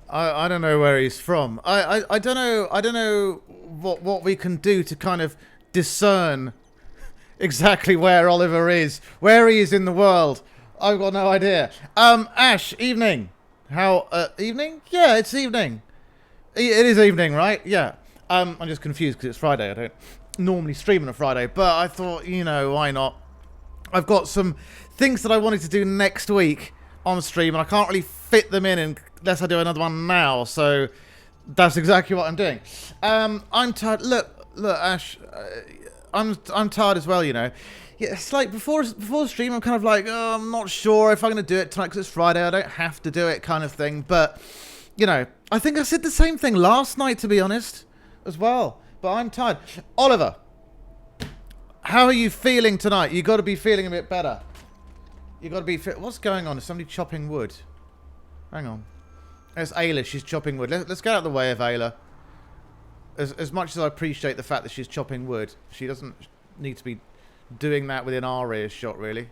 I don't know where he's from. I don't know. I don't know what we can do to kind of discern exactly where Oliver is, where he is in the world. I've got no idea. Ash, evening. How, evening? Yeah, it's evening. It is evening, right? Yeah. I'm just confused because it's Friday. I don't normally stream on a Friday, but I thought, you know, why not? I've got some things that I wanted to do next week on stream, and I can't really fit them in unless I do another one now, so that's exactly what I'm doing. I'm tired. Look, Ash, I'm tired as well, you know. Yeah, it's like before the stream, I'm kind of like, oh, I'm not sure if I'm going to do it tonight because it's Friday. I don't have to do it, kind of thing. But, you know, I think I said the same thing last night, to be honest, as well. But I'm tired. Oliver, how are you feeling tonight? You got to be feeling a bit better. You got to be. What's going on? Is somebody chopping wood? Hang on. It's Ayla. She's chopping wood. Let's get out of the way of Ayla. As much as I appreciate the fact that she's chopping wood, she doesn't need to be doing that within our earshot, really.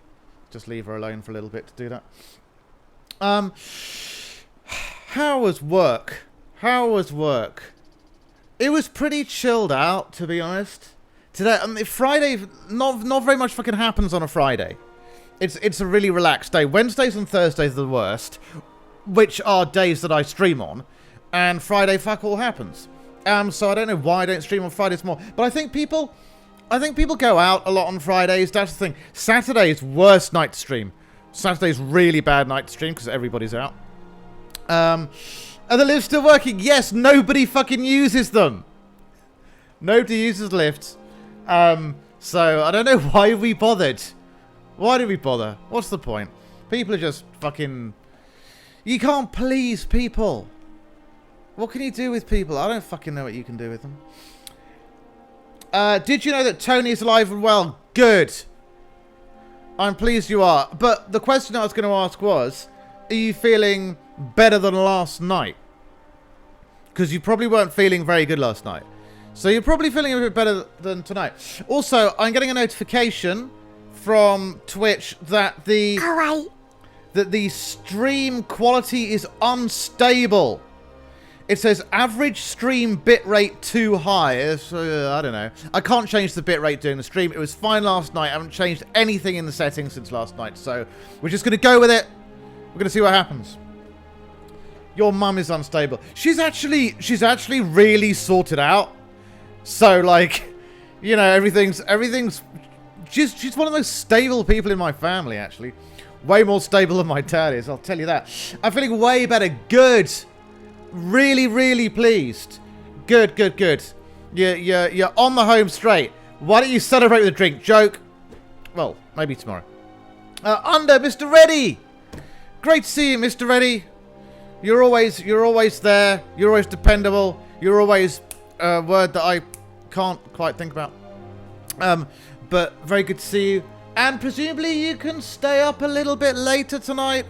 Just leave her alone for a little bit to do that. How was work? How was work? It was pretty chilled out, to be honest. Today, Friday, not very much fucking happens on a Friday. It's a really relaxed day. Wednesdays and Thursdays are the worst, which are days that I stream on, and Friday fuck all happens. So I don't know why I don't stream on Fridays more, but I think people go out a lot on Fridays. That's the thing. Saturday's worst night to stream. Saturday's really bad night to stream because everybody's out. Are the lifts still working? Yes, nobody fucking uses them. Nobody uses lifts. So I don't know why we bothered. Why did we bother? What's the point? People are just fucking... You can't please people. What can you do with people? I don't fucking know what you can do with them. Did you know that Tony is alive and well? Good. I'm pleased you are. But the question I was going to ask was, are you feeling better than last night? Because you probably weren't feeling very good last night. So you're probably feeling a bit better than tonight. Also, I'm getting a notification from Twitch that the stream quality is unstable. It says average stream bitrate too high. So, I don't know. I can't change the bitrate during the stream. It was fine last night. I haven't changed anything in the settings since last night. So we're just going to go with it. We're going to see what happens. Your mum is unstable. She's actually really sorted out. So like, you know, everything's she's one of those stable people in my family, actually. Way more stable than my dad is, I'll tell you that. I'm feeling way better. Good. Really, really pleased. Good. You're on the home straight. Why don't you celebrate with a drink? Joke. Well, maybe tomorrow. Mr. Reddy. Great to see you, Mr. Reddy. You're always there. You're always dependable. You're always a word that I can't quite think about. But very good to see you. And presumably you can stay up a little bit later tonight.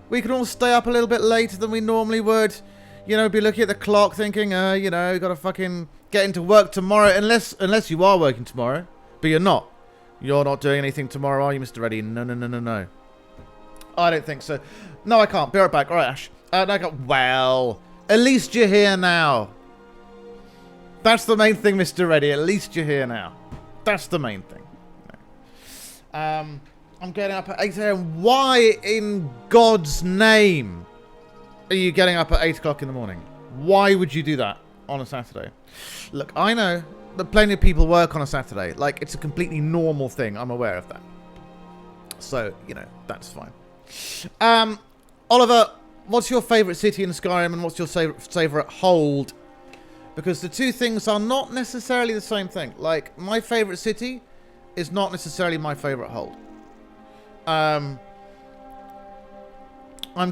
We can all stay up a little bit later than we normally would. You know, be looking at the clock thinking, you know, gotta fucking get into work tomorrow. Unless you are working tomorrow. But you're not. You're not doing anything tomorrow, are you, Mr. Reddy? No. I don't think so. No, I can't. Be right back. All right, Ash. Well, at least you're here now. That's the main thing, Mr. Reddy. At least you're here now. That's the main thing. I'm getting up at 8 a.m. Why in God's name are you getting up at 8 o'clock in the morning? Why would you do that on a Saturday? Look, I know that plenty of people work on a Saturday. Like, it's a completely normal thing. I'm aware of that. So, you know, that's fine. Oliver, what's your favourite city in Skyrim and what's your favourite hold? Because the two things are not necessarily the same thing. Like, my favourite city is not necessarily my favourite hold. I'm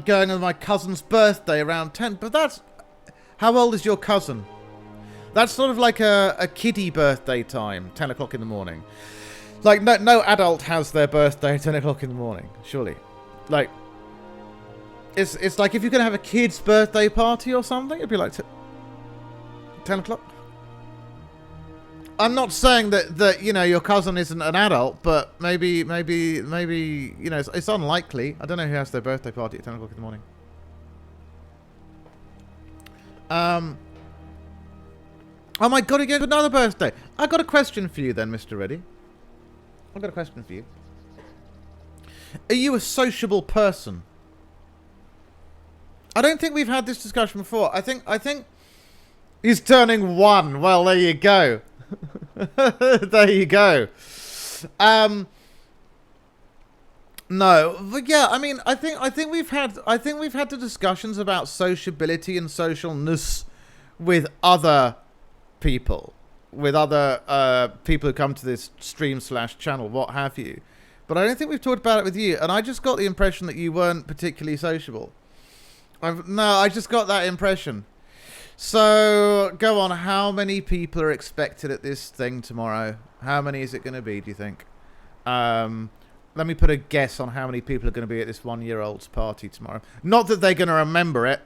going on my cousin's birthday around 10, but that's... How old is your cousin? That's sort of like a kiddie birthday time, 10 o'clock in the morning. Like, no adult has their birthday at 10 o'clock in the morning, surely. Like, it's like if you're going to have a kid's birthday party or something, it'd be like 10 o'clock. I'm not saying that you know, your cousin isn't an adult, but maybe, you know, it's unlikely. I don't know who has their birthday party at 10 o'clock in the morning. Oh my god, again, another birthday. I got a question for you then, Mr. Reddy. I've got a question for you. Are you a sociable person? I don't think we've had this discussion before. I think he's turning 1. Well, there you go. There you go. No, but yeah, I mean, I think we've had the discussions about sociability and socialness with other people, with other people who come to this stream / channel, what have you. But I don't think we've talked about it with you, and I just got the impression that you weren't particularly sociable. I just got that impression. So, go on. How many people are expected at this thing tomorrow? How many is it going to be, do you think? Let me put a guess on how many people are going to be at this 1-year-old's party tomorrow. Not that they're going to remember it.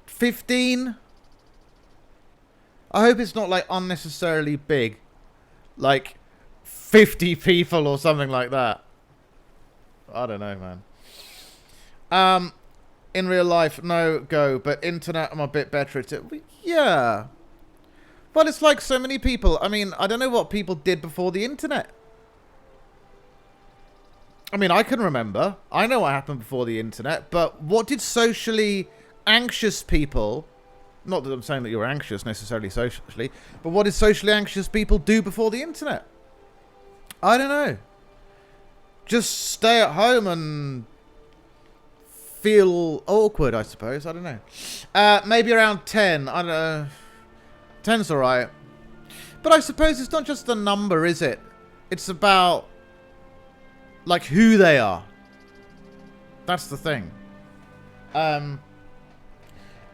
15? I hope it's not, like, unnecessarily big. Like, 50 people or something like that. I don't know, man. In real life, no go. But internet, I'm a bit better at it. Yeah. Well, it's like so many people. I mean, I don't know what people did before the internet. I mean, I can remember. I know what happened before the internet. But what did socially anxious people... Not that I'm saying that you're anxious necessarily socially. But what did socially anxious people do before the internet? I don't know. Just stay at home and feel awkward, I suppose. I don't know. Maybe around 10. I don't know. 10's alright. But I suppose it's not just the number, is it? It's about, like, who they are. That's the thing. And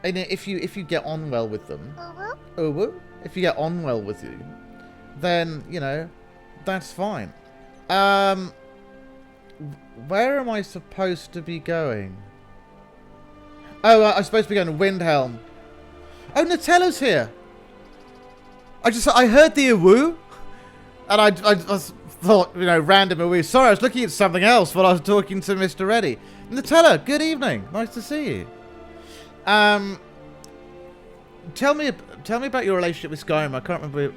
if you get on well with them, if you get on well with you, then, you know, that's fine. Where am I supposed to be going? Oh, I'm supposed to be going to Windhelm. Oh, Nutella's here. I heard the awoo, and I thought, you know, random awoo. Sorry, I was looking at something else while I was talking to Mr. Reddy. Nutella, good evening. Nice to see you. Tell me about your relationship with Skyrim. I can't remember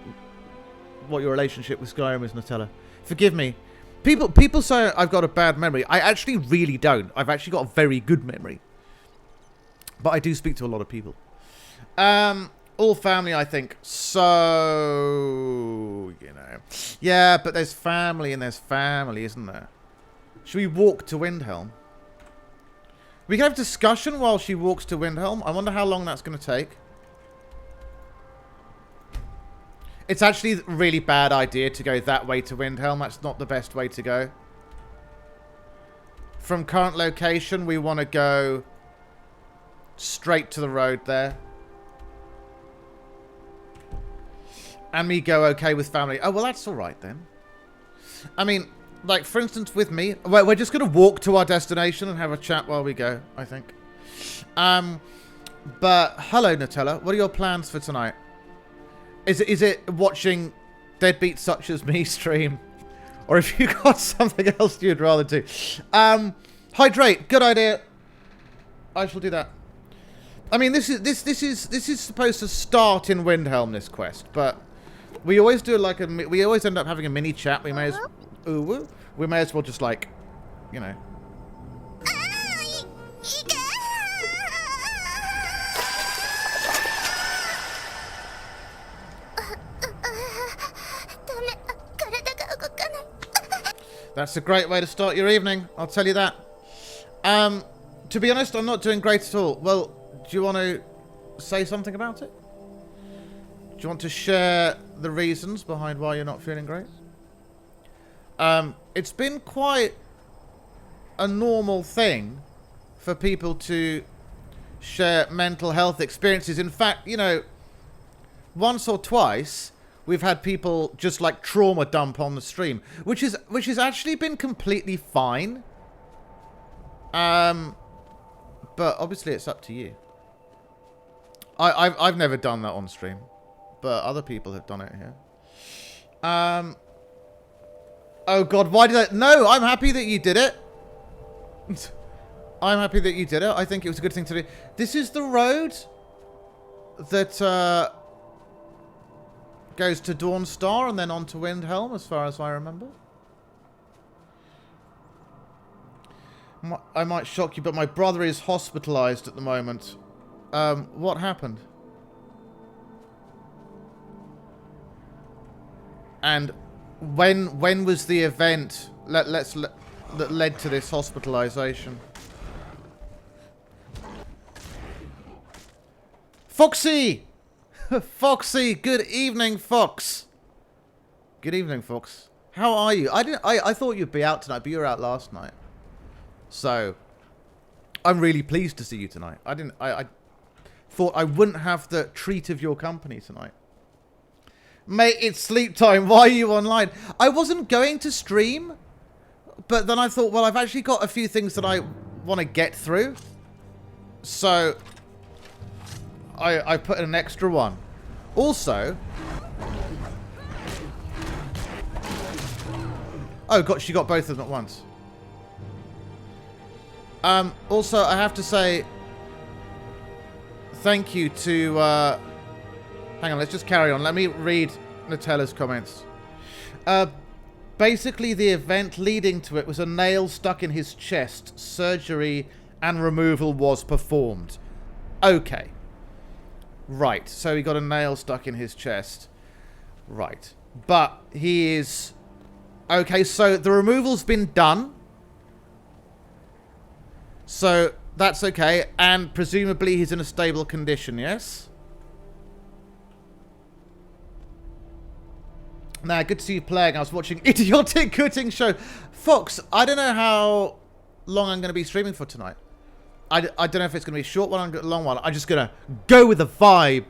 what your relationship with Skyrim is, Nutella. Forgive me. People say I've got a bad memory. I actually really don't. I've actually got a very good memory. But I do speak to a lot of people. All family, I think. So, you know. Yeah, but there's family and there's family, isn't there? Should we walk to Windhelm? We can have a discussion while she walks to Windhelm. I wonder how long that's going to take. It's actually a really bad idea to go that way to Windhelm. That's not the best way to go. From current location, we want to go straight to the road there. And me go okay with family. Oh, well, that's all right then. I mean, like, for instance, with me, we're just going to walk to our destination and have a chat while we go, I think. But, hello, Nutella. What are your plans for tonight? Is it watching deadbeats such as me stream? Or if you got something else you'd rather do? Hydrate. Good idea. I shall do that. I mean, this is supposed to start in Windhelm, this quest, but we always do like we always end up having a mini chat. We may as well just, like, you know. That's a great way to start your evening, I'll tell you that. To be honest, I'm not doing great at all. Well, do you want to say something about it? Do you want to share the reasons behind why you're not feeling great? It's been quite a normal thing for people to share mental health experiences. In fact, you know, once or twice we've had people just, like, trauma dump on the stream, which has actually been completely fine. But obviously it's up to you. I've never done that on stream, but other people have done it here. Oh God, why did I? No, I'm happy that you did it. I'm happy that you did it. I think it was a good thing to do. This is the road that goes to Dawnstar and then on to Windhelm, as far as I remember. I might shock you, but my brother is hospitalized at the moment. What happened? And when was the event that led to this hospitalization? Foxy! Foxy, good evening, Fox. Good evening, Fox. How are you? I thought you'd be out tonight, but you were out last night. So I'm really pleased to see you tonight. I thought I wouldn't have the treat of your company tonight. Mate, it's sleep time. Why are you online? I wasn't going to stream, but then I thought, well, I've actually got a few things that I want to get through. So I put in an extra one. Also... Oh, God, she got both of them at once. Also, I have to say... Thank you to... hang on, let's just carry on. Let me read Nutella's comments. Basically, the event leading to it was a nail stuck in his chest. Surgery and removal was performed. Okay. Right, so he got a nail stuck in his chest. Right. But he is... Okay, so the removal's been done. So that's okay. And presumably he's in a stable condition, yes? Nah, good to see you playing. I was watching Idiotic Cutting Show. Fox, I don't know how long I'm going to be streaming for tonight. I don't know if it's going to be a short one or a long one. I'm just going to go with the vibe.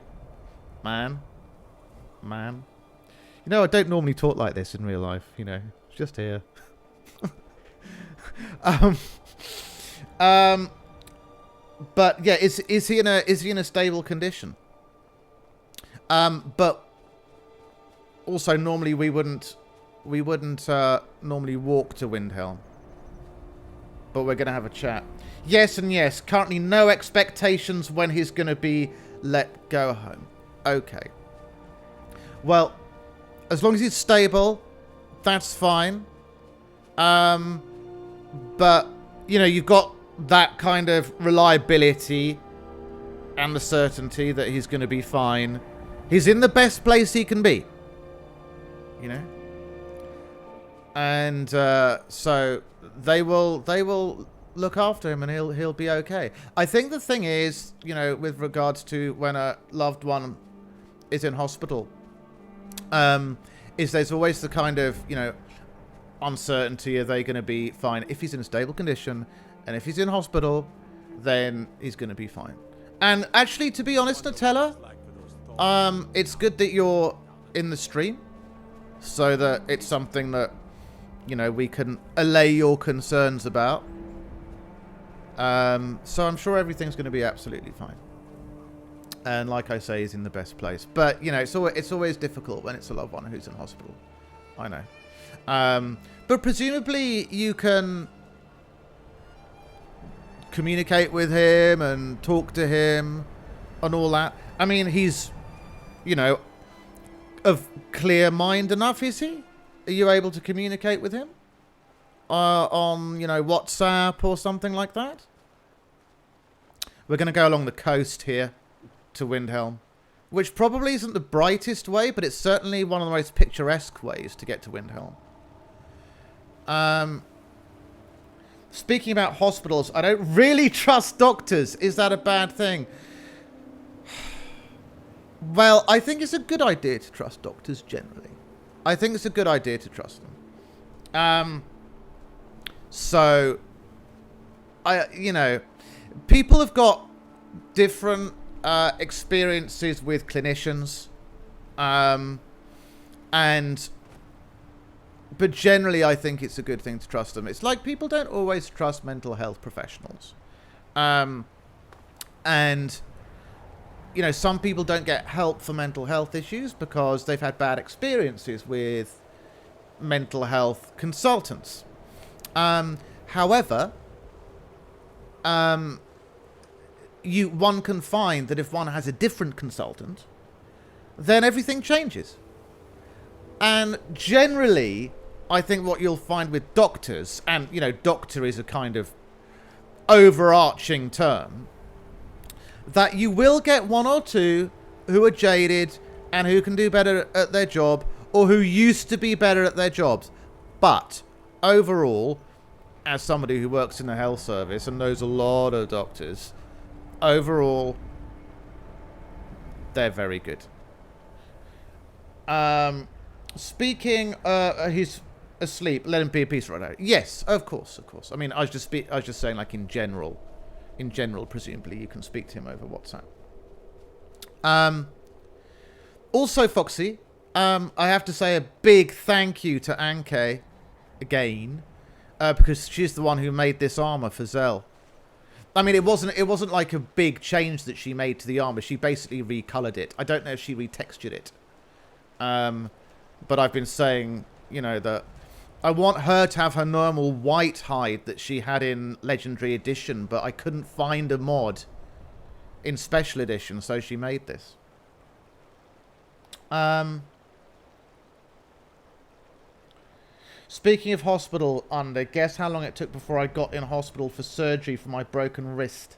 Man. You know, I don't normally talk like this in real life, you know. It's just here. But yeah, is he in a stable condition? But also normally we wouldn't normally walk to Windhelm. But we're going to have a chat. Yes and yes. Currently no expectations when he's going to be let go home. Okay. Well, as long as he's stable, that's fine. But, you know, you've got that kind of reliability and the certainty that he's going to be fine. He's in the best place he can be. You know? And so they will look after him and he'll be okay. I think the thing is, you know, with regards to when a loved one is in hospital, is there's always the kind of, you know, uncertainty, are they going to be fine? If he's in a stable condition and if he's in hospital, then he's going to be fine. And actually, to be honest, Nutella, it's good that you're in the stream so that it's something that, you know, we can allay your concerns about. So I'm sure everything's going to be absolutely fine. And like I say, he's in the best place. But, you know, it's always difficult when it's a loved one who's in hospital. I know. But presumably you can communicate with him and talk to him and all that. I mean, he's, you know, of clear mind enough, is he? Are you able to communicate with him? On, you know, WhatsApp or something like that? We're going to go along the coast here to Windhelm, which probably isn't the brightest way, but it's certainly one of the most picturesque ways to get to Windhelm. Speaking about hospitals, I don't really trust doctors. Is that a bad thing? Well, I think it's a good idea to trust doctors generally. I think it's a good idea to trust them. So, you know, people have got different experiences with clinicians, but generally I think it's a good thing to trust them. It's like people don't always trust mental health professionals. And, you know, some people don't get help for mental health issues because they've had bad experiences with mental health consultants. However, one can find that if one has a different consultant, then everything changes. And generally, I think what you'll find with doctors, and, you know, doctor is a kind of overarching term, that you will get one or two who are jaded and who can do better at their job, or who used to be better at their jobs. But overall, as somebody who works in the health service and knows a lot of doctors, overall, they're very good. Speaking, he's asleep. Let him be at peace right now. Yes, of course. I mean, I was just saying, like, in general, presumably you can speak to him over WhatsApp. Also, Foxy, I have to say a big thank you to Anke again, because she's the one who made this armor for Zell. I mean, it wasn't like a big change that she made to the armor. She basically recolored it. I don't know if she retextured it. But I've been saying, you know, that I want her to have her normal white hide that she had in Legendary Edition, but I couldn't find a mod in Special Edition, so she made this. Speaking of hospital, guess how long it took before I got in hospital for surgery for my broken wrist?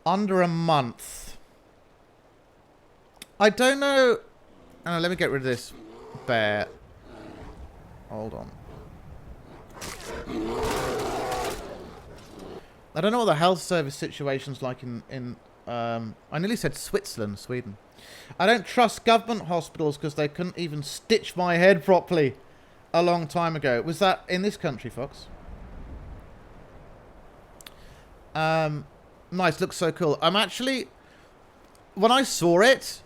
Under a month. I don't know. Let me get rid of this bear. Hold on. I don't know what the health service situation's like in I nearly said Switzerland, Sweden. I don't trust government hospitals because they couldn't even stitch my head properly a long time ago. Was that in this country, Fox? Nice, looks so cool. I'm actually, when I saw it,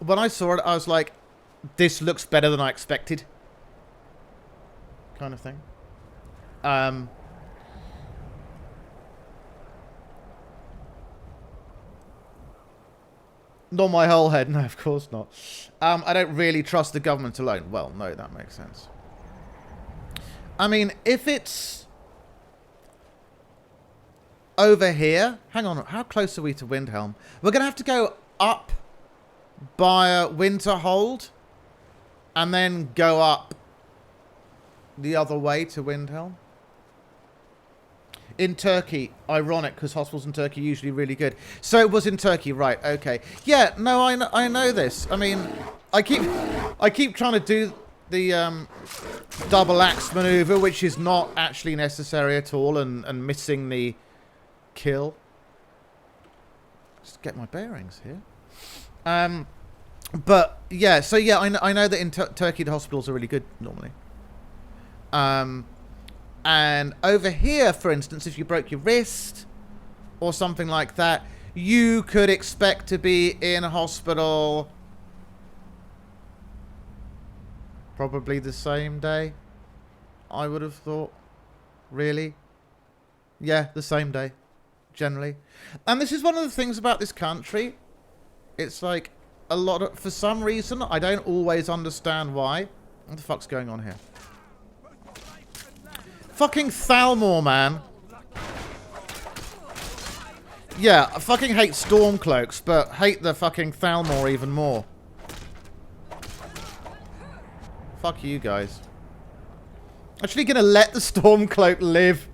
I was like, this looks better than I expected. Kind of thing. Not my whole head. No, of course not. I don't really trust the government alone. Well, no, that makes sense. I mean, if it's over here... Hang on, how close are we to Windhelm? We're going to have to go up by Winterhold and then go up the other way to Windhelm. In Turkey, ironic, because hospitals in Turkey are usually really good. So it was in Turkey, right? Okay. Yeah, no, I know this. I mean, I keep trying to do the double axe maneuver, which is not actually necessary at all, and missing the kill. Just get my bearings here. But yeah, so yeah, I know that in Turkey the hospitals are really good normally. And over here, for instance, if you broke your wrist or something like that, you could expect to be in a hospital probably the same day, I would have thought. Really? Yeah, the same day, generally. And this is one of the things about this country. It's like a lot of, for some reason, I don't always understand why. What the fuck's going on here? Fucking Thalmor, man. Yeah, I fucking hate Stormcloaks, but hate the fucking Thalmor even more. Fuck you guys. Actually gonna let the Stormcloak live.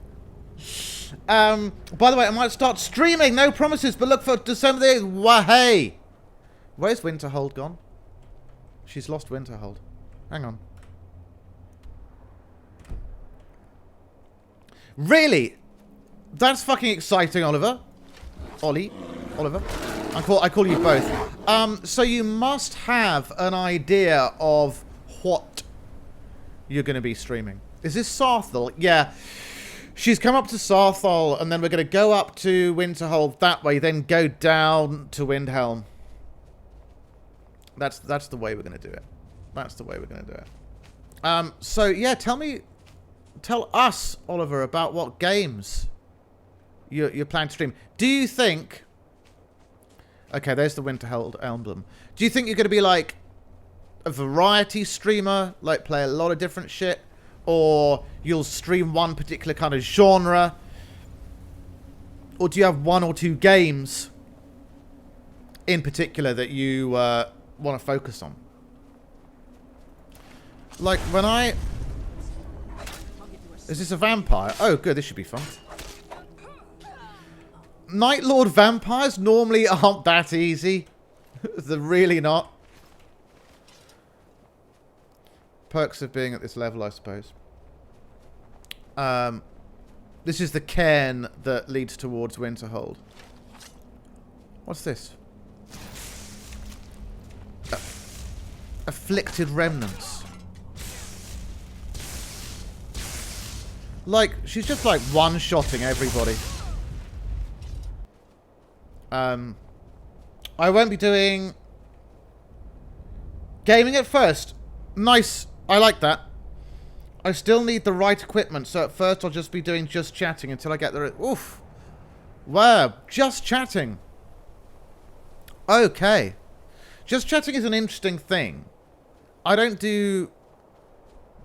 By the way, I might start streaming, no promises, but look for December the 8th. Wahey! Where's Winterhold gone? She's lost Winterhold. Hang on. Really? That's fucking exciting, Oliver. Oliver. I call you both. So you must have an idea of what you're going to be streaming. Is this Sarthal? Yeah. She's come up to Sarthal, and then we're going to go up to Winterhold that way, then go down to Windhelm. That's the way we're going to do it. That's the way we're going to do it. So yeah, tell us, Oliver, about what games you're planning to stream. Do you think... Okay, there's the Winterhold emblem. Do you think you're going to be, like, a variety streamer, like play a lot of different shit, or you'll stream one particular kind of genre, or do you have one or two games in particular that you want to focus on? Like when I... Is this a vampire? Oh good, this should be fun. Night Lord vampires normally aren't that easy. They're really not. Perks of being at this level, I suppose. This is the cairn that leads towards Winterhold. What's this? Afflicted remnants. Like, she's just like one-shotting everybody. I won't be doing gaming at first. Nice. I like that. I still need the right equipment, so at first I'll just be doing just chatting until I get the... Oof. Wow. Just chatting. Okay. Just chatting is an interesting thing. I don't do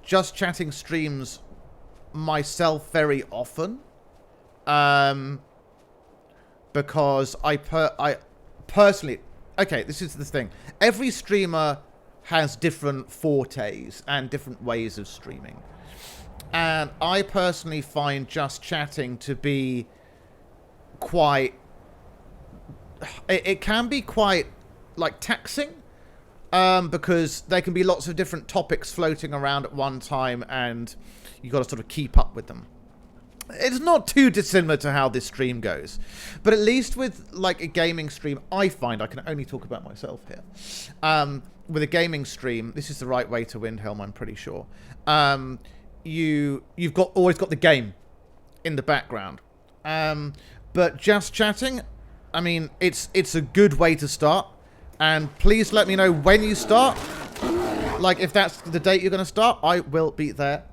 just chatting streams myself very often. Because I personally... Okay, this is the thing. Every streamer has different fortes and different ways of streaming. And I personally find just chatting to be quite... It can be quite, like, taxing. Because there can be lots of different topics floating around at one time and you've got to sort of keep up with them. It's not too dissimilar to how this stream goes. But at least with, like, a gaming stream, I find, I can only talk about myself here. With a gaming stream, this is the right way to Windhelm, I'm pretty sure. You've always got the game in the background. But just chatting, I mean, it's a good way to start. And please let me know when you start. Like, if that's the date you're going to start, I will be there.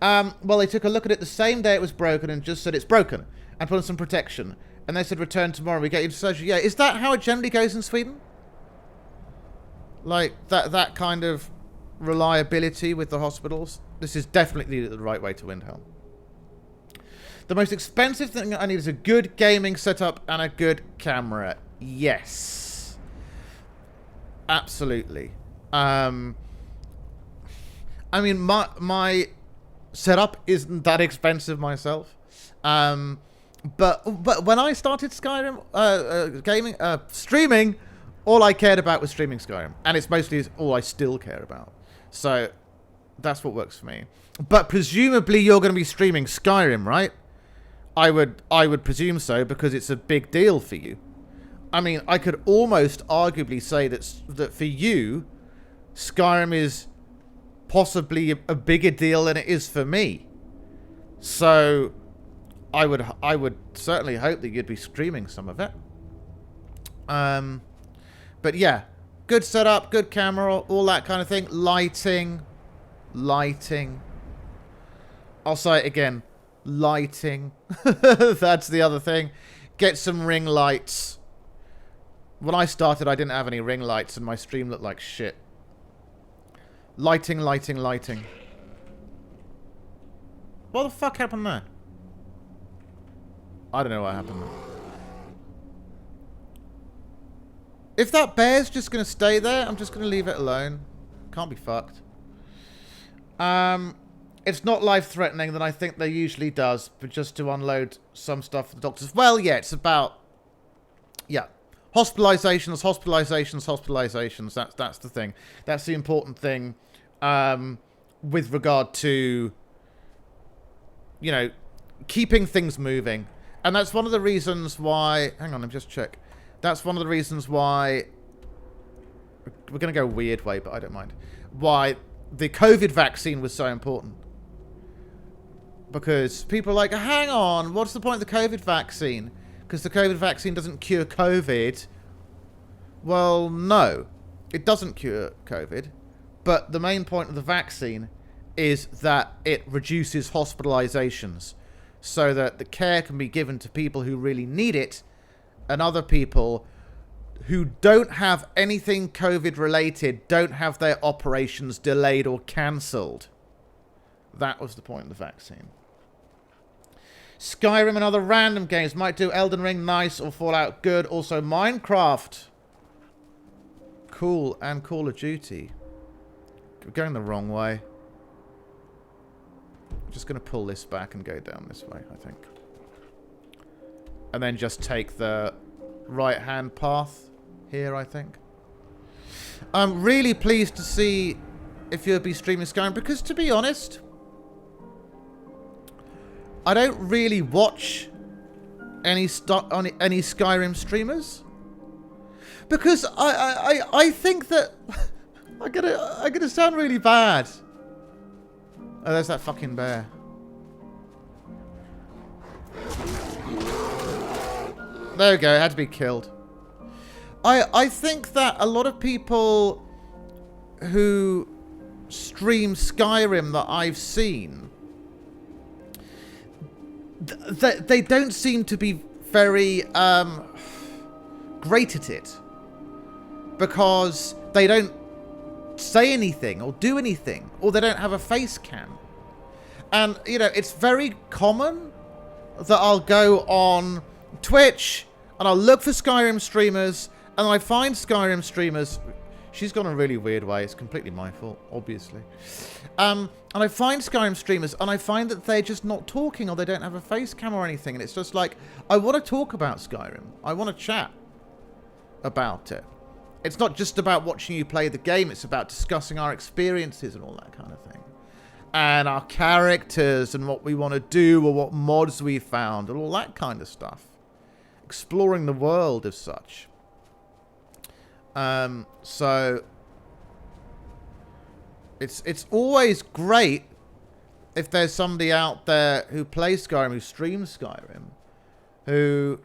Well, they took a look at it the same day it was broken and just said it's broken. And put on some protection. And they said return tomorrow, we get you to surgery. Yeah, is that how it generally goes in Sweden? Like, that kind of reliability with the hospitals? This is definitely the right way to Windhelm. The most expensive thing I need is a good gaming setup and a good camera. Yes. Absolutely. I mean, my setup isn't that expensive myself. But when I started Skyrim gaming streaming, all I cared about was streaming Skyrim, and it's mostly all I still care about. So that's what works for me. But presumably you're going to be streaming Skyrim, right? I would presume so, because it's a big deal for you. I mean, I could almost arguably say that for you, Skyrim is possibly a bigger deal than it is for me. So I would certainly hope that you'd be streaming some of it. But yeah, good setup, good camera, all that kind of thing. Lighting. I'll say it again. Lighting. That's the other thing. Get some ring lights. When I started, I didn't have any ring lights and my stream looked like shit. Lighting. What the fuck happened there? I don't know what happened there. If that bear's just going to stay there, I'm just going to leave it alone. Can't be fucked. It's not life-threatening than I think they usually does, but just to unload some stuff for the doctors. Well, yeah, it's about... Yeah. Hospitalizations. That's the thing. That's the important thing with regard to, you know, keeping things moving. And that's one of the reasons why... Hang on, let me just check. That's one of the reasons why... We're going to go a weird way, but I don't mind. Why the COVID vaccine was so important. Because people are like, hang on, what's the point of the COVID vaccine? Because the COVID vaccine doesn't cure COVID. Well, no. It doesn't cure COVID. But the main point of the vaccine is that it reduces hospitalizations. So that the care can be given to people who really need it. And other people who don't have anything COVID related don't have their operations delayed or cancelled. That was the point of the vaccine. Skyrim and other random games might do Elden Ring nice or Fallout good. Also Minecraft. Cool. And Call of Duty. We're going the wrong way. I'm just going to pull this back and go down this way, I think. And then just take the right-hand path here, I think. I'm really pleased to see if you'll be streaming Skyrim, because to be honest, I don't really watch any Skyrim streamers, because I think that I'm gonna sound really bad. Oh, there's that fucking bear. There we go. It had to be killed. I think that a lot of people who stream Skyrim that I've seen, they don't seem to be very great at it, because they don't say anything or do anything, or they don't have a face cam. And, you know, it's very common that I'll go on Twitch and I'll look for Skyrim streamers, and I find Skyrim streamers. She's gone a really weird way. It's completely my fault, obviously. And I find Skyrim streamers, and I find that they're just not talking, or they don't have a face cam or anything. And it's just like, I want to talk about Skyrim. I want to chat about it. It's not just about watching you play the game. It's about discussing our experiences and all that kind of thing. And our characters and what we want to do, or what mods we found, and all that kind of stuff. Exploring the world as such. So it's always great if there's somebody out there who plays Skyrim, who streams Skyrim, who,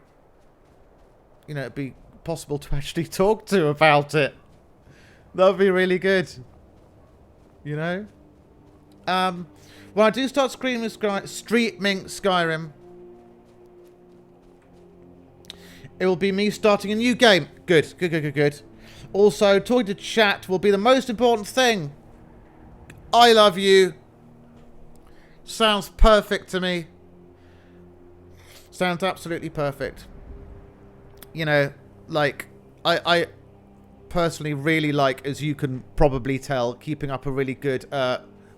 you know, it'd be possible to actually talk to about it. That would be really good. You know? When I do start streaming Skyrim, it will be me starting a new game. Good, good, good, good, good. Also, talking to chat will be the most important thing. I love you. Sounds perfect to me. Sounds absolutely perfect. You know, like, I personally really like, as you can probably tell, keeping up a really good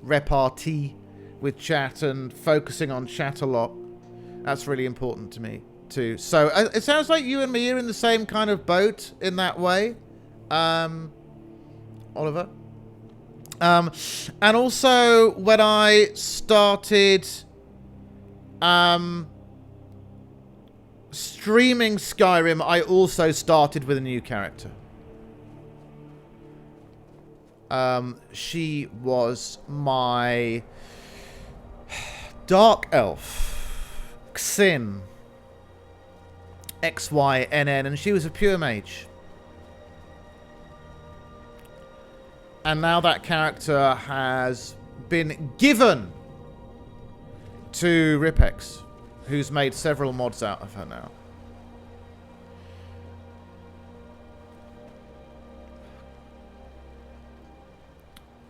repartee with chat and focusing on chat a lot. That's really important to me too. So it sounds like you and me are in the same kind of boat in that way, Oliver. And also, when I started streaming Skyrim, I also started with a new character. She was my Dark Elf, Xin, XYNN, and she was a pure mage. And now that character has been given to Ripex, who's made several mods out of her now.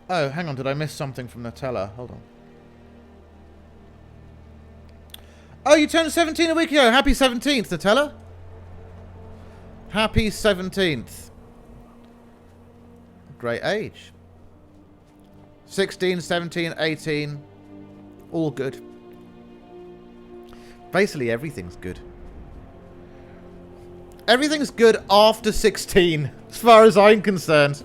Oh, hang on, did I miss something from Nutella? Hold on. Oh, you turned 17 a week ago. Happy 17th, Nutella. Happy 17th. Great age. 16, 17, 18. All good. Basically, everything's good. Everything's good after 16, as far as I'm concerned.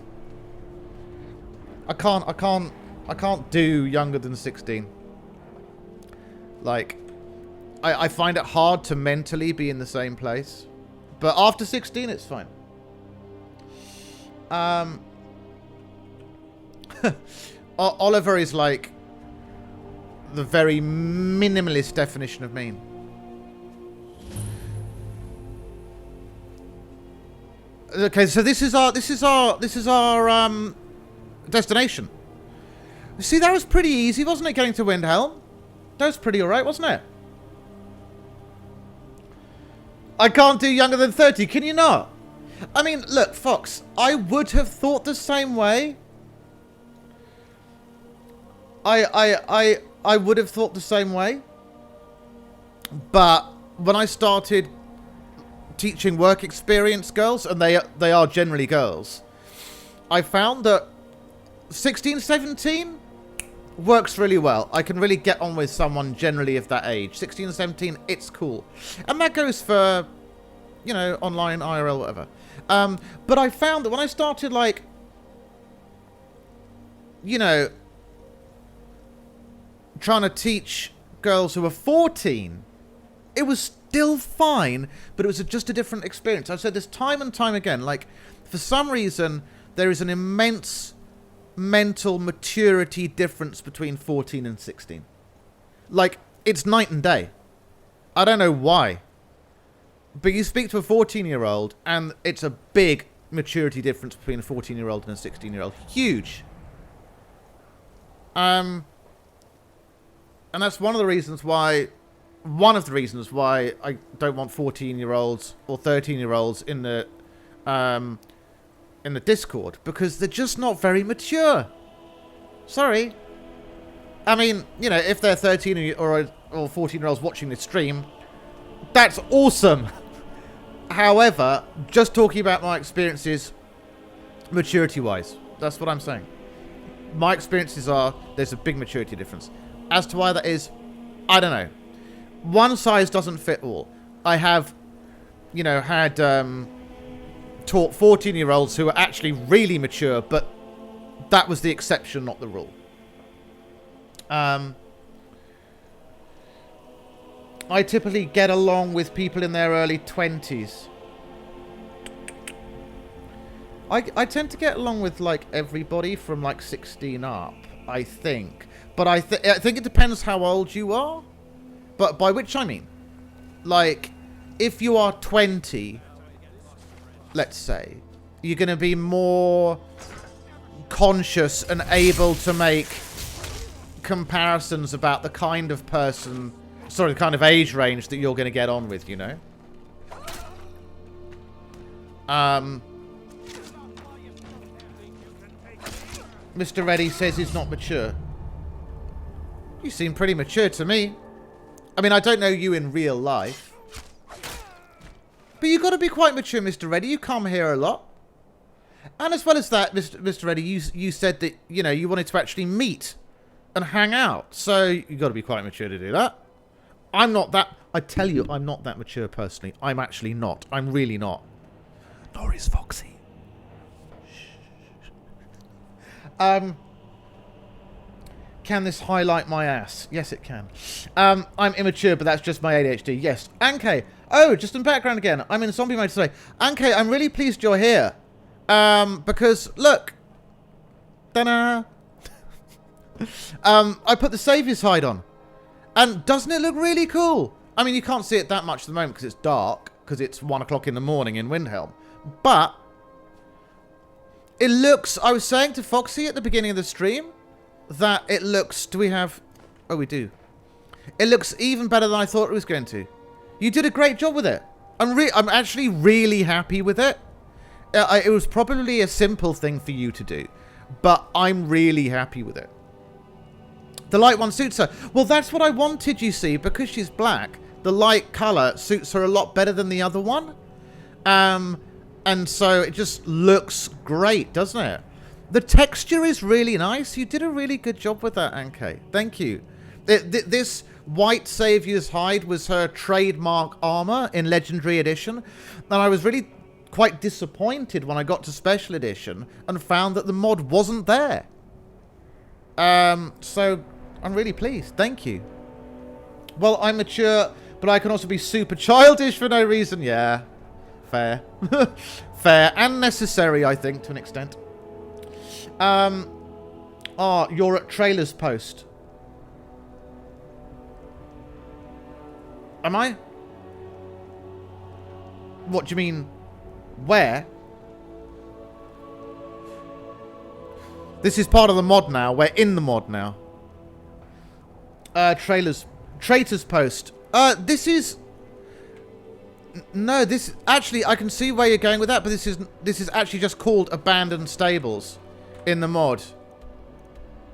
I can't do younger than 16. Like, I find it hard to mentally be in the same place. But after 16, it's fine. Oliver is like the very minimalist definition of mean. Okay, so this is our destination. See, that was pretty easy, wasn't it, getting to Windhelm? That was pretty alright, wasn't it? I can't do younger than 30, can you not? I mean, look, Fox, I would have thought the same way. I would have thought the same way. But when I started teaching work experience girls, and they are generally girls, I found that 16, 17 works really well. I can really get on with someone generally of that age. 16, 17, it's cool. And that goes for, you know, online, IRL, whatever. But I found that when I started, like, you know, trying to teach girls who were 14, it was still fine, but it was just a different experience. I've said this time and time again, like, for some reason, there is an immense mental maturity difference between 14 and 16. Like, it's night and day. I don't know why. But you speak to a 14-year-old, and it's a big maturity difference between a 14-year-old and a 16-year-old. Huge. And that's one of the reasons why I don't want 14-year-olds or 13-year-olds in the Discord, because they're just not very mature. Sorry. I mean, you know, if they're 13 or 14-year-olds watching this stream, that's awesome. However, just talking about my experiences maturity-wise, that's what I'm saying. My experiences are, there's a big maturity difference. As to why that is, I don't know. One size doesn't fit all. I have, you know, had taught 14-year-olds who are actually really mature, but that was the exception, not the rule. I typically get along with people in their early 20s. I tend to get along with, like, everybody from, like, 16 up, I think. But I think it depends how old you are. But by which I mean, like, if you are 20, let's say, you're going to be more conscious and able to make comparisons about the kind of person, sorry, the kind of age range that you're going to get on with, you know? Mr. Reddy says he's not mature. You seem pretty mature to me. I mean, I don't know you in real life. But you've got to be quite mature, Mr. Reddy. You come here a lot. And as well as that, Mr. Reddy, you said that, you know, you wanted to actually meet and hang out. So you've got to be quite mature to do that. I'm not that... I tell you, I'm not that mature personally. I'm actually not. I'm really not. Nor is Foxy. Can this highlight my ass? Yes, it can. I'm immature, but that's just my ADHD. Yes. Anke. Oh, just in background again. I'm in zombie mode today. Anke, I'm really pleased you're here. Because, look. Ta-da. I put the Saviour's Hide on. And doesn't it look really cool? I mean, you can't see it that much at the moment because it's dark. Because it's 1 o'clock in the morning in Windhelm. But it looks... I was saying to Foxy at the beginning of the stream that it looks... Do we have... Oh, we do. It looks even better than I thought it was going to. You did a great job with it. I'm actually really happy with it. It was probably a simple thing for you to do. But I'm really happy with it. The light one suits her. Well, that's what I wanted, you see. Because she's black, the light colour suits her a lot better than the other one. And so it just looks great, doesn't it? The texture is really nice. You did a really good job with that, Anke. Thank you. This white Saviour's Hide was her trademark armor in Legendary Edition. And I was really quite disappointed when I got to Special Edition and found that the mod wasn't there. So I'm really pleased. Thank you. Well, I'm mature, but I can also be super childish for no reason. Yeah. Fair. Fair and necessary, I think, to an extent. You're at Trailers Post. Am I? What do you mean? Where? This is part of the mod now. We're in the mod now. Traitors Post. This is... No, this actually I can see where you're going with that, but this is actually just called Abandoned Stables in the mod.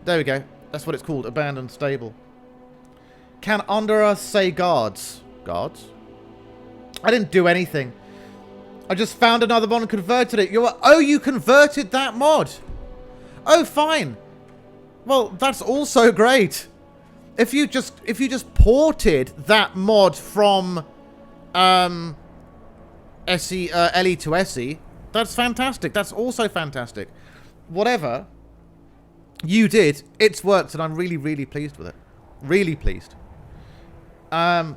There we go. That's what it's called, Abandoned Stable. Can under us say guards? Guards? I didn't do anything. I just found another mod and converted it. You converted that mod. Oh, fine. Well, that's also great. If you just ported that mod from LE to SE, that's fantastic. That's also fantastic. Whatever you did, it's worked, and I'm really, really pleased with it. Really pleased. I'm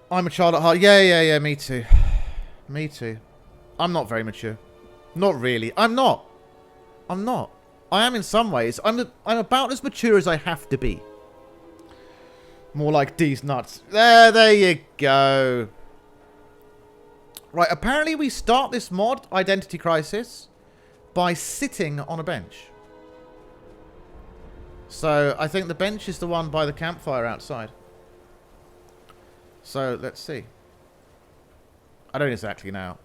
a child at heart. Yeah, me too. Me too. I'm not very mature. Not really. I'm not. I am in some ways. I'm about as mature as I have to be. More like D's nuts. There you go. Right, apparently we start this mod, Identity Crisis, by sitting on a bench. So, I think the bench is the one by the campfire outside. So, let's see. I don't exactly know.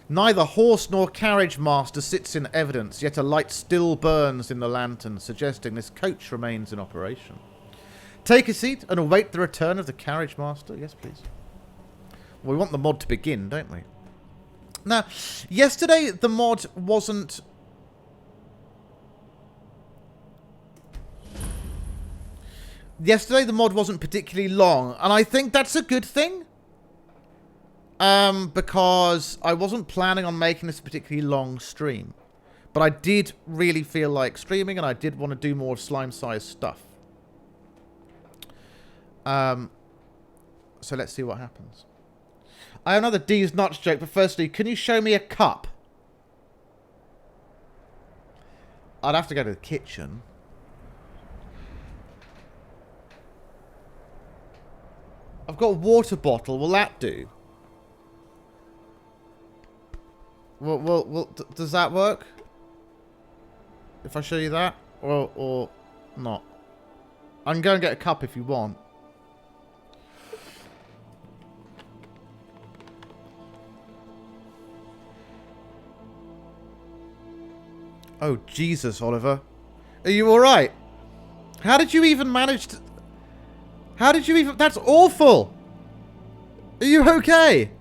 Neither horse nor carriage master sits in evidence, yet a light still burns in the lantern, suggesting this coach remains in operation. Take a seat and await the return of the carriage master. Yes, please. We want the mod to begin, don't we? Now, yesterday the mod wasn't... Yesterday the mod wasn't particularly long, and I think that's a good thing. Because I wasn't planning on making this a particularly long stream. But I did really feel like streaming, and I did want to do more slime-sized stuff. So let's see what happens. I have another D's nuts joke, but firstly, can you show me a cup? I'd have to go to the kitchen. I've got a water bottle. Will that do? Well, does that work? If I show you that? Or not? I can go and get a cup if you want. Oh, Jesus, Oliver. Are you alright? How did you even manage to... How did you even... That's awful! Are you okay?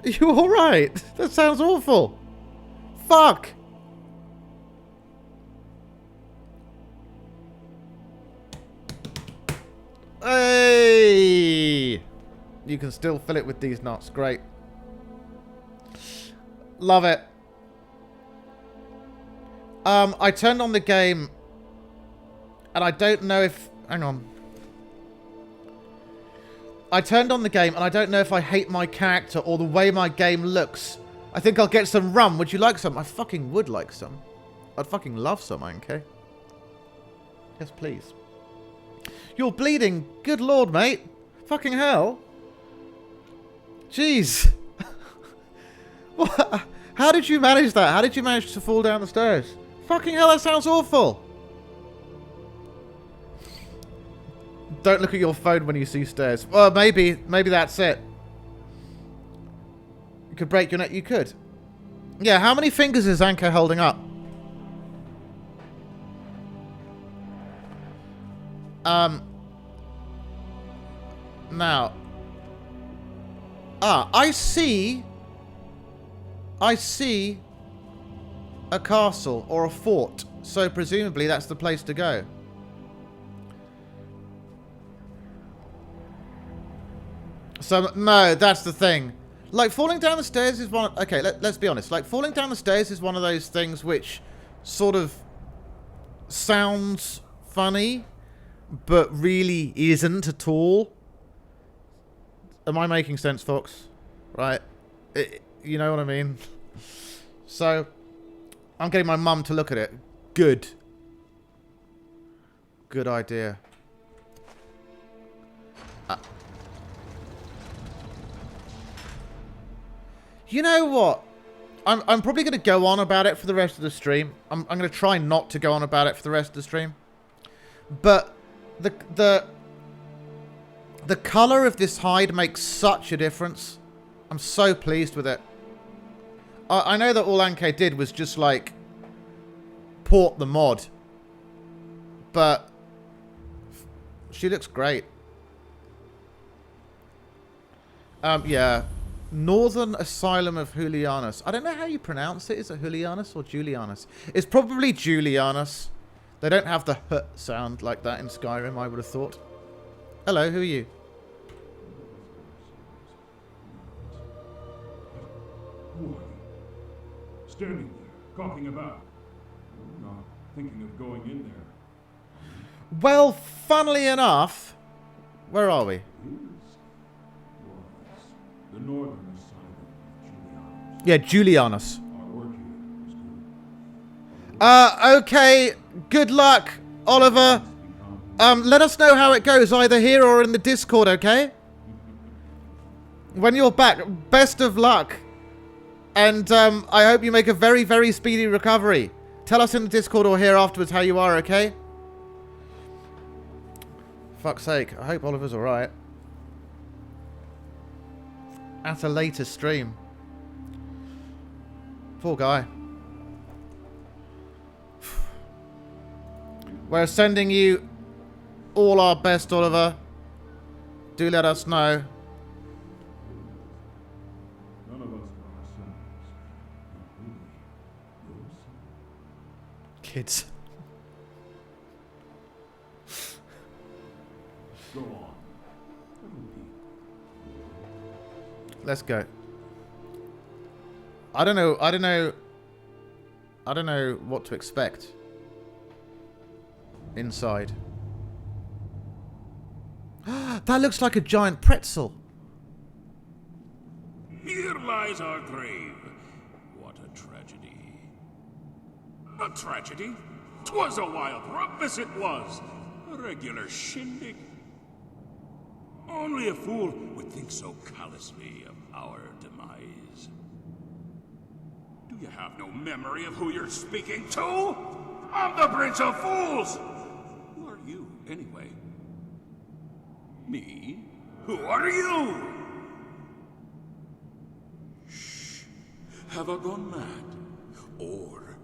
Are you alright? That sounds awful. Fuck! Hey! You can still fill it with these nuts. Great. Love it. I turned on the game, and I don't know if... Hang on. I turned on the game, and I don't know if I hate my character or the way my game looks. I think I'll get some rum. Would you like some? I fucking would like some. I'd fucking love some, okay? Yes, please. You're bleeding. Good lord, mate. Fucking hell. Jeez. What? How did you manage that? How did you manage to fall down the stairs? Fucking hell, that sounds awful. Don't look at your phone when you see stairs. Well, maybe that's it. You could break your neck. You could. Yeah, how many fingers is Anko holding up? Now. I see a castle or a fort. So presumably that's the place to go. So, no, that's the thing. Like, falling down the stairs is one... Okay, let's be honest. Like, falling down the stairs is one of those things which sort of sounds funny, but really isn't at all. Am I making sense, Fox? Right? You know what I mean? So, I'm getting my mum to look at it. Good. Good idea. You know what? I'm probably going to go on about it for the rest of the stream. I'm going to try not to go on about it for the rest of the stream. But the The colour of this hide makes such a difference. I'm so pleased with it. I know that all Anke did was just, like, port the mod. But she looks great. Yeah. Northern Asylum of Julianus. I don't know how you pronounce it. Is it Julianus or Julianus? It's probably Julianus. They don't have the H sound like that in Skyrim, I would have thought. Hello, who are you? Who are you? Standing there, gawking about. Not thinking of going in there. Well, funnily enough, where are we? His was the northern asylum of Julianus. Yeah, Julianus. Our work here is good. Okay. Good luck, Oliver. Let us know how it goes, either here or in the Discord, okay? When you're back, best of luck. And I hope you make a very, very speedy recovery. Tell us in the Discord or here afterwards how you are, okay? Fuck's sake. I hope Oliver's alright. At a later stream. Poor guy. We're sending you all our best, Oliver. Do let us know. None of us are ourselves. Not really. Yours? Kids. Go on. Let's go. I don't know what to expect. Inside. That looks like a giant pretzel. Here lies our grave. What a tragedy. A tragedy? 'Twas a wild rumpus, it was. A regular shindig. Only a fool would think so callously of our demise. Do you have no memory of who you're speaking to? I'm the Prince of Fools! Who are you, anyway? Me? Who are you? Shh. Have I gone mad? Or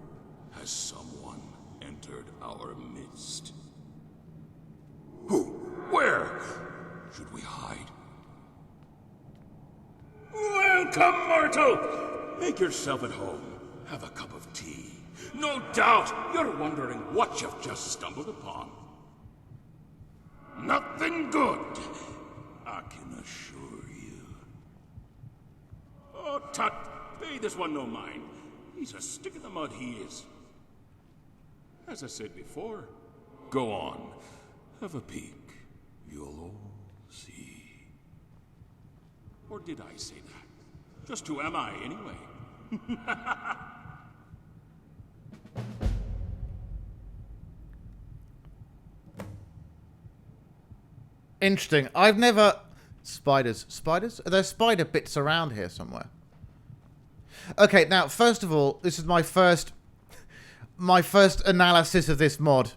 has someone entered our midst? Who? Where? Should we hide? Welcome, mortal! Make yourself at home. Have a cup of tea. No doubt you're wondering what you've just stumbled upon. Nothing good, I can assure you. Oh, tut, pay this one no mind. He's a stick in the mud, he is. As I said before, go on, have a peek. You'll all see. Or did I say that? Just who am I, anyway? Interesting. I've never... Spiders. Spiders? Are there spider bits around here somewhere? Okay, now, first of all, this is my first analysis of this mod.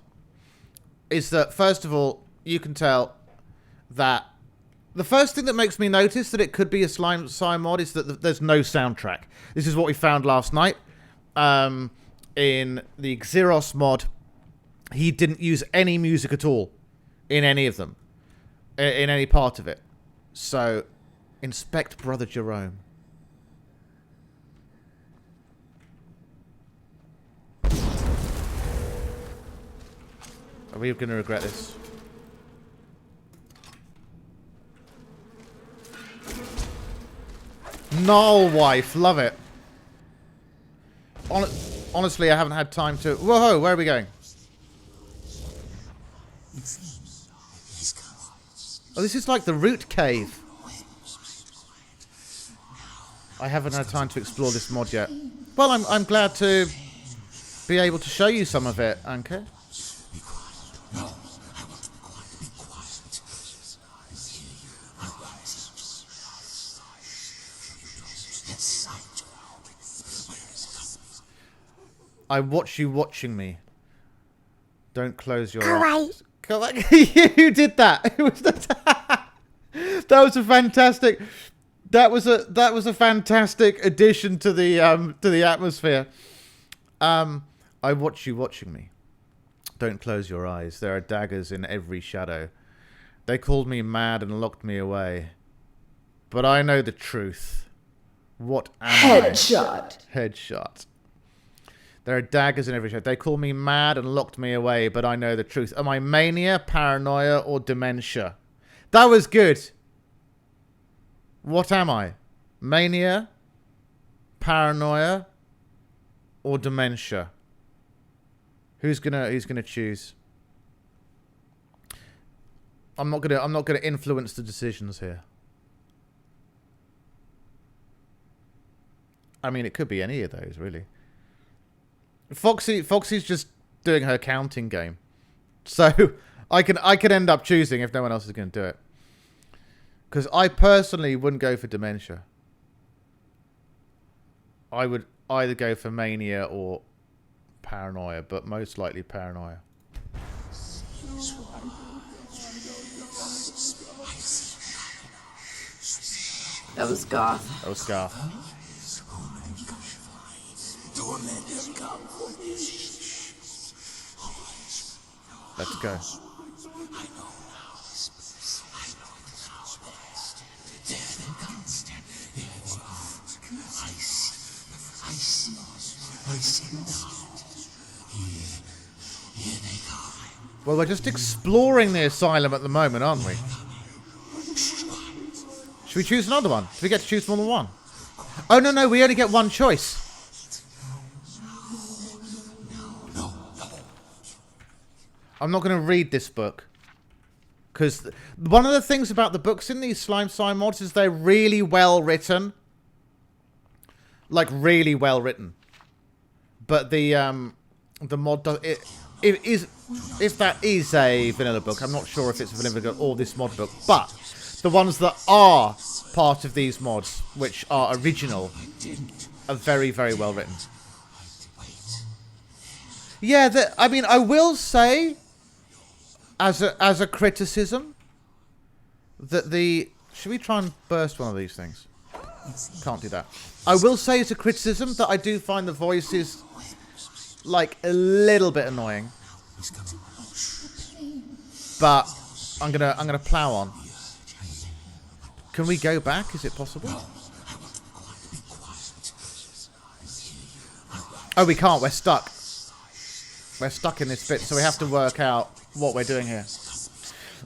Is that, first of all, you can tell that... The first thing that makes me notice that it could be a slime mod is that there's no soundtrack. This is what we found last night. In the Xeros mod, he didn't use any music at all in any of them. In any part of it. So, inspect Brother Jerome. Are we going to regret this? Null wife, love it. Honestly, I haven't had time to... Whoa, where are we going? Oh, this is like the root cave. I haven't had time to explore this mod yet. Well, I'm glad to be able to show you some of it, Anke. I watch you watching me. Don't close your eyes. You did that. It was the That was a fantastic. That was a fantastic addition to the atmosphere. I watch you watching me. Don't close your eyes. There are daggers in every shadow. They called me mad and locked me away. But I know the truth. What am Headshot. I? Headshot. There are daggers in every shadow. They call me mad and locked me away, but I know the truth. Am I mania, paranoia, or dementia? That was good. What am I? Mania, paranoia, or dementia? Who's gonna choose? I'm not gonna influence the decisions here. I mean, it could be any of those, really. Foxy's just doing her counting game, so I can end up choosing if no one else is going to do it. Because I personally wouldn't go for dementia. I would either go for mania or paranoia, but most likely paranoia. That was Goth. That was Scar. Let's go. Well, we're just exploring the asylum at the moment, aren't we? Should we choose another one? Do we get to choose more than one? Oh, no, we only get one choice. I'm not going to read this book. Because one of the things about the books in these Slime Slime mods is they're really well written. Like, really well written. But the mod does... If that is a vanilla book, I'm not sure if it's a vanilla book or this mod book, but the ones that are part of these mods, which are original, are very, very well written. Yeah, I mean, I will say, as a criticism, that the... Should we try and burst one of these things? Can't do that. I will say as a criticism that I do find the voices... like a little bit annoying, but I'm gonna plow on. Can we go back? Is it possible? Oh, we can't. We're stuck. We're stuck in this bit, so we have to work out what we're doing here.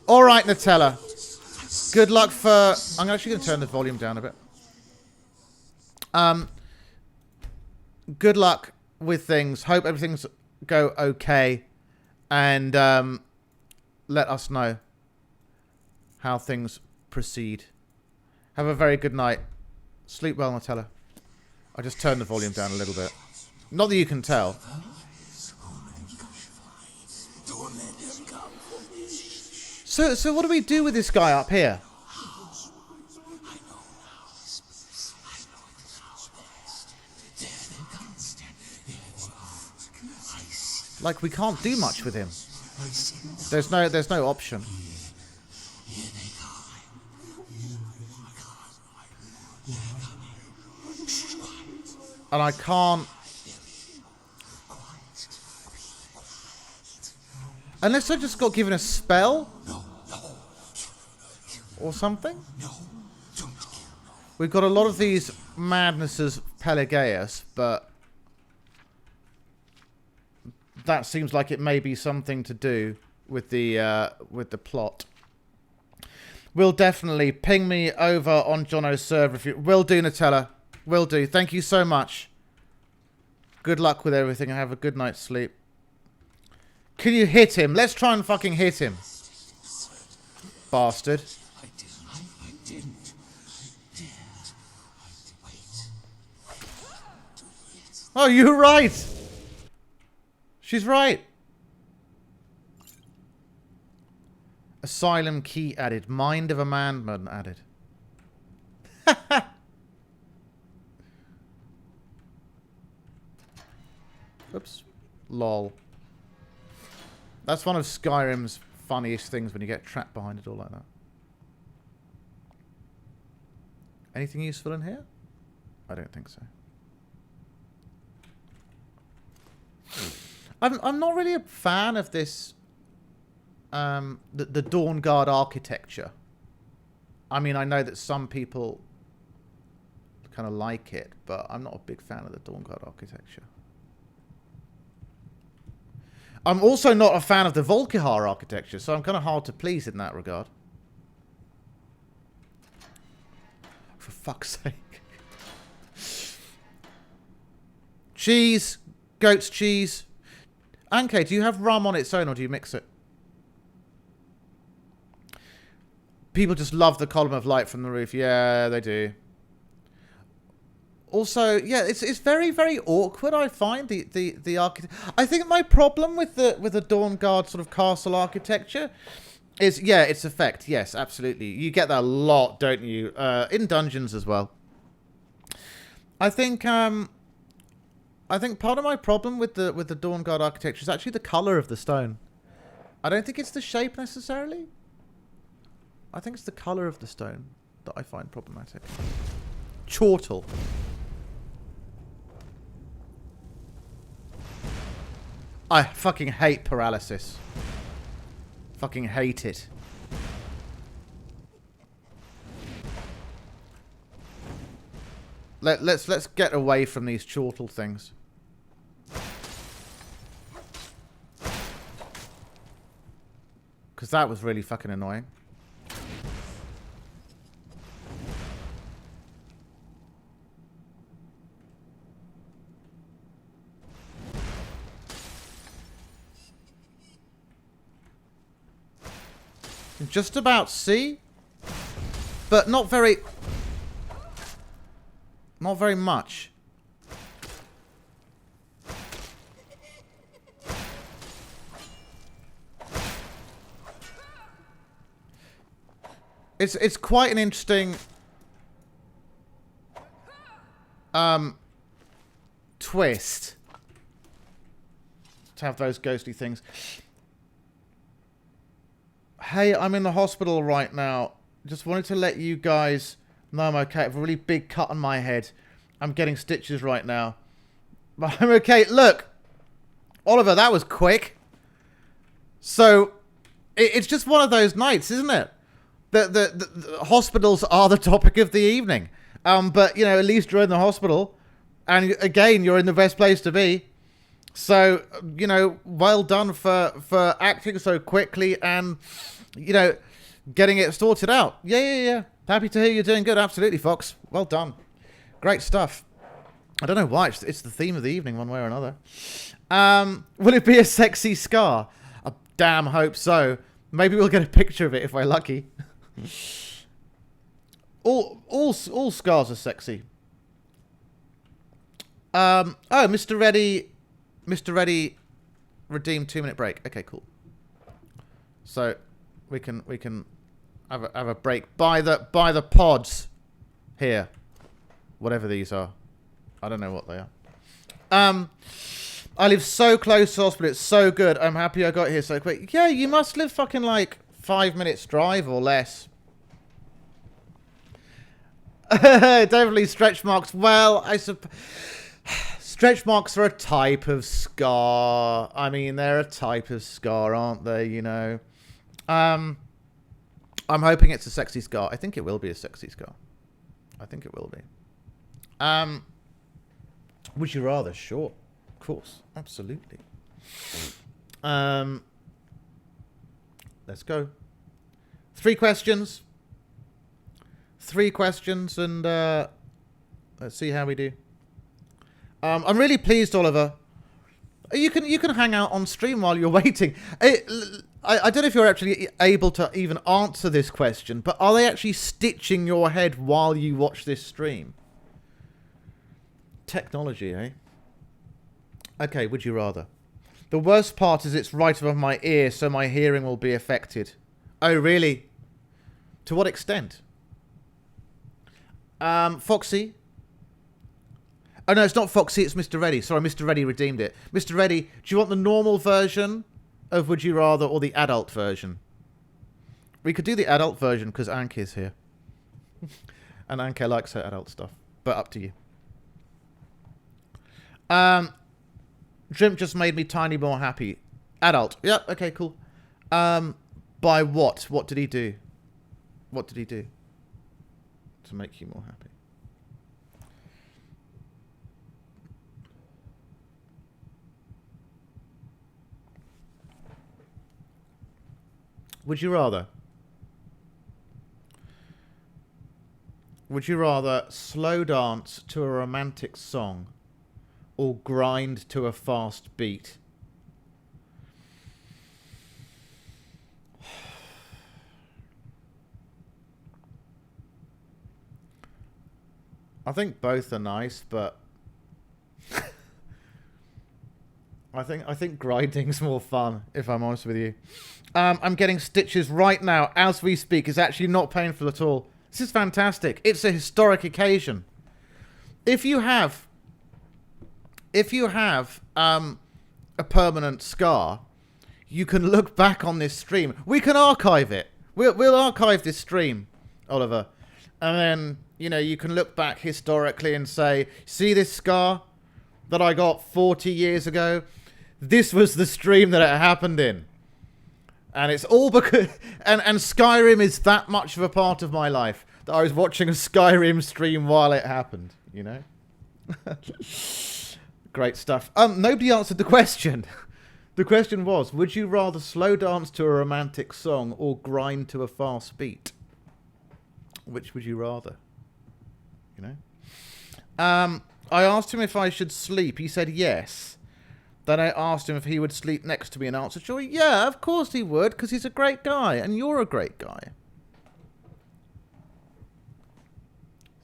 All right, Nutella. Good luck for... I'm actually gonna turn the volume down a bit. Good luck with things. Hope everything's go okay, and let us know how things proceed. Have a very good night. Sleep well, Nutella. I just turned the volume down a little bit. Not that you can tell. So what do we do with this guy up here? Like, we can't do much with him. There's no option. And I can't... Unless I just got given a spell? Or something? We've got a lot of these madnesses Pelageus, but... that seems like it may be something to do with the plot. Will definitely ping me over on Jono's server if you will do, Nutella. Will do. Thank you so much. Good luck with everything and have a good night's sleep. Can you hit him? Let's try and fucking hit him. Bastard. Oh, you're right. She's right. Asylum key added. Mind of a man added. Oops. Lol. That's one of Skyrim's funniest things when you get trapped behind it all like that. Anything useful in here? I don't think so. I'm not really a fan of this, the Dawn Guard architecture. I mean, I know that some people kind of like it, but I'm not a big fan of the Dawn Guard architecture. I'm also not a fan of the Volkihar architecture, so I'm kind of hard to please in that regard. For fuck's sake. Cheese. Goat's cheese. Anke, do you have rum on its own or do you mix it? People just love the column of light from the roof. Yeah, they do. Also, yeah, it's very, very awkward, I find, the architect. I think my problem with the Dawn Guard sort of castle architecture is, yeah, its effect. Yes, absolutely. You get that a lot, don't you? In dungeons as well. I think part of my problem with the Dawn Guard architecture is actually the color of the stone. I don't think it's the shape necessarily. I think it's the color of the stone that I find problematic. Chortle. I fucking hate paralysis. Fucking hate it. Let's get away from these chortle things. Because that was really fucking annoying. Just about see, but not very much. It's quite an interesting twist to have those ghostly things. Hey, I'm in the hospital right now. Just wanted to let you guys know I'm okay. I have a really big cut on my head. I'm getting stitches right now. But I'm okay. Look, Oliver, that was quick. So, it's just one of those nights, isn't it? The hospitals are the topic of the evening. But, you know, at least you're in the hospital. And, again, you're in the best place to be. So, you know, well done for acting so quickly and, you know, getting it sorted out. Yeah. Happy to hear you're doing good. Absolutely, Fox. Well done. Great stuff. I don't know why. It's the theme of the evening one way or another. Will it be a sexy scar? I damn hope so. Maybe we'll get a picture of it if we're lucky. all scars are sexy. Oh, Mr. Reddy redeemed 2-minute break. Okay, cool. So we can have a break by the pods here. Whatever these are. I don't know what they are. I live so close to the hospital. It's so good. I'm happy I got here so quick. Yeah, you must live fucking like 5 minutes drive or less. Definitely stretch marks. Well, I suppose stretch marks are a type of scar. I mean, they're a type of scar, aren't they? You know. I'm hoping it's a sexy scar. I think it will be a sexy scar. I think it will be. Would you rather? Sure. Of course. Absolutely. Let's go. 3 questions. 3 questions and let's see how we do. I'm really pleased, Oliver. You can hang out on stream while you're waiting. I don't know if you're actually able to even answer this question, but are they actually stitching your head while you watch this stream? Technology, eh? Okay, would you rather? The worst part is it's right above my ear, so my hearing will be affected. Oh, really? To what extent? Foxy? Oh, no, it's not Foxy, it's Mr. Reddy. Sorry, Mr. Reddy redeemed it. Mr. Reddy, do you want the normal version of Would You Rather or the adult version? We could do the adult version because Anki's here. And Anke likes her adult stuff. But up to you. Dream just made me tiny more happy. Adult. Yep, okay, cool. By what? What did he do? What did he do to make you more happy? Would you rather? Would you rather slow dance to a romantic song or grind to a fast beat? I think both are nice, but I think grinding's more fun, if I'm honest with you. I'm getting stitches right now as we speak. It's actually not painful at all. This is fantastic. It's a historic occasion. If you have a permanent scar, you can look back on this stream. We can archive it. We'll archive this stream, Oliver. And then, you know, you can look back historically and say, see this scar that I got 40 years ago? This was the stream that it happened in. And it's all because... And Skyrim is that much of a part of my life that I was watching a Skyrim stream while it happened, you know? Great stuff. Nobody answered the question. The question was, would you rather slow dance to a romantic song or grind to a fast beat? Which would you rather? You know? I asked him if I should sleep. He said yes. Then I asked him if he would sleep next to me and answered, sure, yeah, of course he would, because he's a great guy, and you're a great guy.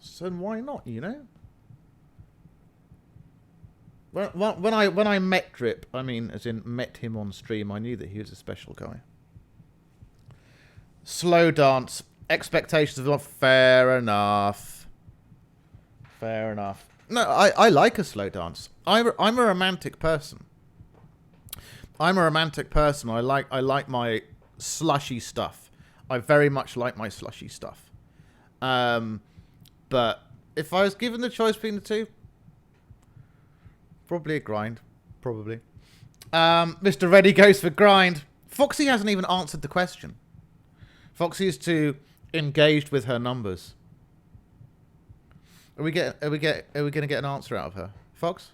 So why not, you know? When I met Drip, I mean, as in met him on stream, I knew that he was a special guy. Slow dance. Expectations of not fair enough. Fair enough. No, I like a slow dance. I'm a romantic person. I like my slushy stuff. I very much like my slushy stuff. But if I was given the choice between the two, probably a grind. Probably. Mr. Reddy goes for grind. Foxy hasn't even answered the question. Foxy is too engaged with her numbers. Are we gonna get an answer out of her? Fox?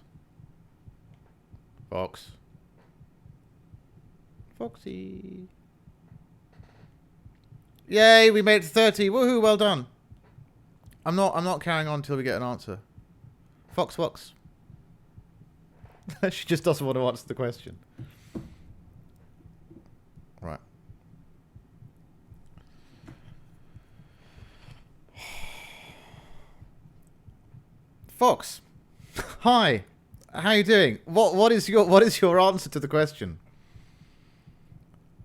Foxy. Yay, we made it to 30. Woohoo, well done. I'm not carrying on until we get an answer. Fox. She just doesn't want to answer the question. Right. Fox, hi. How you doing? What is your answer to the question?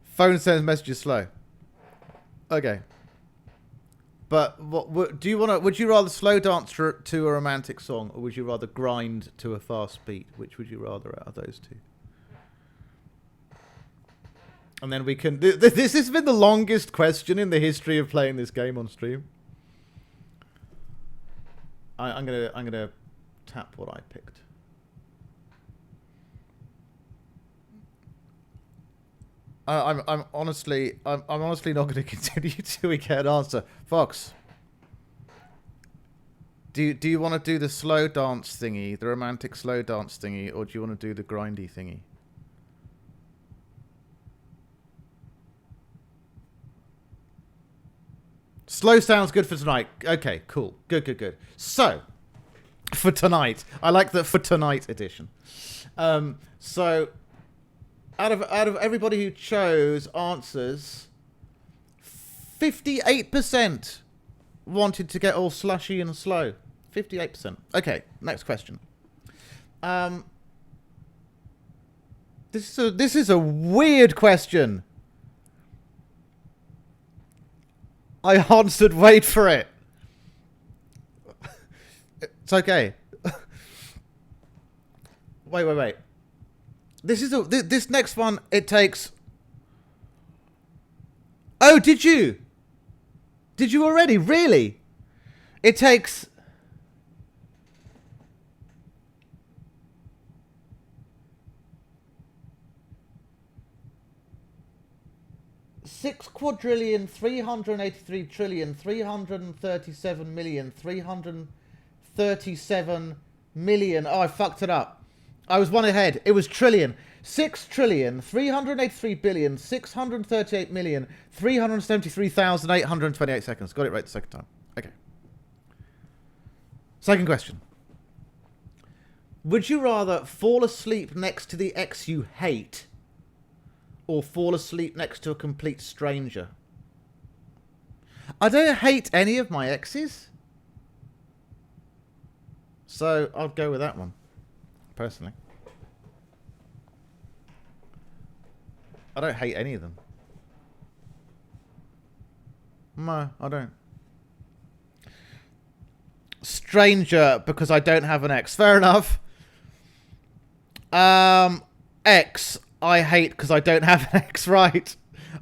Phone sends messages slow. Okay. But what do you want to? Would you rather slow dance to a romantic song, or would you rather grind to a fast beat? Which would you rather out of those two? And then we can. This has been the longest question in the history of playing this game on stream. I'm gonna tap what I picked. I'm honestly not going to continue till we get an answer. Fox, do you want to do the slow dance thingy, the romantic slow dance thingy, or do you want to do the grindy thingy? Slow sounds good for tonight. Okay, cool. Good. So, for tonight, I like the for tonight edition. So. Out of everybody who chose answers, 58% wanted to get all slushy and slow. 58%. Okay, next question. This is a weird question. I answered, wait for it. It's okay. Wait. This next one, it takes... Oh, did you? Did you already? Really? It takes... $6,383,337,337,000,000. Oh, I fucked it up. I was one ahead. It was trillion. 6,383,638,373,828 seconds. Got it right the second time. Okay. Second question. Would you rather fall asleep next to the ex you hate or fall asleep next to a complete stranger? I don't hate any of my exes. So I'll go with that one, personally. I don't hate any of them. No, I don't. Stranger, because I don't have an ex. Fair enough. Ex, I hate because I don't have an ex. Right.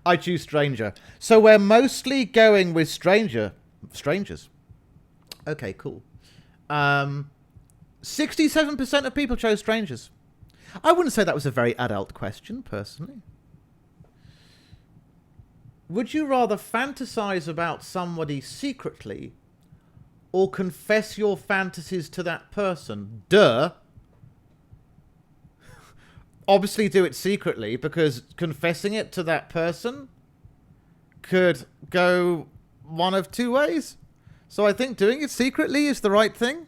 I choose stranger. So we're mostly going with strangers. Okay, cool. 67% of people chose strangers. I wouldn't say that was a very adult question, personally. Would you rather fantasize about somebody secretly or confess your fantasies to that person? Duh. Obviously do it secretly, because confessing it to that person could go one of two ways. So I think doing it secretly is the right thing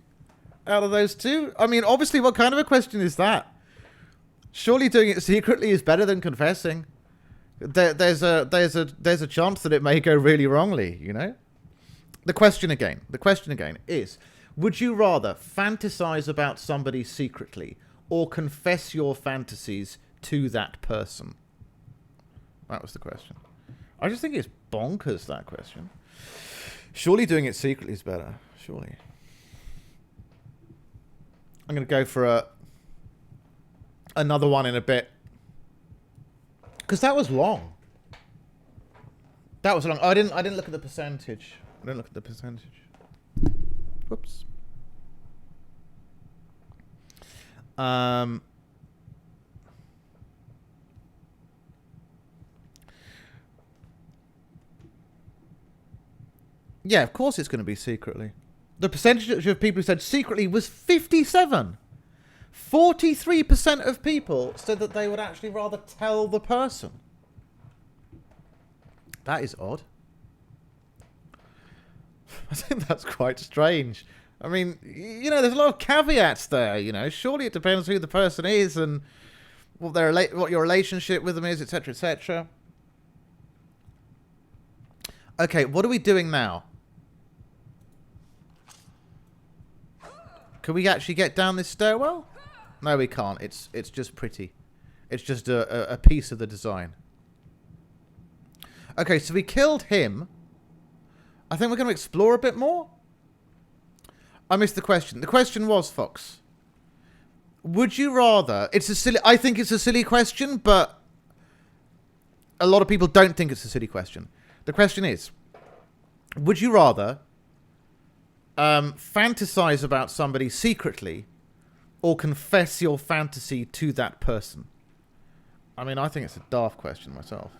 out of those two. I mean, obviously, what kind of a question is that? Surely doing it secretly is better than confessing. There's a chance that it may go really wrongly, you know? The question again is, would you rather fantasize about somebody secretly or confess your fantasies to that person? That was the question. I just think it's bonkers, that question. Surely doing it secretly is better. Surely. I'm going to go for another one in a bit. Because that was long. That was long. Oh, I didn't look at the percentage. Whoops. Yeah, of course it's going to be secretly. The percentage of people who said secretly was 57. 43% of people said that they would actually rather tell the person. That is odd. I think that's quite strange. I mean, you know, there's a lot of caveats there, you know. Surely it depends who the person is and what your relationship with them is, etc., etc. Okay, what are we doing now? Can we actually get down this stairwell? No, we can't. It's just pretty. It's just a piece of the design. Okay, so we killed him. I think we're going to explore a bit more. I missed the question. The question was, Fox, would you rather... I think it's a silly question, but a lot of people don't think it's a silly question. The question is, would you rather fantasize about somebody secretly or confess your fantasy to that person? I mean, I think it's a daft question myself.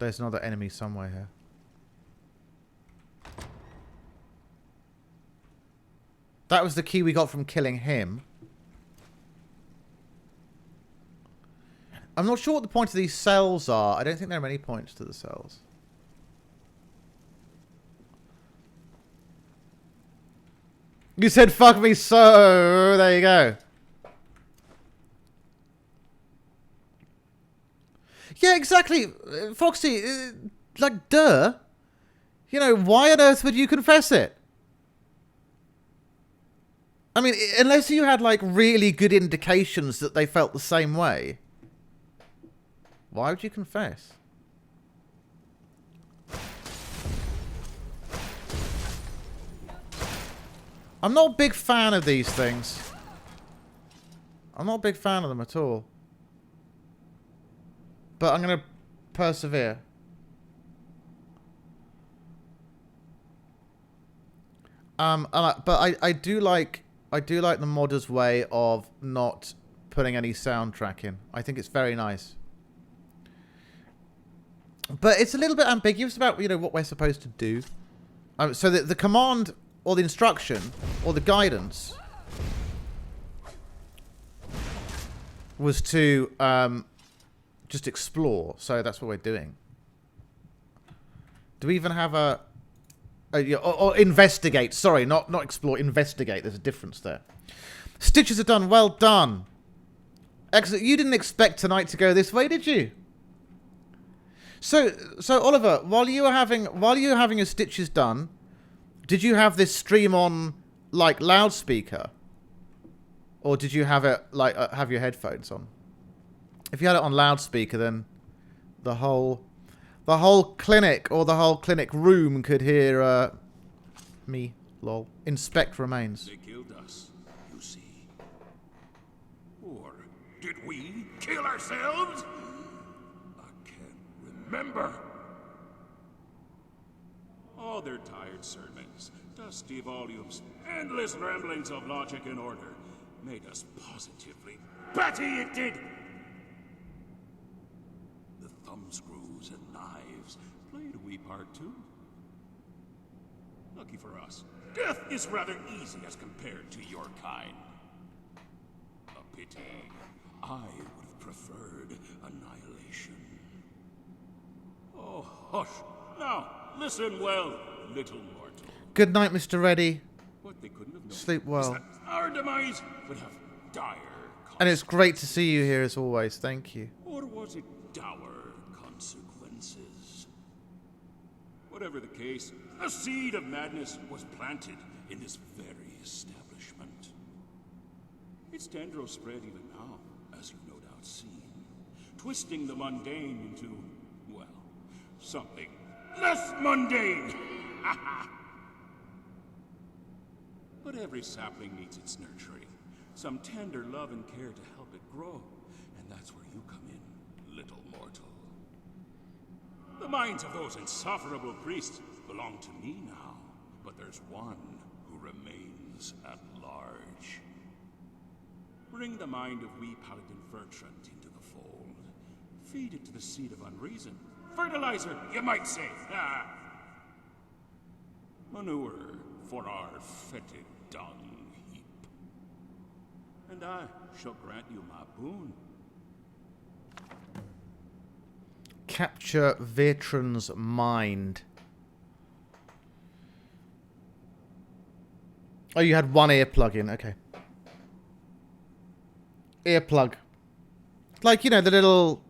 There's another enemy somewhere here. That was the key we got from killing him. I'm not sure what the point of these cells are. I don't think there are many points to the cells. You said fuck me, so there you go. Yeah, exactly. Foxy, like, duh. You know, why on earth would you confess it? I mean, unless you had, like, really good indications that they felt the same way. Why would you confess? I'm not a big fan of these things. I'm not a big fan of them at all. But I'm going to persevere. But I do like the modders' way of not putting any soundtrack in. I think it's very nice. But it's a little bit ambiguous about, you know, what we're supposed to do. So the command or the instruction or the guidance was to just explore. So that's what we're doing. Do we even have a... or investigate. Sorry, not explore. Investigate. There's a difference there. Stitches are done. Well done. Excellent. You didn't expect tonight to go this way, did you? So Oliver, while you were having your stitches done, did you have this stream on like loudspeaker, or did you have it like have your headphones on? If you had it on loudspeaker, then the whole clinic or the whole clinic room could hear me. Lol. Inspect remains. They killed us, you see. Or did we kill ourselves? I can't remember. All their tired sermons, dusty volumes, endless ramblings of logic and order made us positively batty, it did. The thumbscrews and knives played a wee part too. Lucky for us, death is rather easy as compared to your kind. A pity. I would have preferred annihilation. Oh, hush. Now, listen well, little mortal. Good night, Mr. Reddy. What they couldn't have known Sleep is well. that our demise would have dire And it's great to see you here as always. Thank you. Or was it dour consequences? Whatever the case, a seed of madness was planted in this very establishment. Its tendrils spread even now, as you've no doubt seen, twisting the mundane into, well, something less mundane. But every sapling needs its nurturing, some tender love and care to help it grow, and that's where you come in, little mortal. The minds of those insufferable priests belong to me now, but there's one who remains at large. Bring the mind of wee Paladin Bertrand into the fold. Feed it to the seed of unreason. Fertilizer, you might say. Manure for our fetid dung heap. And I shall grant you my boon. Capture Bertrand's mind. Oh, you had one earplug in. Okay. Earplug. Like, you know, the little...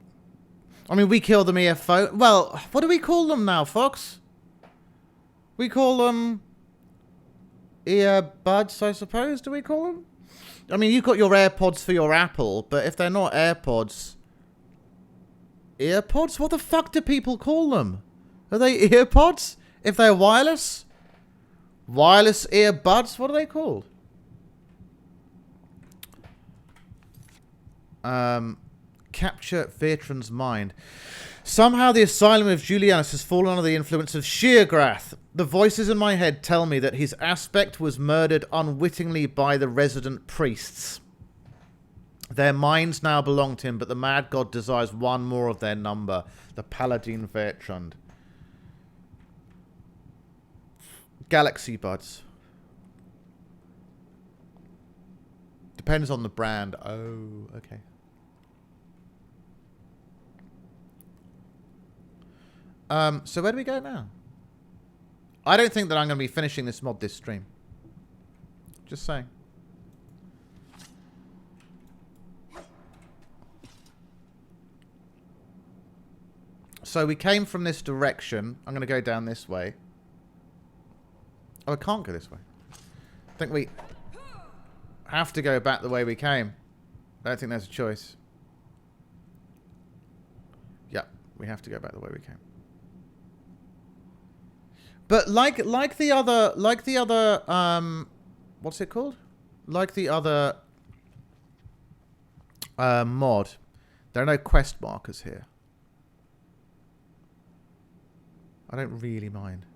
I mean, we kill them earphone. Well, what do we call them now, Fox? We call them... earbuds, I suppose, do we call them? I mean, you've got your AirPods for your Apple, but if they're not AirPods... Earpods? What the fuck do people call them? Are they earpods? If they're wireless? Wireless earbuds? What are they called? Capture Bertrand's mind. Somehow the asylum of Julianus has fallen under the influence of Sheergrath. The voices in my head tell me that his aspect was murdered unwittingly by the resident priests. Their minds now belong to him, but the mad god desires one more of their number, the Paladin Bertrand. Galaxy Buds. Depends on the brand. Oh, okay. So where do we go now? I don't think that I'm going to be finishing this mod this stream. Just saying. So we came from this direction. I'm going to go down this way. Oh, I can't go this way. I think we have to go back the way we came. I don't think there's a choice. Yeah, we have to go back the way we came. But like the other what's it called? Like the other mod, there are no quest markers here. I don't really mind.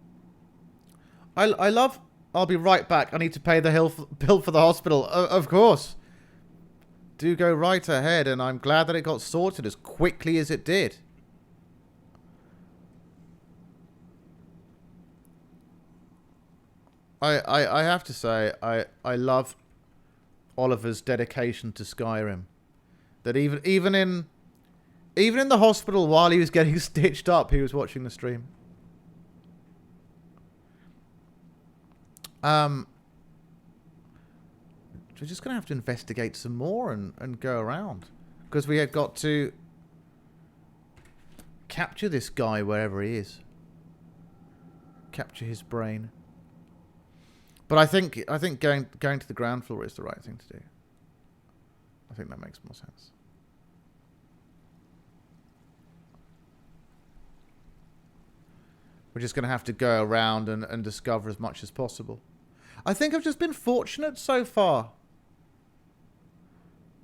I love... I'll be right back. I need to pay the bill for the hospital. Of course. Do go right ahead, and I'm glad that it got sorted as quickly as it did. I have to say, I love Oliver's dedication to Skyrim. That even in the hospital while he was getting stitched up, he was watching the stream. We're just going to have to investigate some more and go around. Because we have got to capture this guy wherever he is. Capture his brain. But I think going to the ground floor is the right thing to do. I think that makes more sense. We're just going to have to go around and discover as much as possible. I think I've just been fortunate so far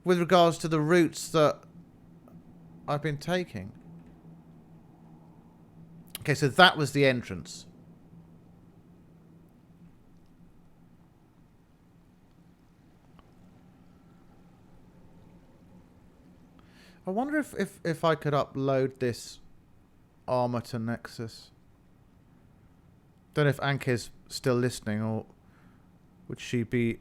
with regards to the routes that I've been taking. Okay, so that was the entrance. I wonder if I could upload this armor to Nexus. Don't know if Anke's still listening, or would she be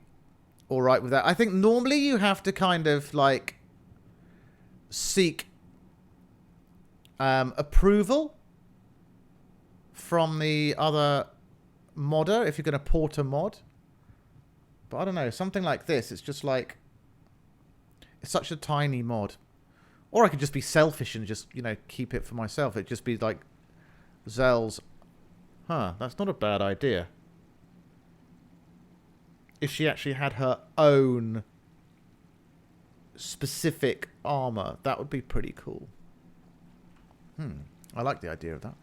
alright with that? I think normally you have to kind of like seek approval from the other modder if you're going to port a mod. But I don't know, something like this, it's just like, it's such a tiny mod. Or I could just be selfish and just, you know, keep it for myself. It'd just be like Zell's. Huh, that's not a bad idea. If she actually had her own specific armor, that would be pretty cool. I like the idea of that.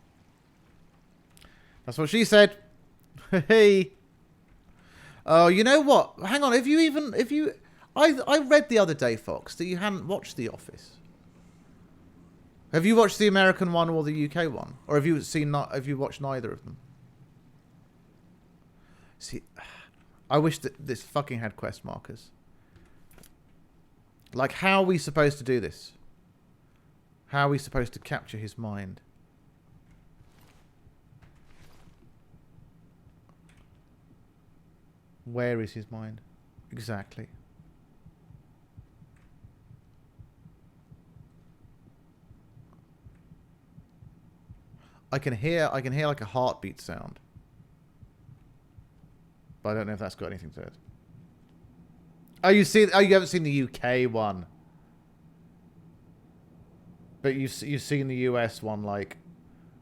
That's what she said. Hey. Oh, you know what? Hang on. I read the other day, Fox, that you hadn't watched The Office. Have you watched the American one or the UK one? Or have you watched neither of them? See, I wish that this fucking had quest markers. Like, how are we supposed to do this? How are we supposed to capture his mind? Where is his mind? Exactly. I can hear like a heartbeat sound. But I don't know if that's got anything to it. Oh, you haven't seen the UK one. But you've seen the US one, like,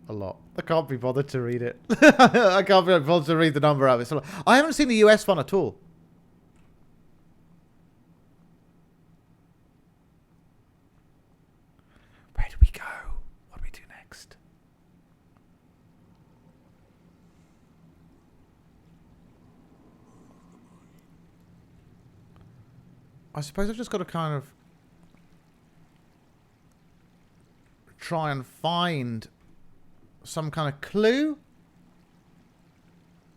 a lot. I can't be bothered to read it. I can't be bothered to read the number out of it. I haven't seen the US one at all. Where do we go? What do we do next? I suppose I've just got to kind of try and find some kind of clue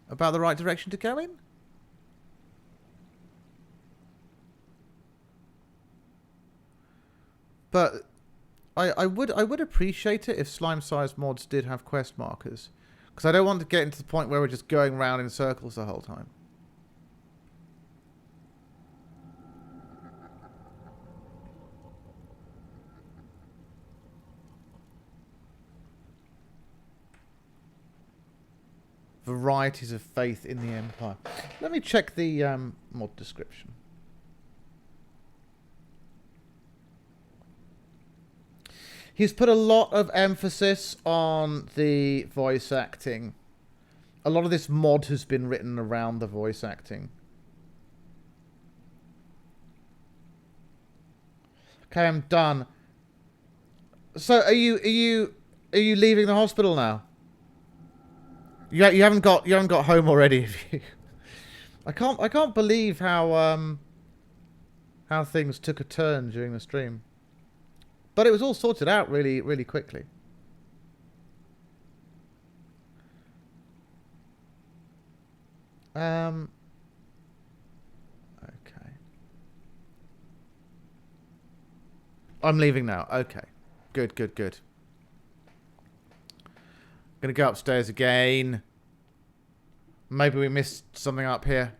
about the right direction to go in. But I would appreciate it if slime size mods did have quest markers, because I don't want to get into the point where we're just going round in circles the whole time. Varieties of faith in the Empire. Let me check the mod description. He's put a lot of emphasis on the voice acting. A lot of this mod has been written around the voice acting. Okay, I'm done. So are you leaving the hospital now? You haven't got home already, have you? I can't believe how things took a turn during the stream. But it was all sorted out really, really quickly. Okay. I'm leaving now. Okay. Good, good, good. Gonna go upstairs again. Maybe we missed something up here.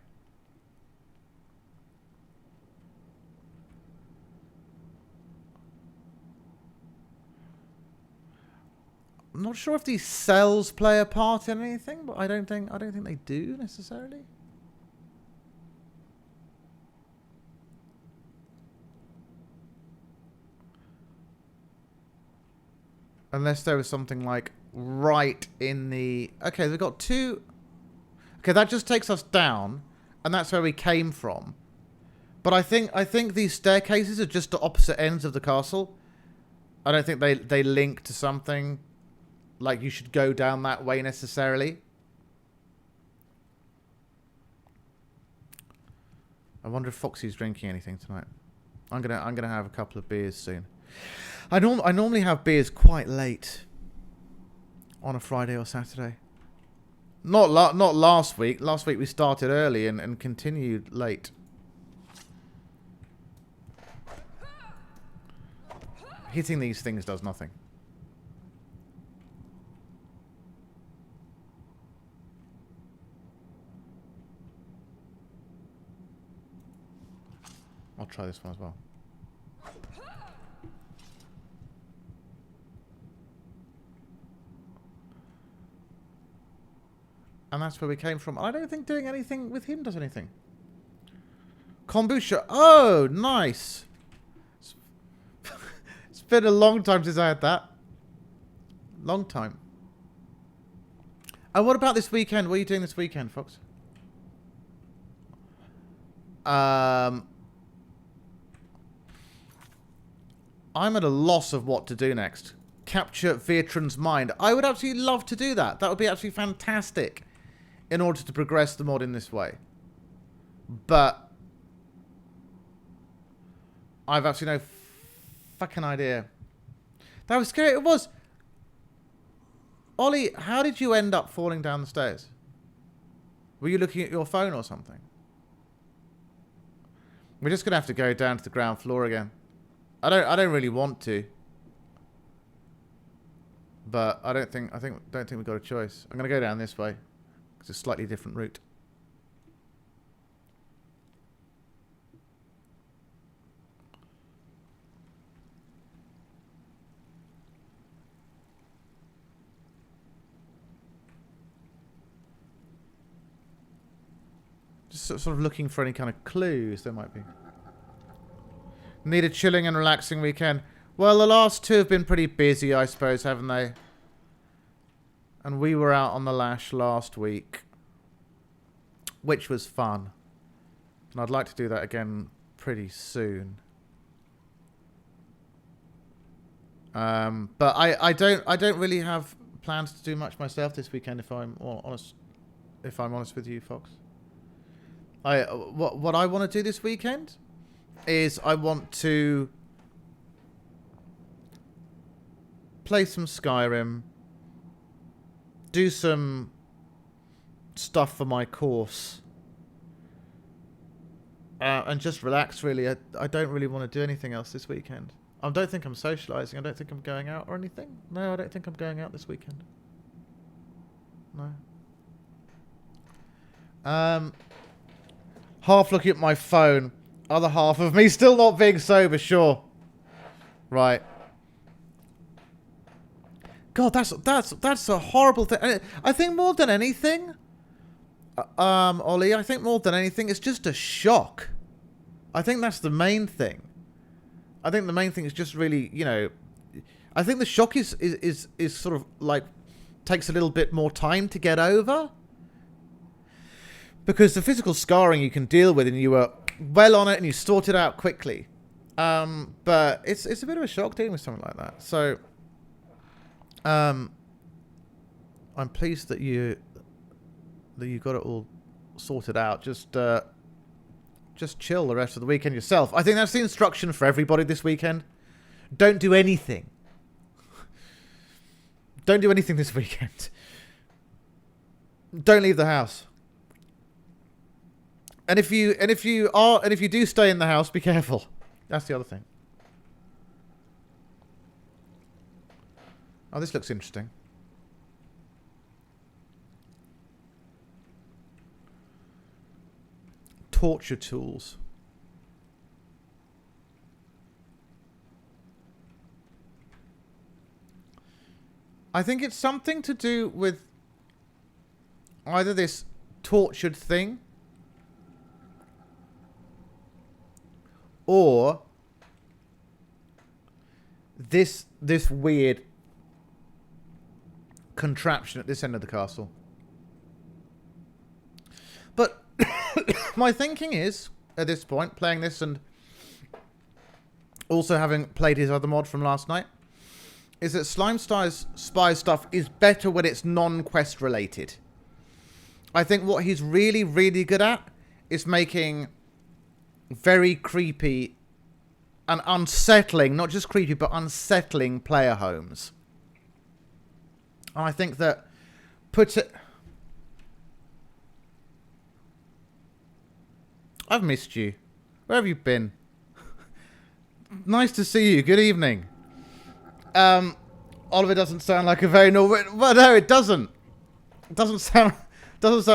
I'm not sure if these cells play a part in anything, but I don't think they do necessarily. Unless there was something like right in the... Okay, we've got two... Okay, that just takes us down, and that's where we came from. But I think these staircases are just to opposite ends of the castle. I don't think they link to something like you should go down that way necessarily. I wonder if Foxy's drinking anything tonight. I'm gonna have a couple of beers soon. I normally have beers quite late on a Friday or Saturday. Not last week. Last week we started early and continued late. Hitting these things does nothing. I'll try this one as well. And that's where we came from. I don't think doing anything with him does anything. Kombucha. Oh, nice. It's been a long time since I had that. Long time. And what about this weekend? What are you doing this weekend, Fox? I'm at a loss of what to do next. Capture Vietran's mind. I would absolutely love to do that. That would be absolutely fantastic in order to progress the mod in this way. But I've absolutely no fucking idea. That was scary. It was. Ollie, how did you end up falling down the stairs? Were you looking at your phone or something? We're just gonna have to go down to the ground floor again. I don't really want to. But I don't think we've got a choice. I'm gonna go down this way. It's a slightly different route. Just sort of looking for any kind of clues there might be. Need a chilling and relaxing weekend. Well, the last two have been pretty busy, I suppose, haven't they? And we were out on the lash last week, which was fun. And I'd like to do that again pretty soon. But I don't really have plans to do much myself this weekend, if I'm honest. If I'm honest with you, Fox. What I want to do this weekend is I want to play some Skyrim, do some stuff for my course, and just relax, really. I don't really want to do anything else this weekend. I don't think I'm socialising. I don't think I'm going out or anything. No, I don't think I'm going out this weekend. No. Half looking at my phone. Other half of me still not being sober, sure. Right. God, that's a horrible thing. I think more than anything, Ollie, I think more than anything, it's just a shock. I think that's the main thing. I think the main thing is just really, you know, I think the shock is sort of like takes a little bit more time to get over. Because the physical scarring you can deal with and you were well on it and you sort it out quickly. But it's a bit of a shock dealing with something like that. So I'm pleased that you got it all sorted out. Just chill the rest of the weekend yourself. I think that's the instruction for everybody this weekend. Don't do anything. Don't do anything this weekend. Don't leave the house. And if you do stay in the house, be careful. That's the other thing. Oh, this looks interesting. Torture tools. I think it's something to do with either this tortured thing or this weird contraption at this end of the castle. But my thinking is, at this point, playing this and also having played his other mod from last night, is that Slime Spy stuff is better when it's non-quest related. I think what he's really, really good at is making very creepy and unsettling, not just creepy, but unsettling player homes. And I think that I've missed you. Where have you been? Nice to see you. Good evening. Oliver doesn't sound like a very Norwegian. Well, no, it doesn't. It doesn't sound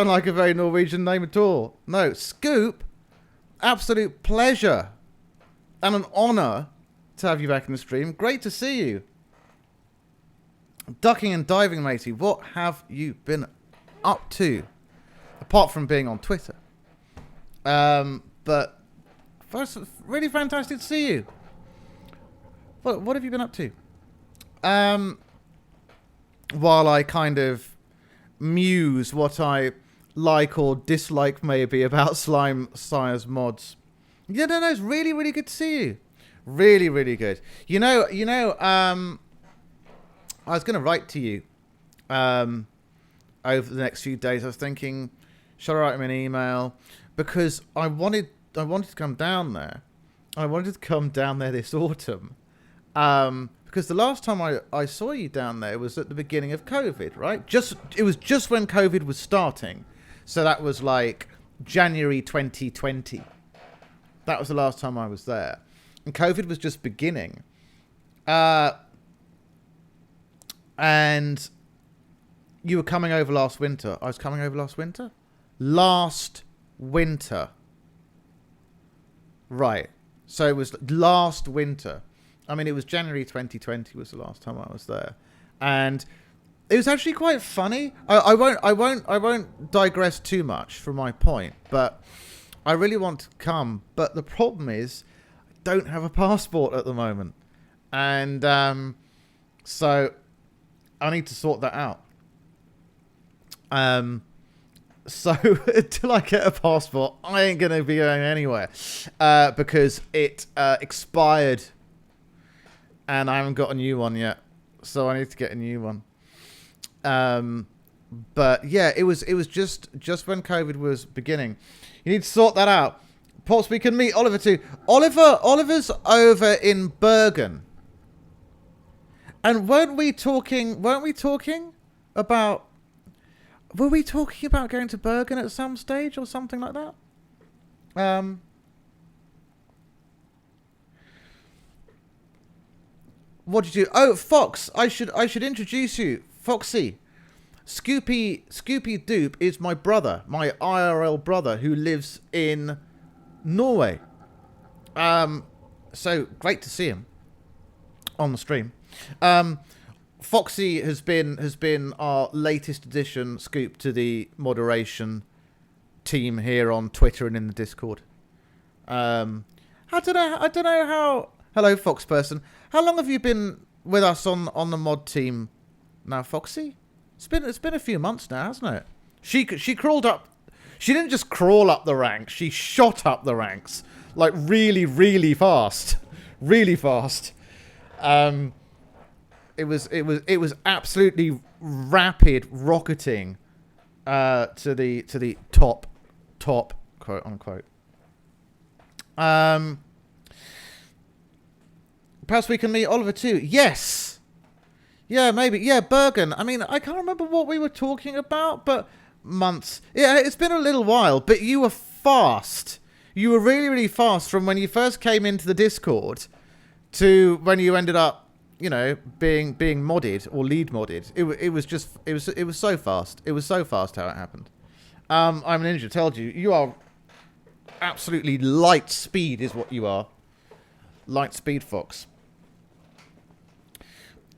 like a very Norwegian name at all. No, Scoop. Absolute pleasure and an honor to have you back in the stream. Great to see you. Ducking and diving, matey. What have you been up to? Apart from being on Twitter. But first, really fantastic to see you. What have you been up to? While I kind of muse what I like or dislike maybe about Slime Sire's mods. Yeah, no, it's really, really good to see you. Really, really good. You know, I was going to write to you over the next few days. I was thinking, should I write him an email? Because I wanted to come down there. I wanted to come down there this autumn. Because the last time I saw you down there was at the beginning of COVID, right? It was just when COVID was starting. So that was like January 2020. That was the last time I was there. And COVID was just beginning. And you were coming over last winter. I was coming over last winter? Last winter. Right. So it was last winter. I mean, it was January 2020 was the last time I was there. And it was actually quite funny. I won't digress too much from my point, but I really want to come. But the problem is I don't have a passport at the moment. And so I need to sort that out. So until I get a passport, I ain't going to be going anywhere. Because it expired. And I haven't got a new one yet. So I need to get a new one. But yeah, it was just when COVID was beginning. You need to sort that out. Perhaps we can meet Oliver too. Oliver's over in Bergen. And weren't we talking about going to Bergen at some stage or something like that? What did you do? Oh, Fox. I should introduce you. Foxy. Scoopy Doop is my brother, my IRL brother who lives in Norway. So great to see him on the stream. Foxy has been our latest addition, Scoop, to the moderation team here on Twitter and in the Discord. I don't know how. Hello, Fox person. How long have you been with us on the mod team now, Foxy? It's been a few months now, hasn't it? She crawled up. She didn't just crawl up the ranks. She shot up the ranks like really, really fast, really fast. It was absolutely rapid rocketing to the top quote unquote. Perhaps we can meet Oliver too. Yes. Yeah, maybe. Yeah, Bergen. I mean, I can't remember what we were talking about, but months. Yeah, it's been a little while, but you were fast. You were really, really fast from when you first came into the Discord to when you ended up, you know, being modded or lead modded. It was so fast. It was so fast how it happened. I'm a ninja. Told you, you are absolutely light speed is what you are. Light speed fox.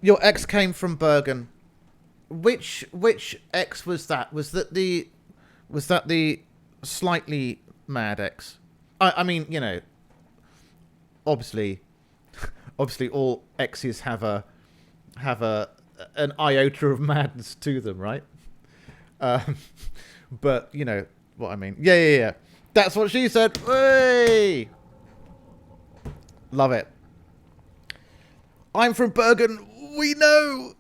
Your ex came from Bergen. Which ex was that? Was that the slightly mad ex? I mean, you know, obviously all exes have an iota of madness to them, right? But you know what I mean. Yeah. That's what she said. Hey, love it. I'm from Bergen. We know.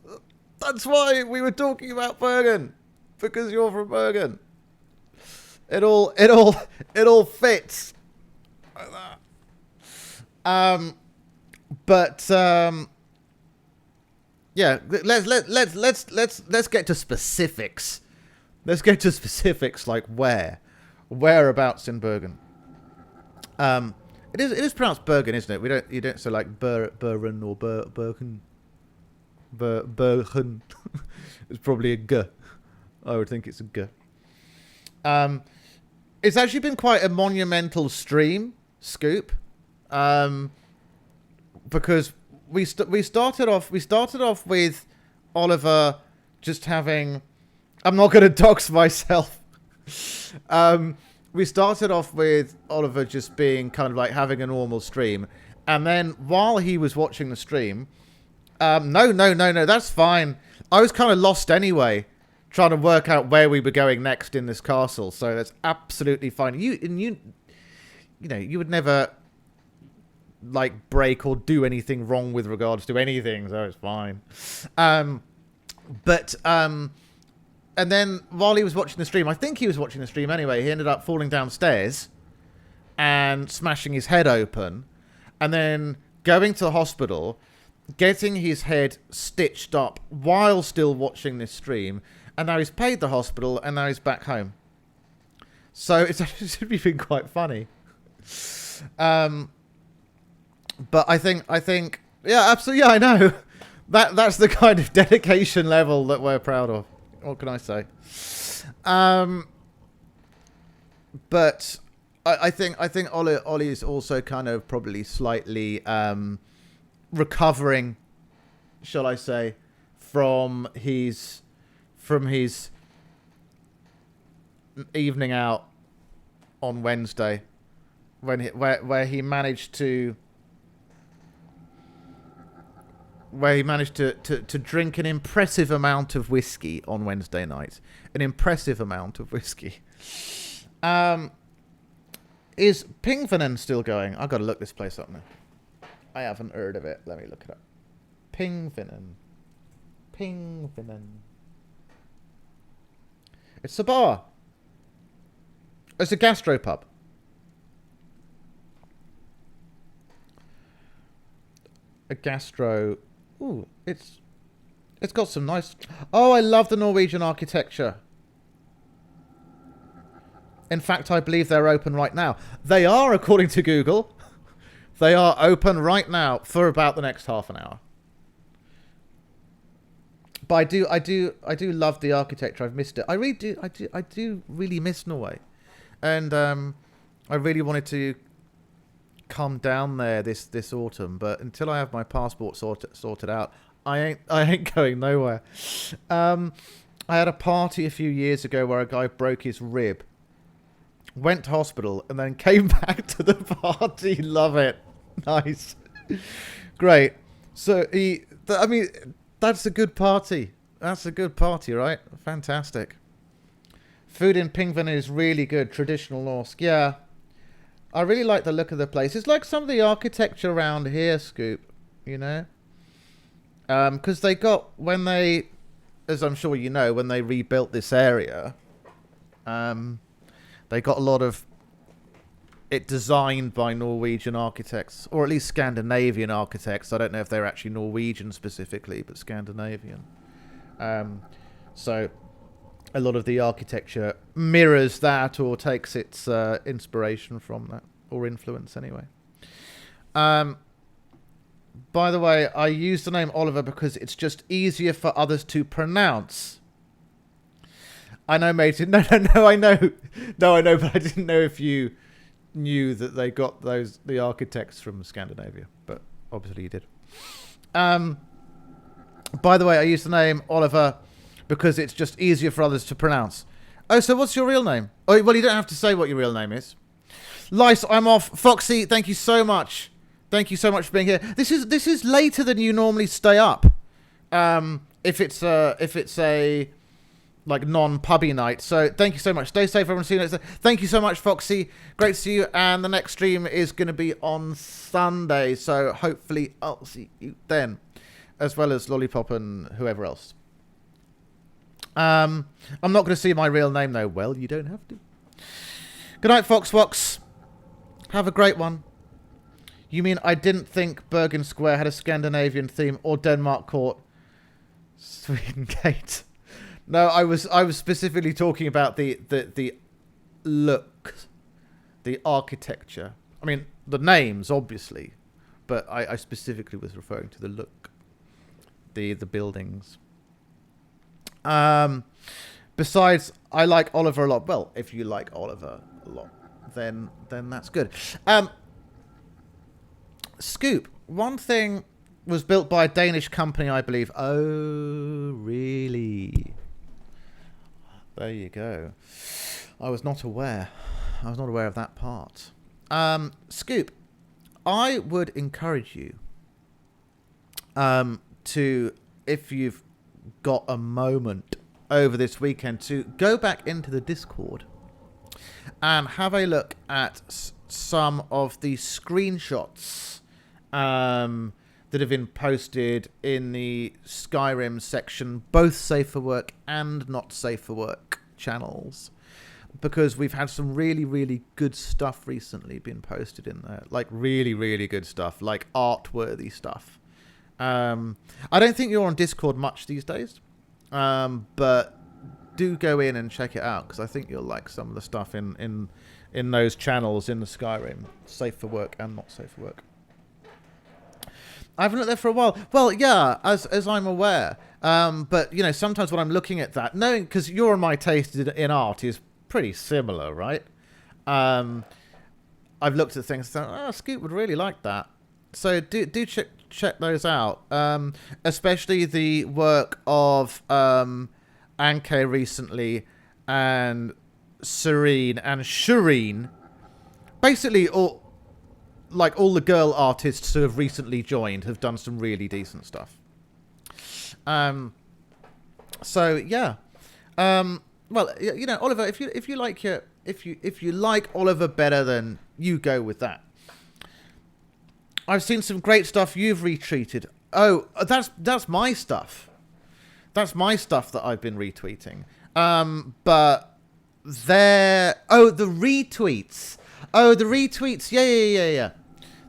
That's why we were talking about Bergen, because you're from Bergen. It all fits. Like that. Yeah. Let's get to specifics. Let's get to specifics like whereabouts in Bergen. It is pronounced Bergen, isn't it? You don't say like Bergen or Bergen. Bergen. It's probably a G. I would think it's a G. It's actually been quite a monumental stream, Scoop, because we started off with Oliver just having. I'm not going to dox myself. We started off with Oliver just being kind of like having a normal stream, and then while he was watching the stream, no, that's fine. I was kind of lost anyway, trying to work out where we were going next in this castle, so that's absolutely fine. You know, you would never like break or do anything wrong with regards to anything, so it's fine. And then while he was watching the stream, I think he was watching the stream anyway, he ended up falling downstairs and smashing his head open, and then going to the hospital, getting his head stitched up while still watching this stream, and now he's paid the hospital, and now he's back home. So it's actually been quite funny. But I think, yeah, absolutely, yeah, I know. That's the kind of dedication level that we're proud of. What can I say? But I think Ollie is also kind of probably slightly recovering, shall I say, from his evening out on Wednesday, where he managed to drink an impressive amount of whiskey on Wednesday night. An impressive amount of whiskey. Is Pingvinen still going? I've got to look this place up now. I haven't heard of it. Let me look it up. Pingvinen. It's a bar. It's a gastropub. A gastro. Ooh, it's got some nice. Oh, I love the Norwegian architecture. In fact, I believe they're open right now. They are, according to Google. They are open right now for about the next half an hour. But I do love the architecture. I've missed it. I do really miss Norway, and I really wanted to come down there this autumn, but until I have my passport sorted out, I ain't going nowhere. I had a party a few years ago where a guy broke his rib, went to hospital, and then came back to the party. Love it. Nice. Great. So I mean, that's a good party. That's a good party, right? Fantastic. Food in Pingvinen is really good. Traditional Norse. Yeah. I really like the look of the place. It's like some of the architecture around here, Scoop, you know? Because they got, when they, as I'm sure you know, when they rebuilt this area, they got a lot of it designed by Norwegian architects, or at least Scandinavian architects. I don't know if they're actually Norwegian specifically, but Scandinavian. So a lot of the architecture mirrors that or takes its inspiration from that, or influence anyway. By the way, I use the name Oliver because it's just easier for others to pronounce. I know, mate. No, I know. No, I know, but I didn't know if you knew that they got the architects from Scandinavia, but obviously you did. By the way, I use the name Oliver because it's just easier for others to pronounce. Oh, so what's your real name? Oh, well, you don't have to say what your real name is. Lice, I'm off. Foxy, thank you so much. Thank you so much for being here. This is later than you normally stay up. If it's a like non-pubby night. So thank you so much. Stay safe, everyone. See you next time. Thank you so much, Foxy. Great to see you. And the next stream is going to be on Sunday. So hopefully I'll see you then, as well as Lollipop and whoever else. I'm not going to see my real name though. Well, you don't have to. Good night, Fox. Have a great one. You mean I didn't think Bergen Square had a Scandinavian theme or Denmark Court? Sweden Gate. No, I was specifically talking about the look, the architecture. I mean, the names, obviously, but I specifically was referring to the look, the buildings. Besides, I like Oliver a lot. Well, if you like Oliver a lot, then that's good. Scoop. One thing was built by a Danish company, I believe. Oh, really? There you go. I was not aware. I was not aware of that part. Scoop. I would encourage you to, if you've got a moment over this weekend, to go back into the Discord and have a look at some of the screenshots that have been posted in the Skyrim section, both safe for work and not safe for work channels, because we've had some really, really good stuff recently being posted in there, like really, really good stuff, like art-worthy stuff. I don't think you're on Discord much these days, but do go in and check it out, because I think you'll like some of the stuff in those channels in the Skyrim, safe for work and not safe for work. I haven't looked there for a while. Well, yeah, as I'm aware. But, you know, sometimes when I'm looking at that, knowing, because your and my taste in art is pretty similar, right? I've looked at things and thought, Scoot would really like that. So do check those out. Especially the work of Anke recently and Serene and Shireen. Basically, all the girl artists who have recently joined have done some really decent stuff. So yeah. Well, you know, Oliver, if you like Oliver better, then you go with that. I've seen some great stuff you've retweeted. Oh, that's my stuff. That's my stuff that I've been retweeting. But the retweets. Oh, the retweets. Yeah.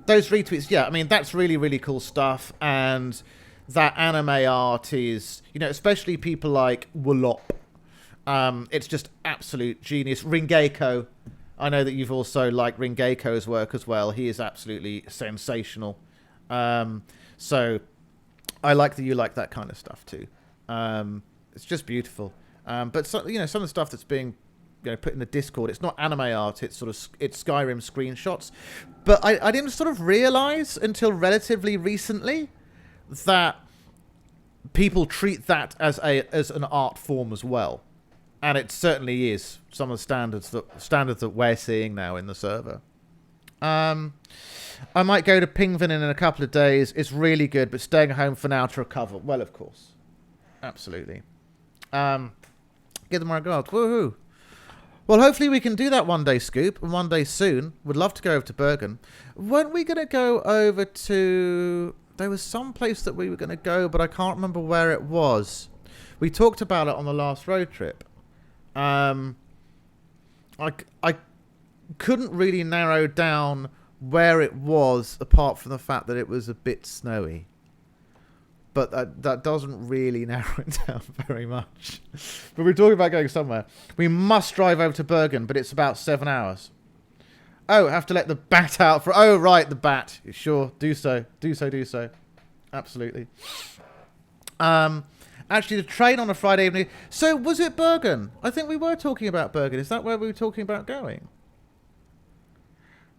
Those retweets, yeah. I mean, that's really, really cool stuff. And that anime art is, you know, especially people like Wallop. It's just absolute genius. Ringeko. I know that you've also liked Ringeiko's work as well. He is absolutely sensational. So I like that you like that kind of stuff too. It's just beautiful. But so, you know, some of the stuff that's being, you know, put in the Discord, it's not anime art, it's Skyrim screenshots. But I didn't sort of realize until relatively recently that people treat that as an art form as well. And it certainly is some of the standards that we're seeing now in the server. I might go to Pingvin in a couple of days. It's really good, but staying home for now to recover. Well, of course. Absolutely. Give them my regards. Woohoo. Well, hopefully we can do that one day, Scoop, and one day soon. Would love to go over to Bergen. Weren't we going to go over to... There was some place that we were going to go, but I can't remember where it was. We talked about it on the last road trip. I couldn't really narrow down where it was, apart from the fact that it was a bit snowy. But that doesn't really narrow it down very much. But we're talking about going somewhere. We must drive over to Bergen, but it's about 7 hours. Oh, have to let the bat out for... Oh, right, the bat. Sure, do so. Do so, do so. Absolutely. Actually, the train on a Friday evening... So, was it Bergen? I think we were talking about Bergen. Is that where we were talking about going?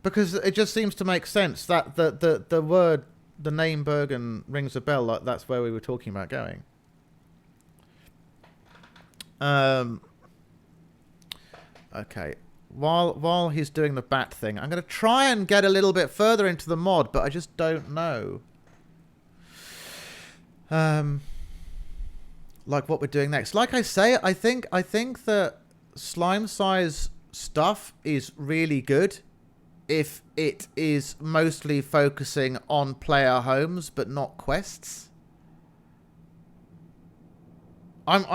Because it just seems to make sense that the word... The name Bergen rings a bell, like that's where we were talking about going. Okay. While he's doing the bat thing, I'm going to try and get a little bit further into the mod, but I just don't know. Like what we're doing next. Like I say, I think that slime size stuff is really good. If it is mostly focusing on player homes but not quests. I'm a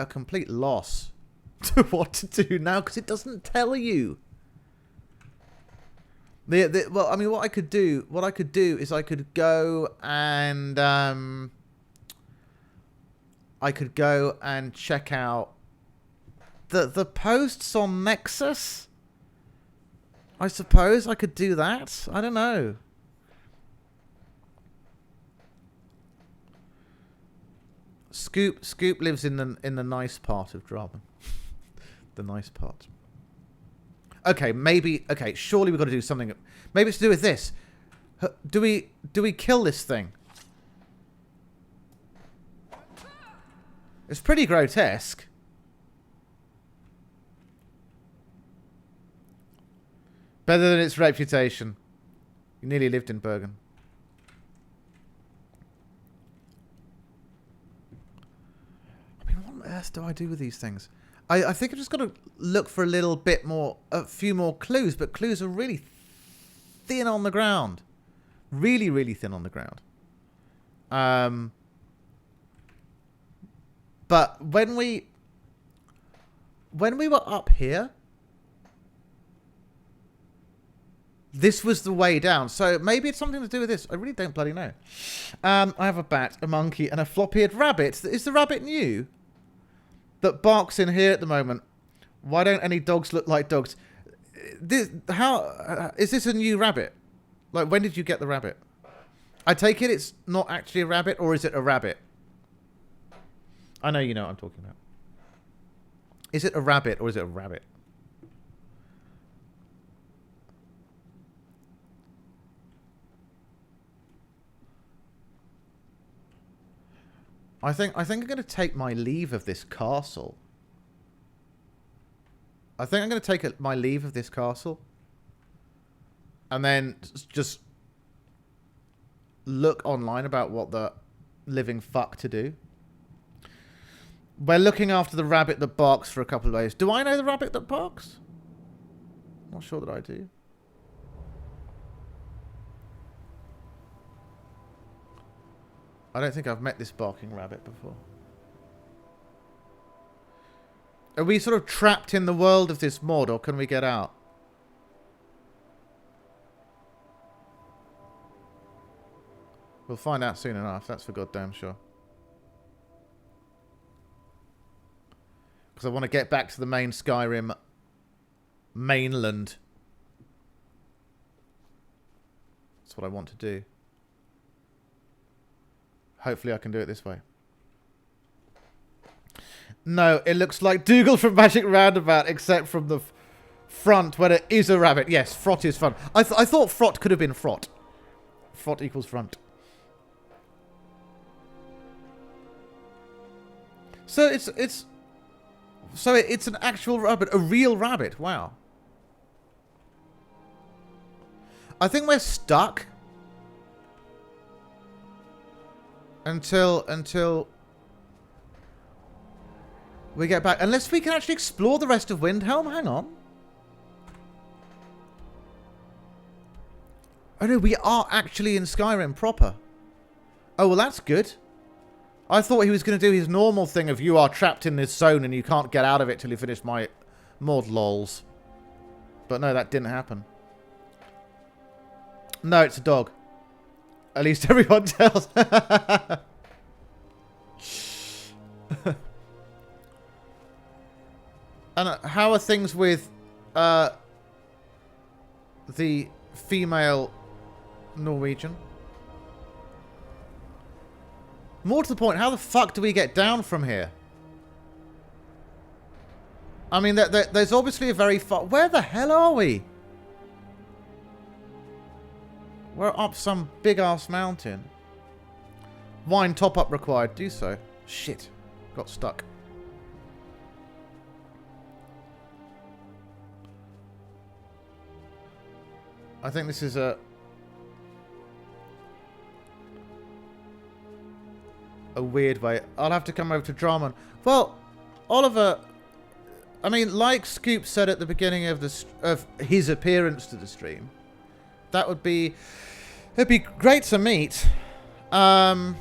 complete loss to what to do now because it doesn't tell you. Well, I mean, what I could do is I could go and check out the posts on Nexus. I suppose I could do that. I don't know. Scoop lives in the nice part of Draben. The nice part. Okay, maybe. Okay, surely we've got to do something. Maybe it's to do with this. Do we kill this thing? It's pretty grotesque. Better than its reputation. You nearly lived in Bergen. I mean, what on earth do I do with these things? I think I've just got to look for a few more clues, but clues are really thin on the ground. Really, really thin on the ground. But when we were up here, this was the way down. So maybe it's something to do with this. I really don't bloody know. I have a bat, a monkey, and a flop-eared rabbit. Is the rabbit new? That barks in here at the moment. Why don't any dogs look like dogs? Is this a new rabbit? Like, when did you get the rabbit? I take it it's not actually a rabbit, or is it a rabbit? I know you know what I'm talking about. Is it a rabbit, or is it a rabbit? I think I'm going to take my leave of this castle. I think I'm going to take my leave of this castle. And then just look online about what the living fuck to do. We're looking after the rabbit that barks for a couple of days. Do I know the rabbit that barks? Not sure that I do. I don't think I've met this barking rabbit before. Are we sort of trapped in the world of this mod, or can we get out? We'll find out soon enough, that's for goddamn sure. Because I want to get back to the main Skyrim mainland. That's what I want to do. Hopefully I can do it this way. No, it looks like Dougal from Magic Roundabout, except from the front where it is a rabbit. Yes, frot is fun. I thought frot could have been frot. Frot equals front. So it's an actual rabbit, a real rabbit. Wow. I think we're stuck until we get back. Unless we can actually explore the rest of Windhelm. Hang on. Oh no, we are actually in Skyrim proper. Oh, well that's good. I thought he was going to do his normal thing of you are trapped in this zone and you can't get out of it till you finish my mod lols. But no, that didn't happen. No, it's a dog. At least everyone tells. And how are things with the female Norwegian? More to the point, how the fuck do we get down from here? I mean, there's obviously a very far... Where the hell are we? We're up some big-ass mountain. Wine top-up required. Do so. Shit. Got stuck. I think this is a weird way. I'll have to come over to Drummond. Well, Oliver, I mean, like Scoop said at the beginning of his appearance to the stream, that would be, it'd be great to meet. I'll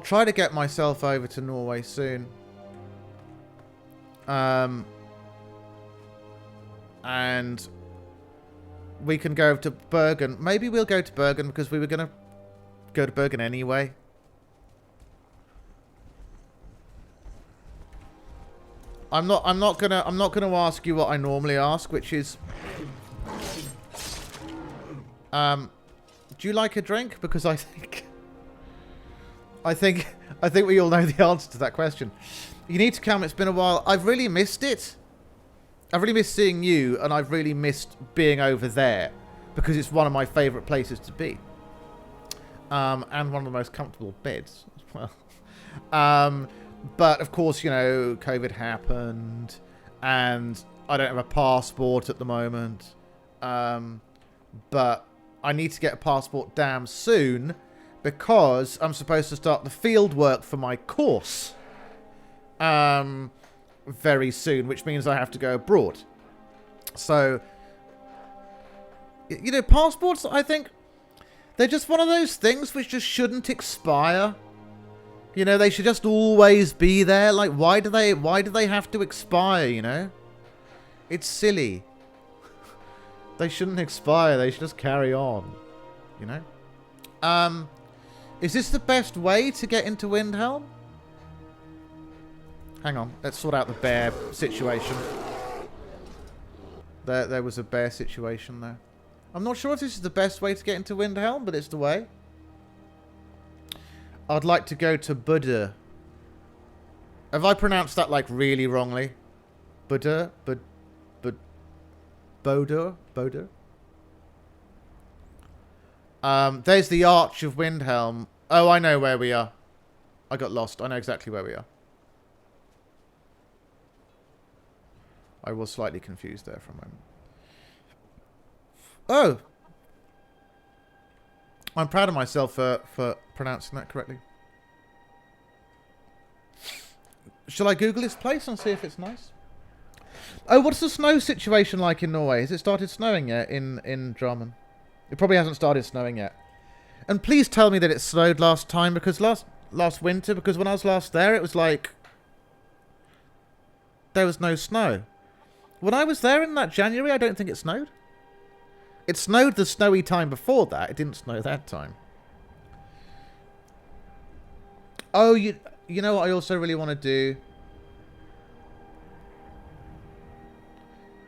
try to get myself over to Norway soon. And we can go to Bergen. Maybe we'll go to Bergen because we were going to go to Bergen anyway. I'm not gonna ask you what I normally ask, which is, do you like a drink? Because I think we all know the answer to that question. You need to come. It's been a while. I've really missed it. I've really missed seeing you, and I've really missed being over there because it's one of my favourite places to be, and one of the most comfortable beds as well. But, of course, you know, COVID happened, and I don't have a passport at the moment. But I need to get a passport damn soon, because I'm supposed to start the field work for my course very soon, which means I have to go abroad. So, you know, passports, I think, they're just one of those things which just shouldn't expire. You know, they should just always be there. Like, why do they have to expire, you know? It's silly. They shouldn't expire. They should just carry on, you know? Is this the best way to get into Windhelm? Hang on. Let's sort out the bear situation. There was a bear situation there. I'm not sure if this is the best way to get into Windhelm, but it's the way. I'd like to go to Buddha. Have I pronounced that, like, really wrongly? Buddha? Boda? There's the Arch of Windhelm. Oh, I know where we are. I got lost. I know exactly where we are. I was slightly confused there for a moment. Oh! I'm proud of myself for pronouncing that correctly. Shall I Google this place and see if it's nice? Oh, what's the snow situation like in Norway? Has it started snowing yet in Drammen? It probably hasn't started snowing yet. And please tell me that it snowed last time, because last winter, because when I was last there, it was like there was no snow. When I was there in that January, I don't think it snowed. It snowed the snowy time before that. It didn't snow that time. Oh, you know what I also really want to do?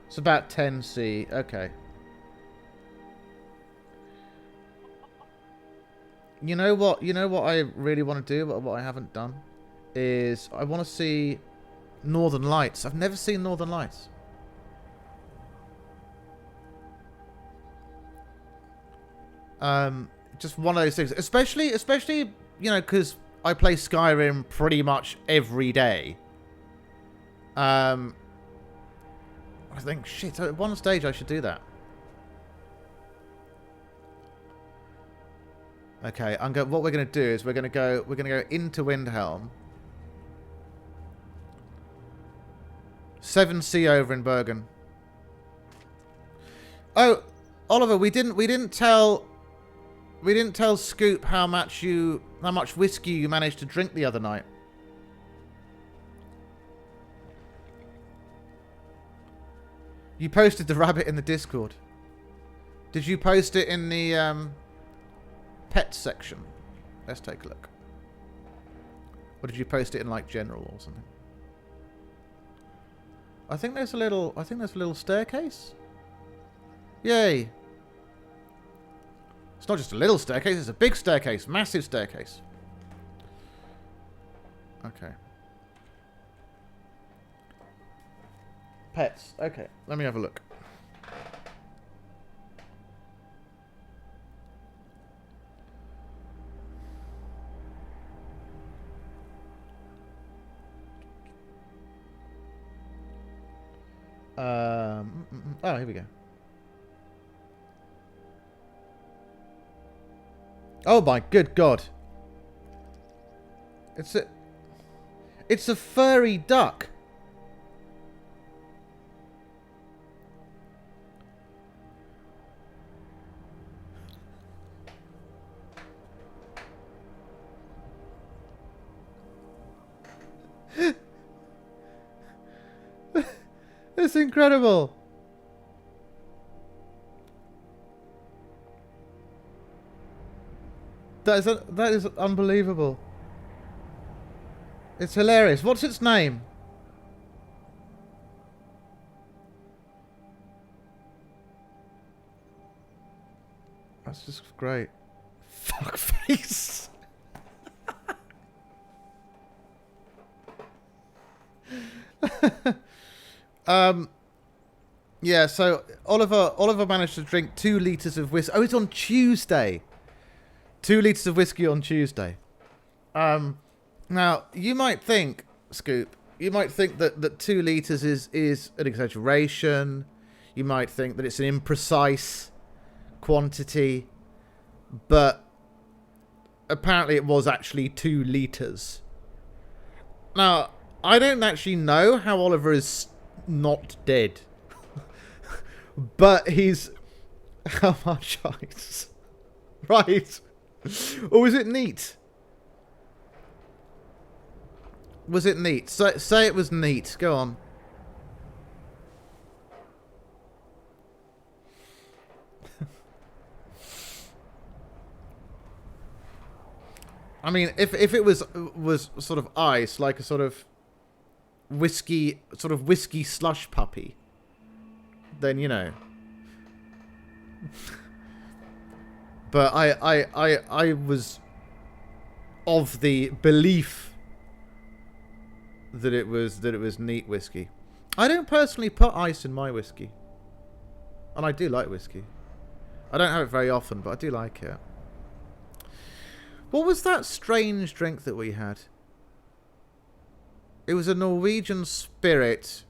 It's about 10C. Okay. You know what I really want to do, but what I haven't done, is I want to see Northern Lights. I've never seen Northern Lights. Just one of those things. Especially, you know, because I play Skyrim pretty much every day. I think, shit, at one stage I should do that. Okay, what we're going to do is we're going to go into Windhelm. 7C over in Bergen. Oh, Oliver, we didn't tell Scoop how much whiskey you managed to drink the other night. You posted the rabbit in the Discord. Did you post it in the pet section? Let's take a look. Or did you post it in like general or something? I think there's a little staircase. Yay. It's not just a little staircase, it's a big staircase, massive staircase. Okay. Pets. Okay, let me have a look. Oh, here we go. Oh my good God. It's a furry duck. It's incredible. That is unbelievable. It's hilarious. What's its name? That's just great. Fuck face. Yeah, so Oliver managed to drink 2 litres of whiskey. Oh, it's on Tuesday. 2 litres of whiskey on Tuesday. Now, you might think, Scoop, that 2 litres is an exaggeration. You might think that it's an imprecise quantity. But apparently it was actually 2 litres. Now, I don't actually know how Oliver is not dead. But he's... How much ice? Right. Or was it neat? Was it neat? Say it was neat. Go on. I mean, if it was sort of ice, like a sort of whiskey slush puppy, then you know. But I was of the belief that it was neat whiskey. I don't personally put ice in my whiskey, and I do like whiskey. I don't have it very often, but I do like it. What was that strange drink that we had? It was a Norwegian spirit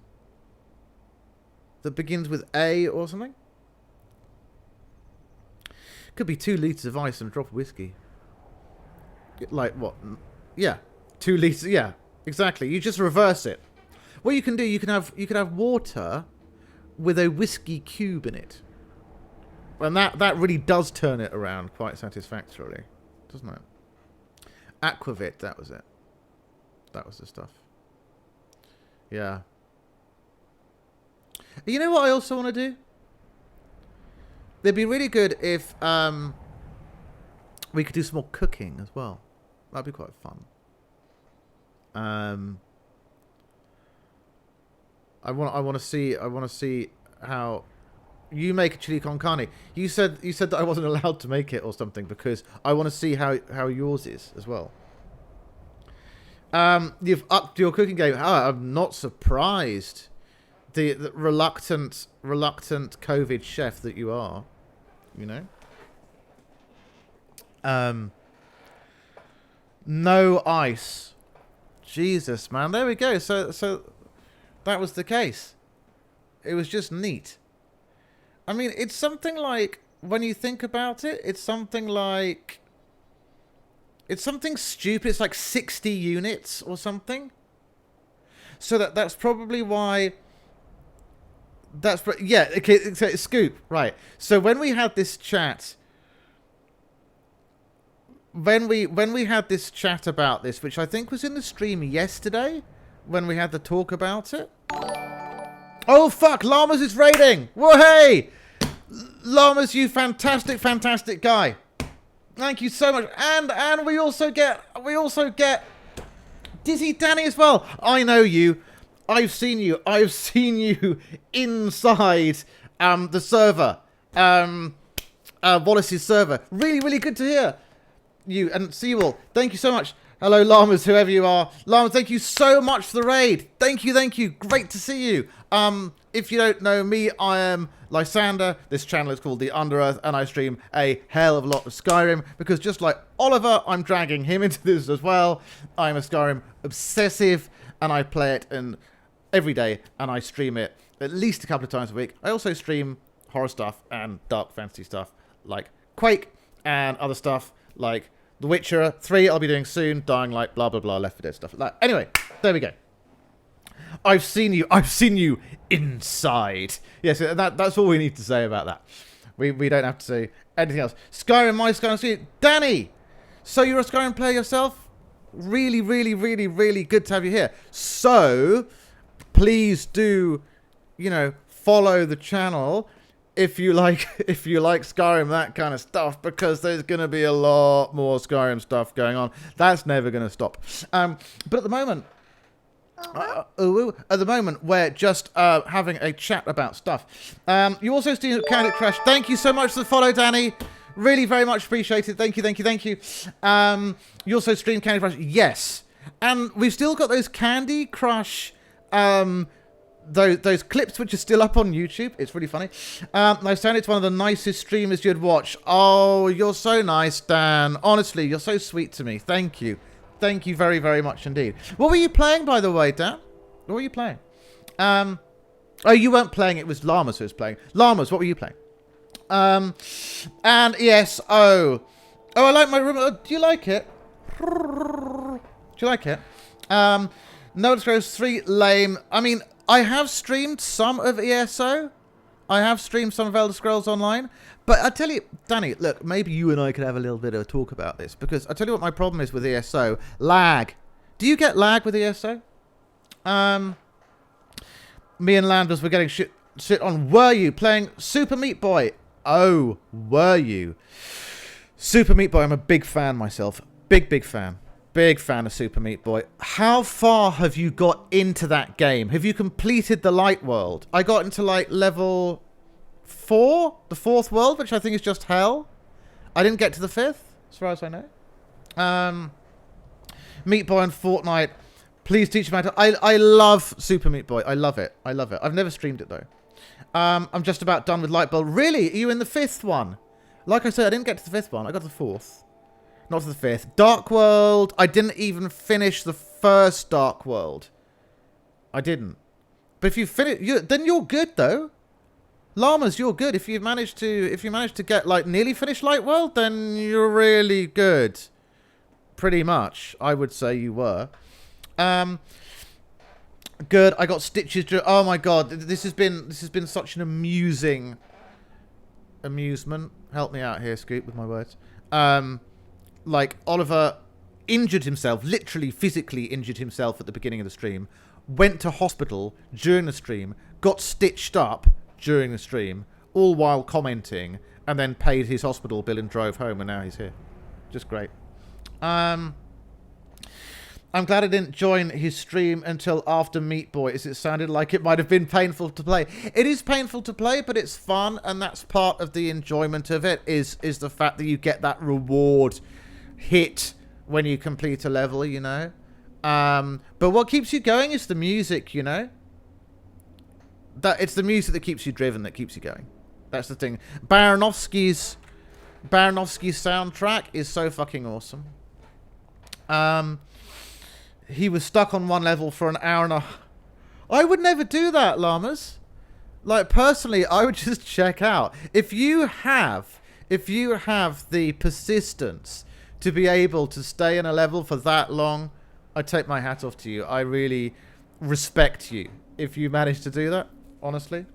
that begins with A or something. Could be 2 litres of ice and a drop of whiskey. Like what? Yeah, 2 litres. Yeah, exactly. You just reverse it. What you can do, you can have water with a whiskey cube in it, and that really does turn it around quite satisfactorily, doesn't it? Aquavit, that was it. That was the stuff. Yeah. You know what I also want to do? It'd be really good if we could do some more cooking as well. That'd be quite fun. I want to see how you make a chili con carne. You said that I wasn't allowed to make it or something because I want to see how yours is as well. You've upped your cooking game. Oh, I'm not surprised. The reluctant COVID chef that you are, you know. No ice. Jesus, man. There we go. So that was the case. It was just neat. I mean, it's something like, when you think about it, it's something stupid. It's like 60 units or something. So that's probably why. Yeah. Okay. So, Scoop. Right. So when we had this chat. When we had this chat about this, which I think was in the stream yesterday, when we had the talk about it. Oh fuck! Llamas is raiding. Whoa, hey! Llamas, you fantastic, fantastic guy. Thank you so much. And we also get Dizzy Danny as well. I know you. I've seen you. I've seen you inside the server. Wallace's server. Really, really good to hear you and see you all. Thank you so much. Hello, Llamas, whoever you are. Llamas, thank you so much for the raid. Thank you, thank you. Great to see you. If you don't know me, I am Lysander. This channel is called The Underearth, and I stream a hell of a lot of Skyrim, because just like Oliver, I'm dragging him into this as well. I'm a Skyrim obsessive, and I play it every day, and I stream it at least a couple of times a week. I also stream horror stuff and dark fantasy stuff, like Quake, and other stuff like The Witcher 3 I'll be doing soon, Dying Light, blah, blah, blah, Left 4 Dead, stuff like that. Anyway, there we go. I've seen you inside. Yes, that's all we need to say about that. We don't have to say anything else. Skyrim, my Skyrim, Danny! So you're a Skyrim player yourself? Really, really, really, really good to have you here. So, please do, follow the channel if you like Skyrim, that kind of stuff, because there's going to be a lot more Skyrim stuff going on. That's never going to stop. But at the moment, we're just having a chat about stuff. You also see Candy Crush. Thank you so much for the follow, Danny. Really, very much appreciated. Thank you, thank you, thank you. You also stream Candy Crush. Yes. And we've still got those Candy Crush those clips which are still up on YouTube. It's really funny. I sound it's one of the nicest streamers you'd watch. Oh, you're so nice, Dan. Honestly, you're so sweet to me. Thank you. Thank you very, very much indeed. What were you playing, by the way, Dan? What were you playing? Oh, you weren't playing. It was Llamas who was playing. Llamas, what were you playing? And yes, I like my room. Do you like it? Do you like it? No Elder Scrolls 3, lame. I mean, I have streamed some of ESO. I have streamed some of Elder Scrolls Online. But I tell you, Danny, look, maybe you and I could have a little bit of a talk about this, because I tell you what my problem is with ESO. Lag. Do you get lag with ESO? Me and Landers were getting shit on. Were you playing Super Meat Boy? Oh, were you? Super Meat Boy, I'm a big fan myself. Big fan. Big fan of Super Meat Boy. How far have you got into that game? Have you completed the light world? I got into like level 4, the 4th world, which I think is just hell. I didn't get to the 5th, as far as I know. Meat Boy and Fortnite. Please teach me how to... I love Super Meat Boy. I love it. I love it. I've never streamed it, though. I'm just about done with Light Bulb. Really? Are you in the 5th one? Like I said, I didn't get to the 5th one. I got to the 4th. Not to the 5th. Dark World. I didn't even finish the first Dark World. I didn't. But if you finish... then you're good, though. Llamas, you're good. If you managed to get, like, nearly finish Light World, then you're really good. Pretty much, I would say you were. Good. I got stitches. Oh my god, this has been such an amusement. Help me out here, Scoop, with my words. Like Oliver injured himself, literally physically injured himself at the beginning of the stream. Went to hospital during the stream. Got stitched up during the stream, all while commenting, and then paid his hospital bill and drove home, and now he's here. Just great. I'm glad I didn't join his stream until after Meat Boy, as it sounded like it might have been painful to play. It is painful to play, but it's fun, and that's part of the enjoyment of it, is the fact that you get that reward hit when you complete a level, you know? But what keeps you going is the music, you know? It's the music that keeps you driven, that keeps you going. That's the thing. Baranowski's soundtrack is so fucking awesome. He was stuck on one level for an hour and a... I would never do that, Llamas. Like, personally, I would just check out. If you have the persistence to be able to stay in a level for that long, I take my hat off to you. I really respect you if you manage to do that, honestly.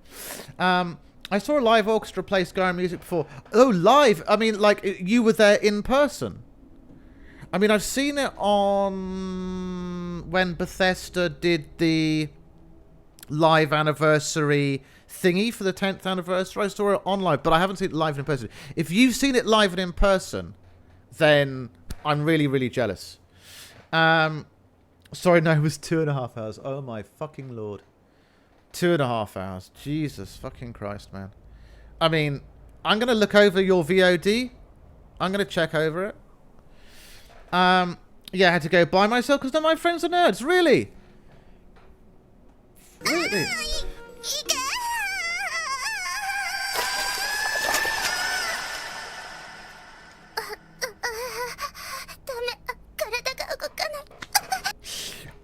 I saw a live orchestra play Skyrim music before. Oh, live? I mean, like, you were there in person. I mean, I've seen it on when Bethesda did the live anniversary thingy for the 10th anniversary. I saw it online, but I haven't seen it live and in person. If you've seen it live and in person, then I'm really, really jealous. Sorry, no, it was 2.5 hours. Oh my fucking lord. 2.5 hours. Jesus fucking Christ, man. I mean, I'm going to look over your VOD. I'm going to check over it. Yeah, I had to go by myself because none of my friends are nerds. Really? Really?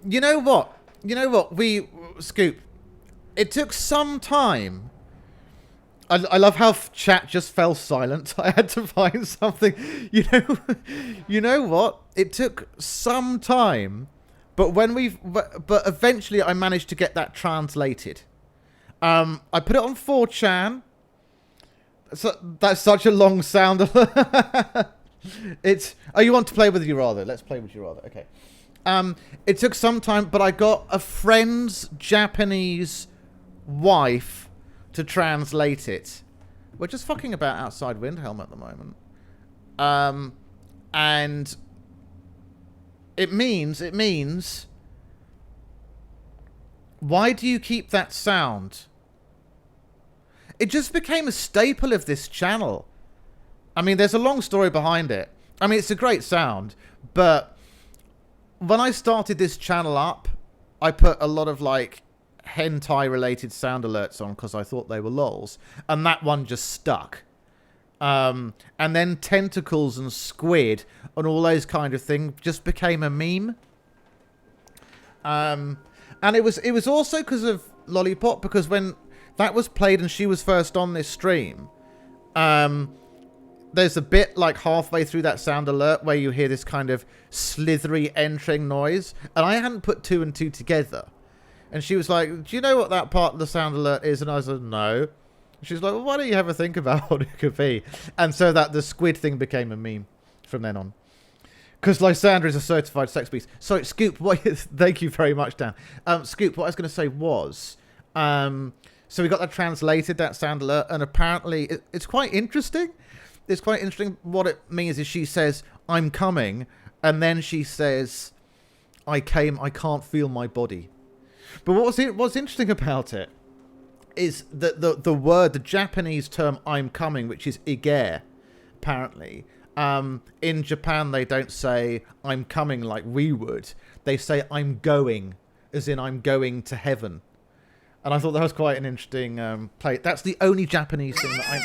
You know what? You know what? Scoop. It took some time. I love how chat just fell silent. I had to find something. You know what? It took some time, but but eventually I managed to get that translated. I put it on 4chan. So that's such a long sound. It's. Oh, you want to play with you rather? Let's play with you rather. Okay. It took some time, but I got a friend's Japanese wife to translate it. We're just fucking about outside Windhelm at the moment. And it means why do you keep that sound? It just became a staple of this channel. I mean, there's a long story behind it. I mean, it's a great sound, but when I started this channel up, I put a lot of like hentai related sound alerts on because I thought they were lols, and that one just stuck. And then tentacles and squid and all those kind of things just became a meme. And it was also because of Lollipop, because when that was played and she was first on this stream, there's a bit like halfway through that sound alert where you hear this kind of slithery entering noise, and I hadn't put 2 and 2 together. And she was like, do you know what that part of the sound alert is? And I said, no. She's like, well, why don't you have a think about what it could be? And so that the squid thing became a meme from then on. Because Lysandra is a certified sex beast. Sorry, Scoop, thank you very much, Dan. Scoop, what I was going to say was, so we got that translated, that sound alert, and apparently it's quite interesting. It's quite interesting. What it means is she says, I'm coming, and then she says, I can't feel my body. But what's interesting about it is that the Japanese term I'm coming, which is ige, apparently, in Japan they don't say I'm coming like we would. They say I'm going, as in I'm going to heaven. And I thought that was quite an interesting play. That's the only Japanese thing that I'm...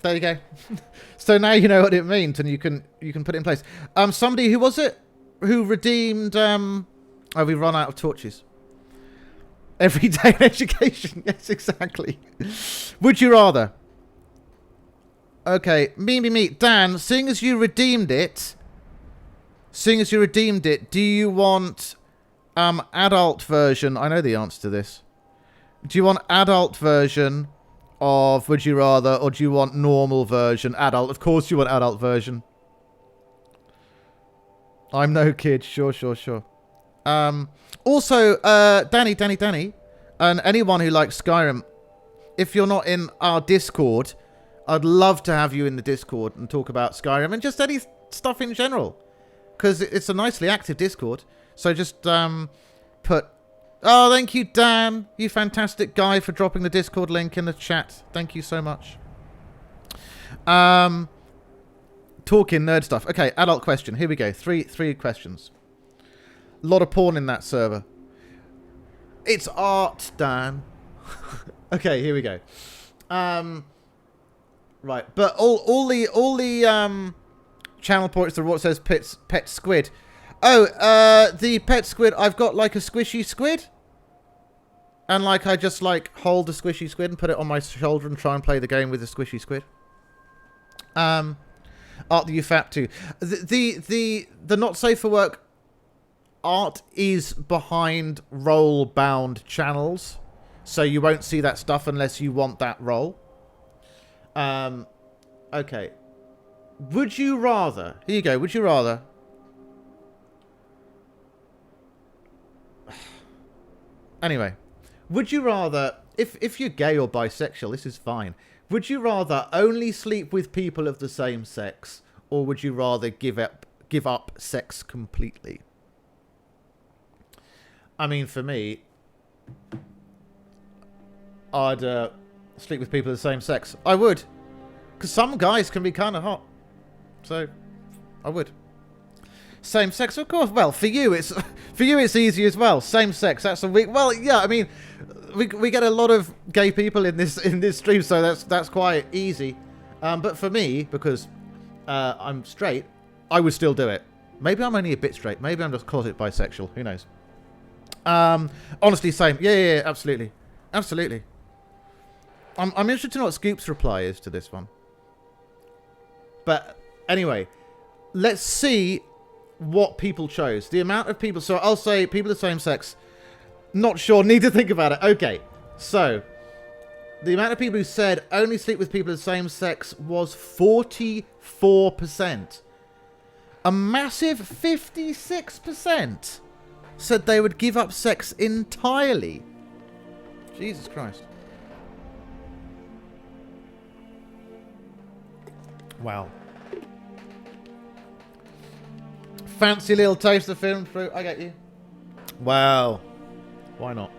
There you go. So now you know what it means, and you can put it in place. Somebody, who was it who redeemed? Oh, we run out of torches. Everyday education. Yes, exactly. Would you rather? Okay, me. Dan, seeing as you redeemed it, do you want adult version? I know the answer to this. Do you want adult version of Would You Rather, or do you want normal version? Adult. Of course you want adult version. I'm no kid. Sure. Also, Danny, and anyone who likes Skyrim, if you're not in our Discord, I'd love to have you in the Discord and talk about Skyrim and just any stuff in general, because it's a nicely active Discord. So just put... Oh, thank you, Dan. You fantastic guy, for dropping the Discord link in the chat. Thank you so much. Talking nerd stuff. Okay, adult question. Here we go. Three questions. A lot of porn in that server. It's art, Dan. Okay, here we go. Right, but all the channel points to what says pet squid. Oh, the pet squid, I've got like a squishy squid. And like I just like hold the squishy squid and put it on my shoulder and try and play the game with the squishy squid. Art the UFAP too. The not safe for work art is behind role bound channels. So you won't see that stuff unless you want that role. Okay. Would you rather... Here you go. Would you rather... Anyway. Would you rather... If you're gay or bisexual, this is fine. Would you rather only sleep with people of the same sex, or would you rather give up sex completely? I mean, for me, I'd sleep with people of the same sex. I would, because some guys can be kind of hot, so I would. Same sex, of course. Well, for you, it's easy as well. Same sex. That's a week. Well, yeah. I mean, we get a lot of gay people in this stream, so that's quite easy. But for me, because I'm straight, I would still do it. Maybe I'm only a bit straight. Maybe I'm just closet bisexual. Who knows? Honestly, same. Yeah, absolutely, absolutely. I'm interested to know what Scoop's reply is to this one. But anyway, let's see what people chose. The amount of people. So I'll say people of the same sex. Not sure. Need to think about it. Okay. So the amount of people who said only sleep with people of the same sex was 44%. A massive 56% said they would give up sex entirely. Jesus Christ. Wow. Fancy little taste of film fruit. I get you. Wow. Why not?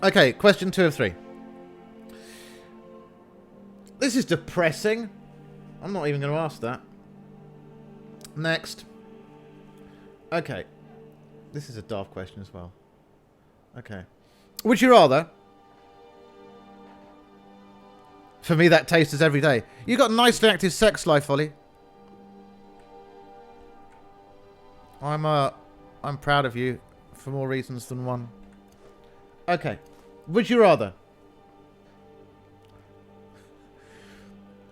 Okay, question 2 of 3. This is depressing. I'm not even going to ask that. Next. Okay. This is a daft question as well. Okay. Would you rather... For me, that taste is every day. You got a nicely active sex life, Ollie. I'm proud of you for more reasons than one. Okay. Would you rather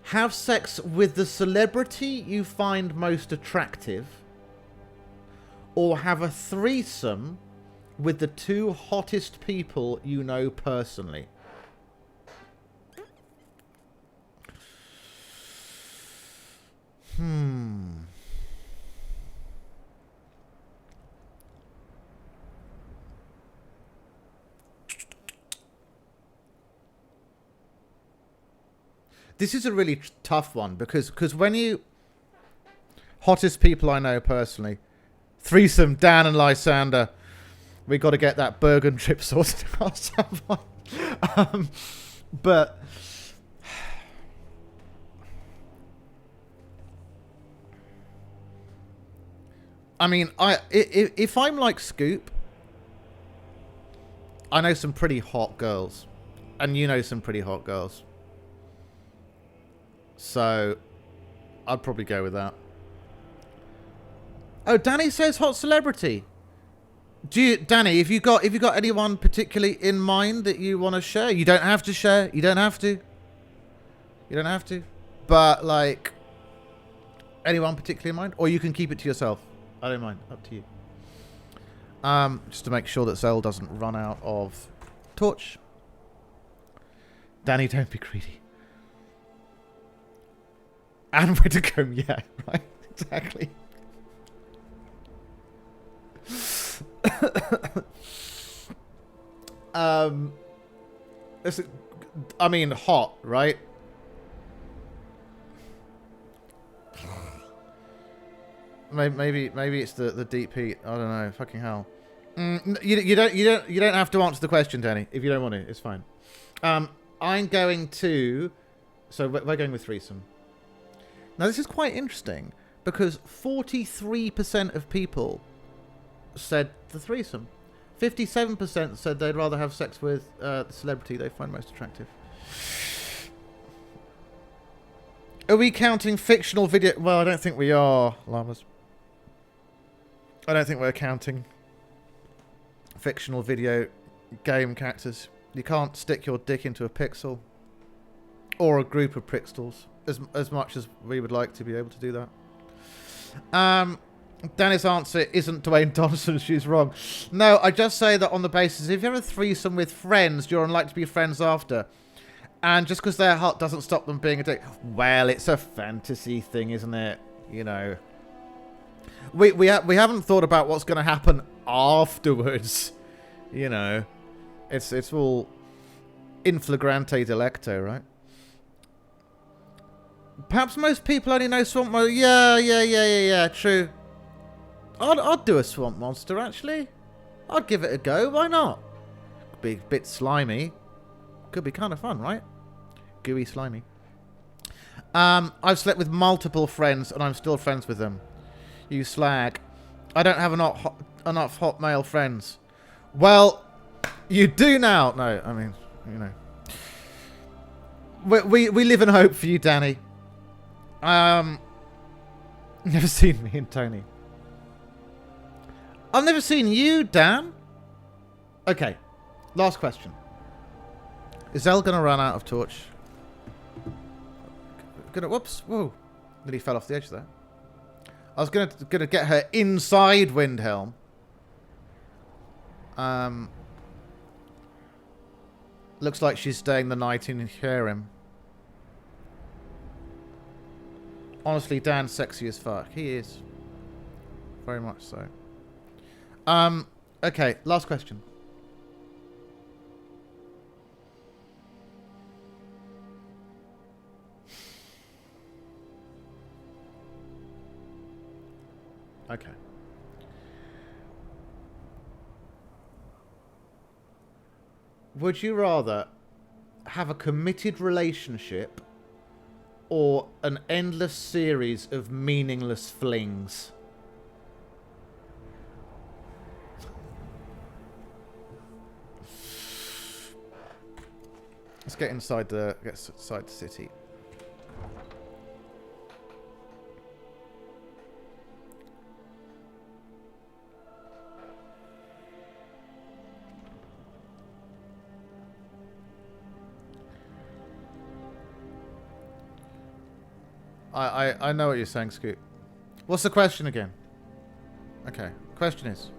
have sex with the celebrity you find most attractive, or have a threesome with the 2 hottest people you know personally? This is a really tough one because when you... Hottest people I know personally. Threesome, Dan and Lysander. We got to get that Bergen trip sorted out someone. But... I mean, if I'm like Scoop, I know some pretty hot girls. And you know some pretty hot girls. So, I'd probably go with that. Oh, Danny says hot celebrity. Danny, have you got anyone particularly in mind that you want to share? You don't have to share. You don't have to. You don't have to. But, like, anyone particularly in mind? Or you can keep it to yourself. I don't mind. Up to you. Just to make sure that Zell doesn't run out of torch. Danny, don't be greedy. And Whitacombe, yeah, right, exactly. I mean, hot, right? Maybe it's the deep heat. I don't know. Fucking hell. You don't have to answer the question, Danny. If you don't want to, it's fine. I'm going to. So we're going with threesome. Now this is quite interesting because 43% of people said the threesome. 57% said they'd rather have sex with the celebrity they find most attractive. Are we counting fictional video? Well, I don't think we are, Llamas. I don't think we're counting fictional video game characters. You can't stick your dick into a pixel or a group of pixels as much as we would like to be able to do that. Danny's answer isn't Dwayne Johnson. She's wrong. No, I just say that on the basis if you have a threesome with friends, you're unlikely to be friends after. And just because they're hot doesn't stop them being a dick. Well, it's a fantasy thing, isn't it? You know. We haven't thought about what's going to happen afterwards. You know. It's all in flagrante delicto, right? Perhaps most people only know swamp monster. Yeah, true. I'd do a swamp monster, actually. I'd give it a go. Why not? Could be a bit slimy. Could be kind of fun, right? Gooey, slimy. I've slept with multiple friends, and I'm still friends with them. You slag. I don't have enough hot male friends. Well, you do now. No, I mean, you know. We live in hope for you, Danny. Never seen me and Tony. I've never seen you, Dan. Okay, last question. Is Elle gonna run out of torch? Whoops! Whoa! Nearly fell off the edge there. I was gonna get her inside Windhelm. Looks like she's staying the night in Harem. Honestly, Dan's sexy as fuck. He is. Very much so. Okay, last question. Okay. Would you rather have a committed relationship or an endless series of meaningless flings? Let's get inside the city. I know what you're saying, Scoot. What's the question again? Okay. Question is,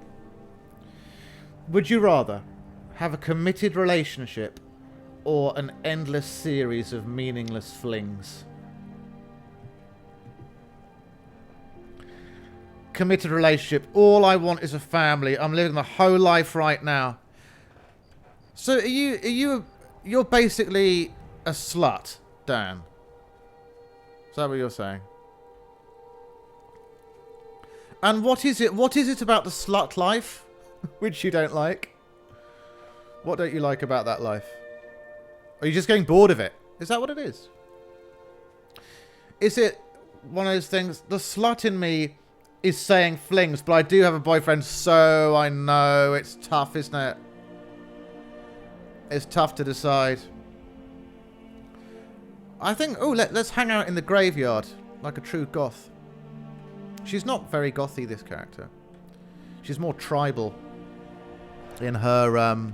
would you rather have a committed relationship or an endless series of meaningless flings? Committed relationship. All I want is a family. I'm living the whole life right now. So you're basically a slut, Dan. Is that what you're saying? And what is it? What is it about the slut life which you don't like? What don't you like about that life? Are you just getting bored of it? Is that what it is? Is it one of those things? The slut in me is saying flings, but I do have a boyfriend, so I know it's tough, isn't it? It's tough to decide. I think, oh, let's hang out in the graveyard like a true goth. She's not very gothy, this character. She's more tribal in her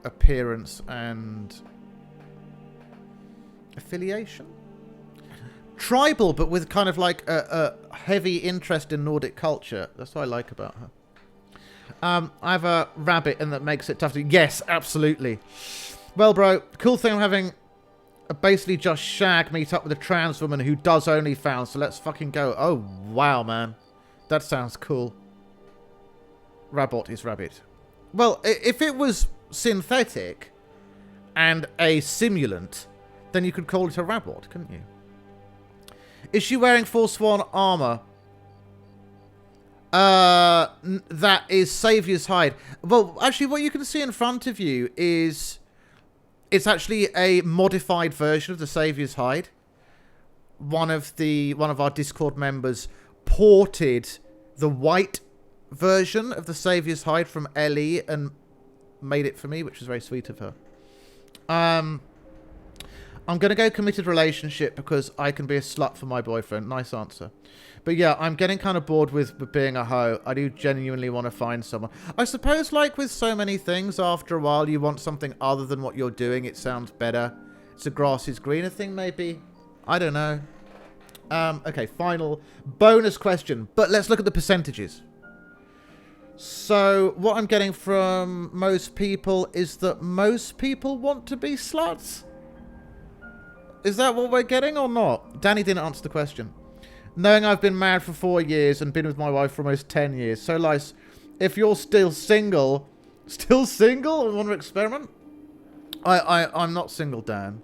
appearance and affiliation. Tribal, but with kind of like a heavy interest in Nordic culture. That's what I like about her. I have a rabbit, and that makes it tough to... Yes, absolutely. Well, bro, cool thing I'm having a basically just shag meet up with a trans woman who does OnlyFans, so let's fucking go. Oh, wow, man. That sounds cool. Rabot is rabbit. Well, if it was synthetic and a simulant, then you could call it a rabot, couldn't you? Is she wearing Forsworn armor? That is Saviour's hide. Well, actually, what you can see in front of you is... It's actually a modified version of the Saviour's hide. One of our Discord members ported the white version of the Saviour's hide from Ellie and made it for me, which was very sweet of her. I'm going to go committed relationship because I can be a slut for my boyfriend. Nice answer. But yeah, I'm getting kind of bored with being a hoe. I do genuinely want to find someone. I suppose, like with so many things, after a while you want something other than what you're doing. It sounds better. It's a grass is greener thing, maybe. I don't know. Okay, final bonus question. But let's look at the percentages. So what I'm getting from most people is that most people want to be sluts. Is that what we're getting or not? Danny didn't answer the question. Knowing I've been married for 4 years and been with my wife for almost 10 years. So, Lice, if you're still single and want to experiment? I'm not single, Dan.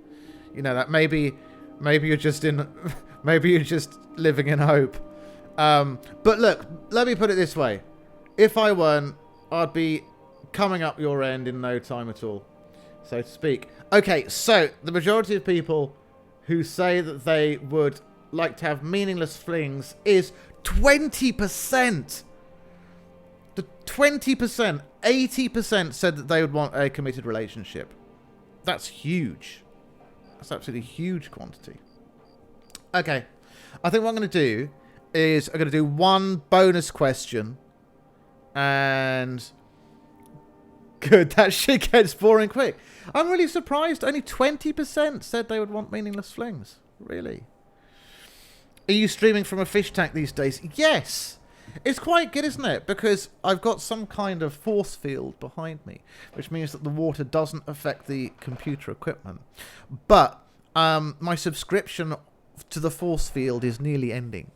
You know that. Maybe you're just maybe you're just living in hope. But look, let me put it this way. If I weren't, I'd be coming up your end in no time at all, so to speak. Okay, so the majority of people who say that they would like to have meaningless flings is 20%. The 20%, 80% said that they would want a committed relationship. That's huge. That's absolutely huge quantity. Okay, I think what I'm going to do is I'm going to do one bonus question. And good, that shit gets boring quick. I'm really surprised. Only 20% said they would want meaningless flings. Really? Are you streaming from a fish tank these days? Yes. It's quite good, isn't it? Because I've got some kind of force field behind me, which means that the water doesn't affect the computer equipment. But my subscription to the force field is nearly ending.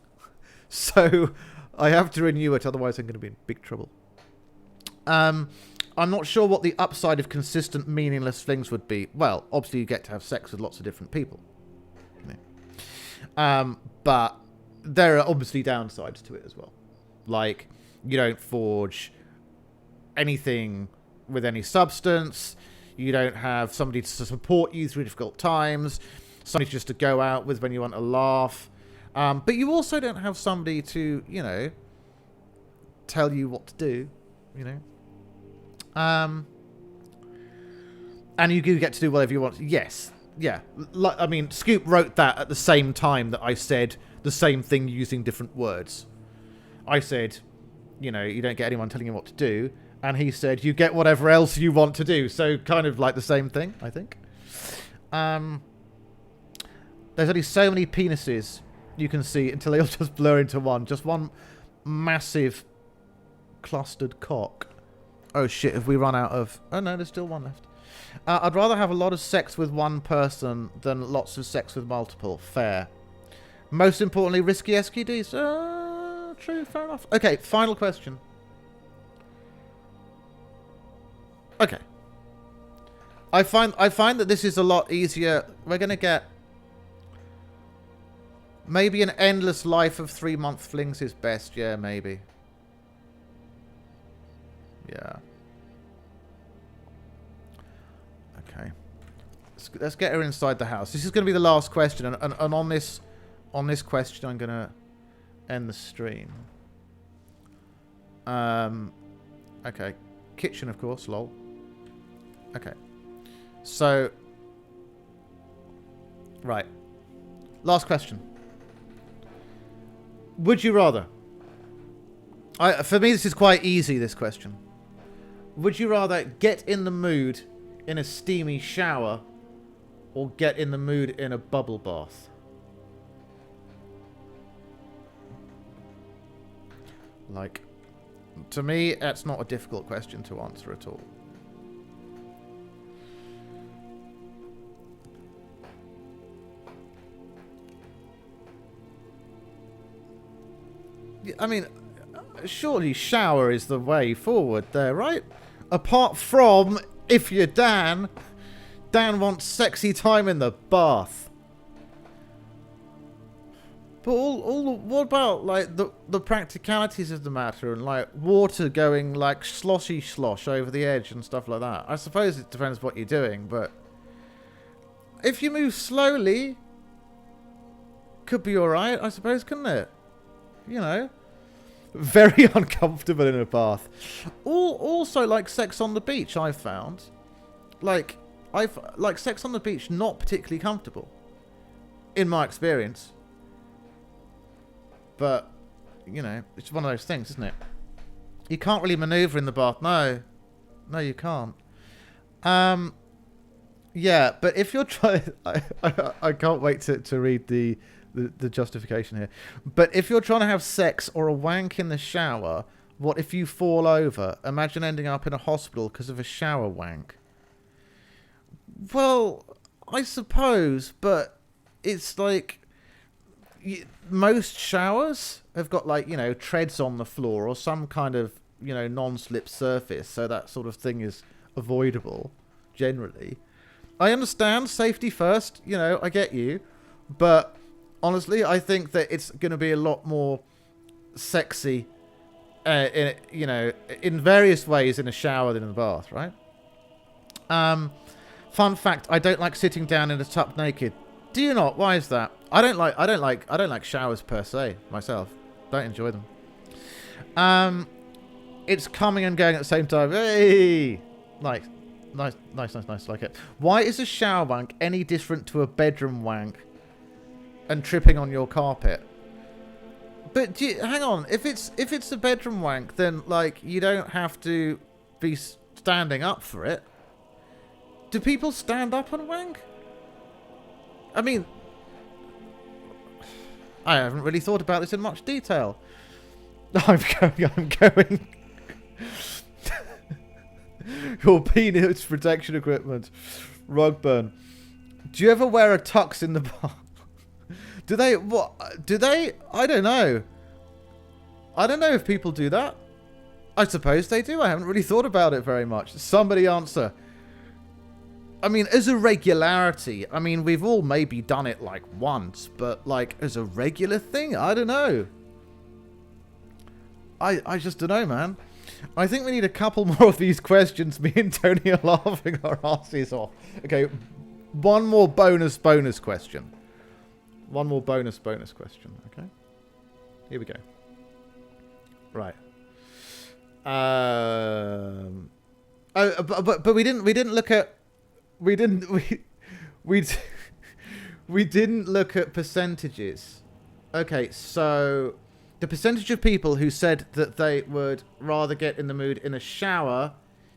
So I have to renew it, otherwise I'm going to be in big trouble. I'm not sure what the upside of consistent meaningless flings would be. Well, obviously you get to have sex with lots of different people. You know. But there are obviously downsides to it as well. Like, you don't forge anything with any substance. You don't have somebody to support you through difficult times. Somebody just to go out with when you want to laugh. But you also don't have somebody to, you know, tell you what to do, you know. And you do get to do whatever you want. Yes. Yeah. I mean, Scoop wrote that at the same time that I said the same thing using different words. I said, you know, you don't get anyone telling you what to do. And he said, you get whatever else you want to do. So kind of like the same thing, I think. There's only so many penises you can see until they all just blur into one. Just one massive clustered cock. Oh shit, have we run out of... Oh no, there's still one left. I'd rather have a lot of sex with one person than lots of sex with multiple. Fair. Most importantly, risky SQDs. True, fair enough. Okay, final question. Okay. I find that this is a lot easier. We're going to get... Maybe an endless life of 3-month flings is best. Yeah, maybe. Yeah. Okay. Let's get her inside the house. This is going to be the last question. And on this question, I'm going to end the stream. Okay. Kitchen, of course. Lol. Okay. So. Right. Last question. Would you rather? For me, this is quite easy, this question. Would you rather get in the mood in a steamy shower or get in the mood in a bubble bath? Like, to me, that's not a difficult question to answer at all. I mean, surely shower is the way forward there, right? Apart from, if you're Dan wants sexy time in the bath. But what about, like, the practicalities of the matter and, like, water going, like, sloshy slosh over the edge and stuff like that? I suppose it depends what you're doing, but if you move slowly, could be alright, I suppose, couldn't it? You know? Very uncomfortable in a bath. Also, like sex on the beach, I've found. Like sex on the beach, not particularly comfortable. In my experience. But, you know, it's one of those things, isn't it? You can't really maneuver in the bath. No, you can't. Yeah, but if you're trying... I can't wait to read the justification here. But if you're trying to have sex or a wank in the shower, What if you fall over? Imagine ending up in a hospital because of a shower wank. Well, I suppose, but it's like most showers have got like, treads on the floor or some kind of, non-slip surface, so that sort of thing is avoidable generally. I understand safety first, I get you, but honestly, I think that it's going to be a lot more sexy in various ways in a shower than in the bath, right? Fun fact, I don't like sitting down in a tub naked. Do you not? Why is that? I don't like showers per se myself. Don't enjoy them. It's coming and going at the same time. Hey! Nice, like it. Why is a shower wank any different to a bedroom wank and tripping on your carpet? But hang on, if it's a bedroom wank, then like you don't have to be standing up for it. Do people stand up and wank? I mean, I haven't really thought about this in much detail. I'm going. Your penis protection equipment. Rugburn. Do you ever wear a tux in the bar? Do they? What? Do they? I don't know. I don't know if people do that. I suppose they do. I haven't really thought about it very much. Somebody answer. I mean, as a regularity, I mean, we've all maybe done it like once, but like as a regular thing, I don't know. I just don't know, man. I think we need a couple more of these questions. Me and Tony are laughing our asses off. Okay, one more bonus question. One more bonus question, okay? Here we go. Right. But we didn't look at we didn't look at percentages. Okay, so the percentage of people who said that they would rather get in the mood in a shower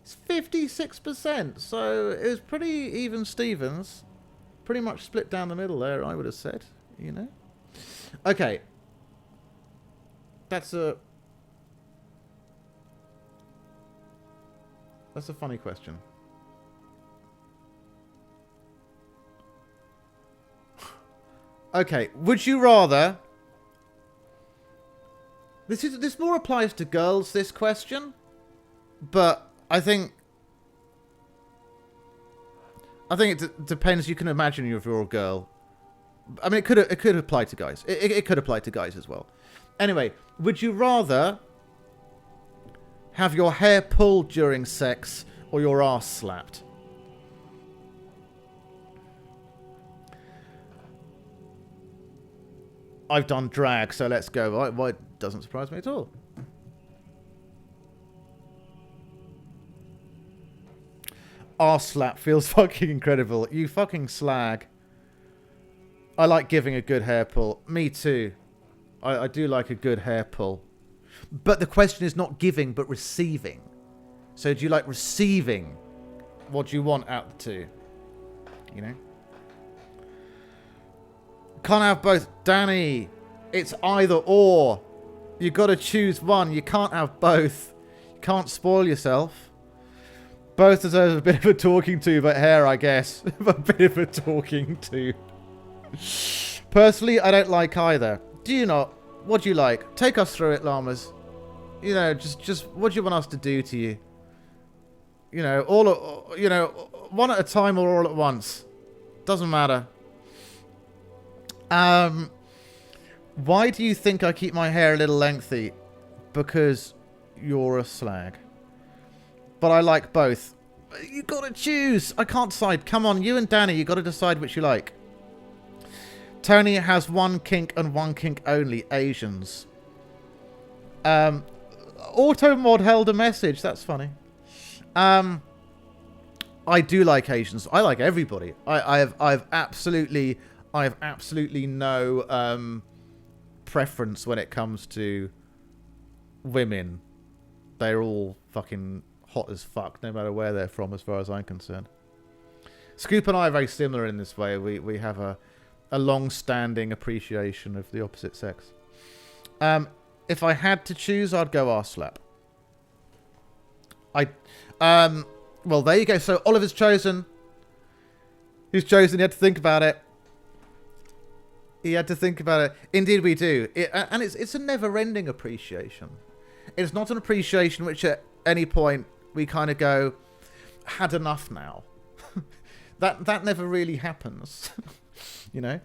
is 56%. So it was pretty even Stevens. Pretty much split down the middle there, I would have said. Okay. That's a funny question. Okay, would you rather... This more applies to girls, this question. But I think it depends. You can imagine if you're a girl. I mean, it could apply to guys. It could apply to guys as well. Anyway, would you rather have your hair pulled during sex or your ass slapped? I've done drag, so let's go. Why it doesn't surprise me at all. Arse slap feels fucking incredible. You fucking slag. I like giving a good hair pull. Me too. I do like a good hair pull. But the question is not giving, but receiving. So do you like receiving? What do you want out of the two? Can't have both. Danny, it's either or. You got to choose one. You can't have both. You can't spoil yourself. Both deserve a bit of a talking to, but hair, I guess. A bit of a talking to. Personally, I don't like either. Do you not? What do you like? Take us through it, llamas. Just what do you want us to do to you? One at a time or all at once. Doesn't matter. Why do you think I keep my hair a little lengthy? Because you're a slag. But I like both. You gotta choose. I can't decide. Come on, you and Danny, you gotta decide which you like. Tony has one kink and one kink only. Asians. Automod held a message. That's funny. I do like Asians. I like everybody. I have absolutely no preference when it comes to women. They're all fucking hot as fuck, no matter where they're from, as far as I'm concerned. Scoop and I are very similar in this way. We have a long-standing appreciation of the opposite sex. If I had to choose, I'd go arse slap. Well, there you go. So Oliver's chosen. He's chosen. He had to think about it. He had to think about it. Indeed, we do. And it's a never-ending appreciation. It's not an appreciation which at any point we kind of go, had enough now. That never really happens. You know?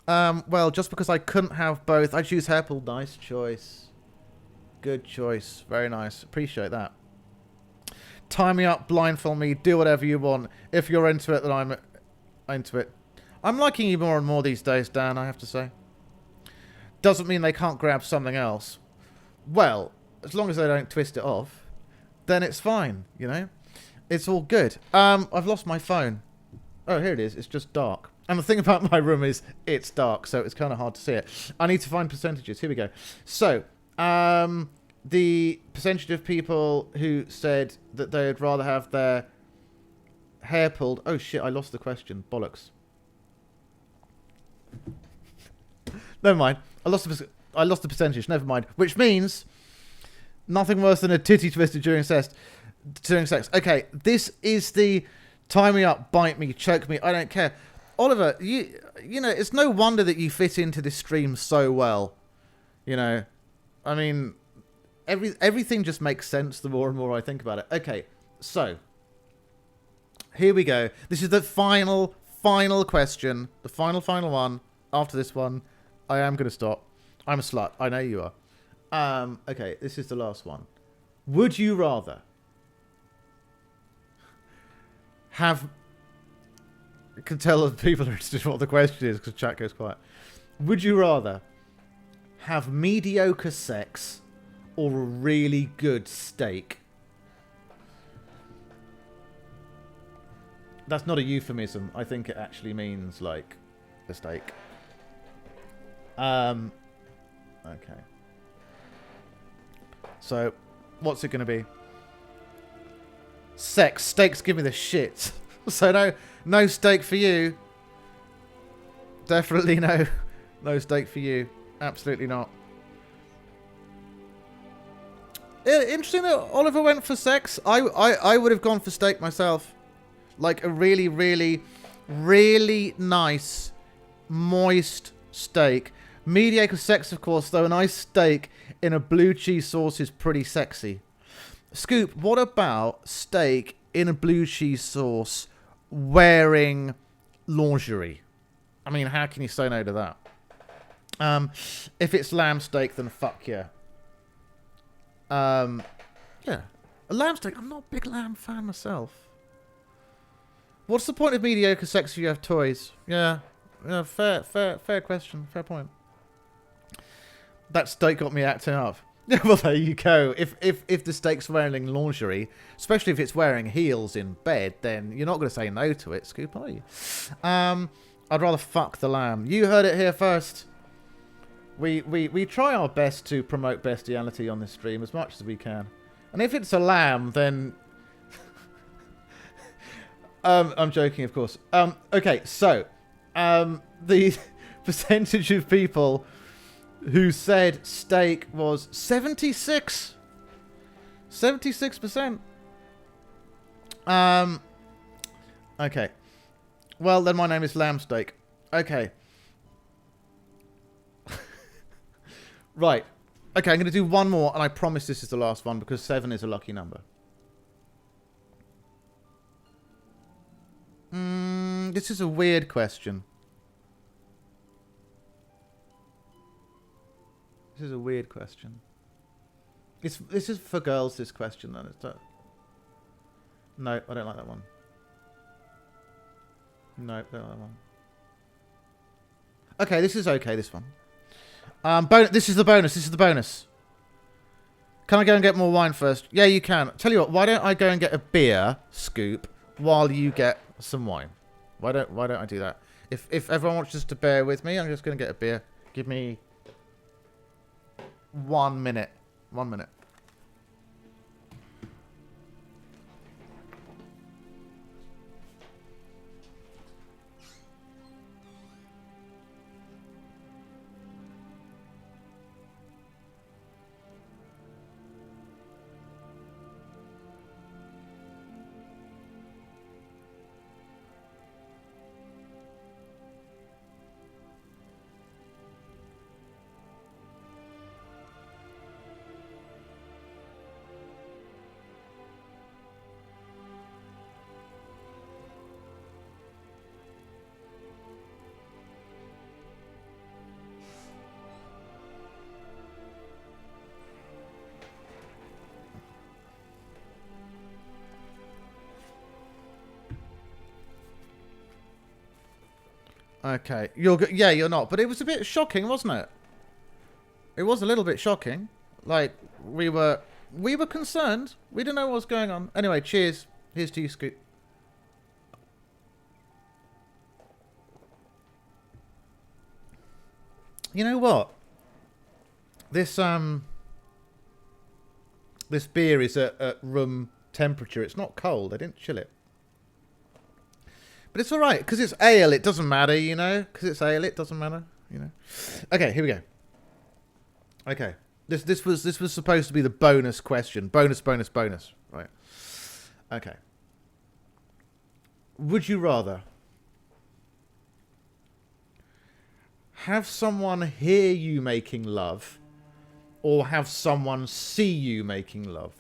Well, just because I couldn't have both, I choose Herpel. Nice choice. Good choice. Very nice. Appreciate that. Tie me up, blindfold me, do whatever you want. If you're into it, then I'm into it. I'm liking you more and more these days, Dan, I have to say. Doesn't mean they can't grab something else. Well, as long as they don't twist it off, then it's fine, you know? It's all good. I've lost my phone. Oh, here it is. It's just dark. And the thing about my room is it's dark, so it's kind of hard to see it. I need to find percentages. Here we go. So, the percentage of people who said that they would rather have their hair pulled... Oh, shit, I lost the question. Bollocks. Never mind. I lost the percentage. Never mind. Which means nothing worse than a titty twister during sex. Okay, this is the tie me up, bite me, choke me. I don't care. Oliver, you know, it's no wonder that you fit into this stream so well. You know, I mean, everything just makes sense the more and more I think about it. Okay, so here we go. This is the final question. The final one. After this one, I am going to stop. I'm a slut. I know you are. Okay, this is the last one. Would you rather have... I can tell that people are interested in what the question is because chat goes quiet. Would you rather have mediocre sex or a really good steak? That's not a euphemism. I think it actually means, like, a steak. Okay. So, what's it going to be? Sex. Steaks give me the shit. So no steak for you. Definitely no steak for you. Absolutely not. Interesting that Oliver went for sex. I would have gone for steak myself. Like a really, really, really nice, moist steak. Mediocre sex, of course, though a nice steak in a blue cheese sauce is pretty sexy. Scoop, what about steak in a blue cheese sauce wearing lingerie? I mean, how can you say no to that? If it's lamb steak, then fuck yeah. Yeah. A lamb steak, I'm not a big lamb fan myself. What's the point of mediocre sex if you have toys? Yeah, fair question, fair point. That steak got me acting up. Well, there you go. If the steak's wearing lingerie, especially if it's wearing heels in bed, then you're not going to say no to it, Scoop, are you? I'd rather fuck the lamb. You heard it here first. We try our best to promote bestiality on this stream as much as we can. And if it's a lamb, then... I'm joking, of course. Okay, so... the percentage of people who said steak was 76. 76%. Okay. Well, then my name is Lamb Steak. Okay. Right. Okay, I'm going to do one more, and I promise this is the last one, because 7 is a lucky number. This is a weird question. This is a weird question. This is for girls, this question, then. No, I don't like that one. No, I don't like that one. Okay, this is okay, this one. This is the bonus, this is the bonus. Can I go and get more wine first? Yeah, you can. Tell you what, why don't I go and get a beer, Scoop, while you get some wine? Why don't I do that? If everyone wants just to bear with me, I'm just going to get a beer. Give me 1 minute. 1 minute. Okay. Yeah, you're not. But it was a bit shocking, wasn't it? It was a little bit shocking. Like, we were concerned. We didn't know what was going on. Anyway, cheers. Here's to you, Scoot. You know what? This beer is at room temperature. It's not cold. I didn't chill it. But it's all right, because it's ale. It doesn't matter, you know? Because it's ale, it doesn't matter, you know? Okay, here we go. Okay. This was supposed to be the bonus question. Bonus. Right. Okay. Would you rather have someone hear you making love or have someone see you making love?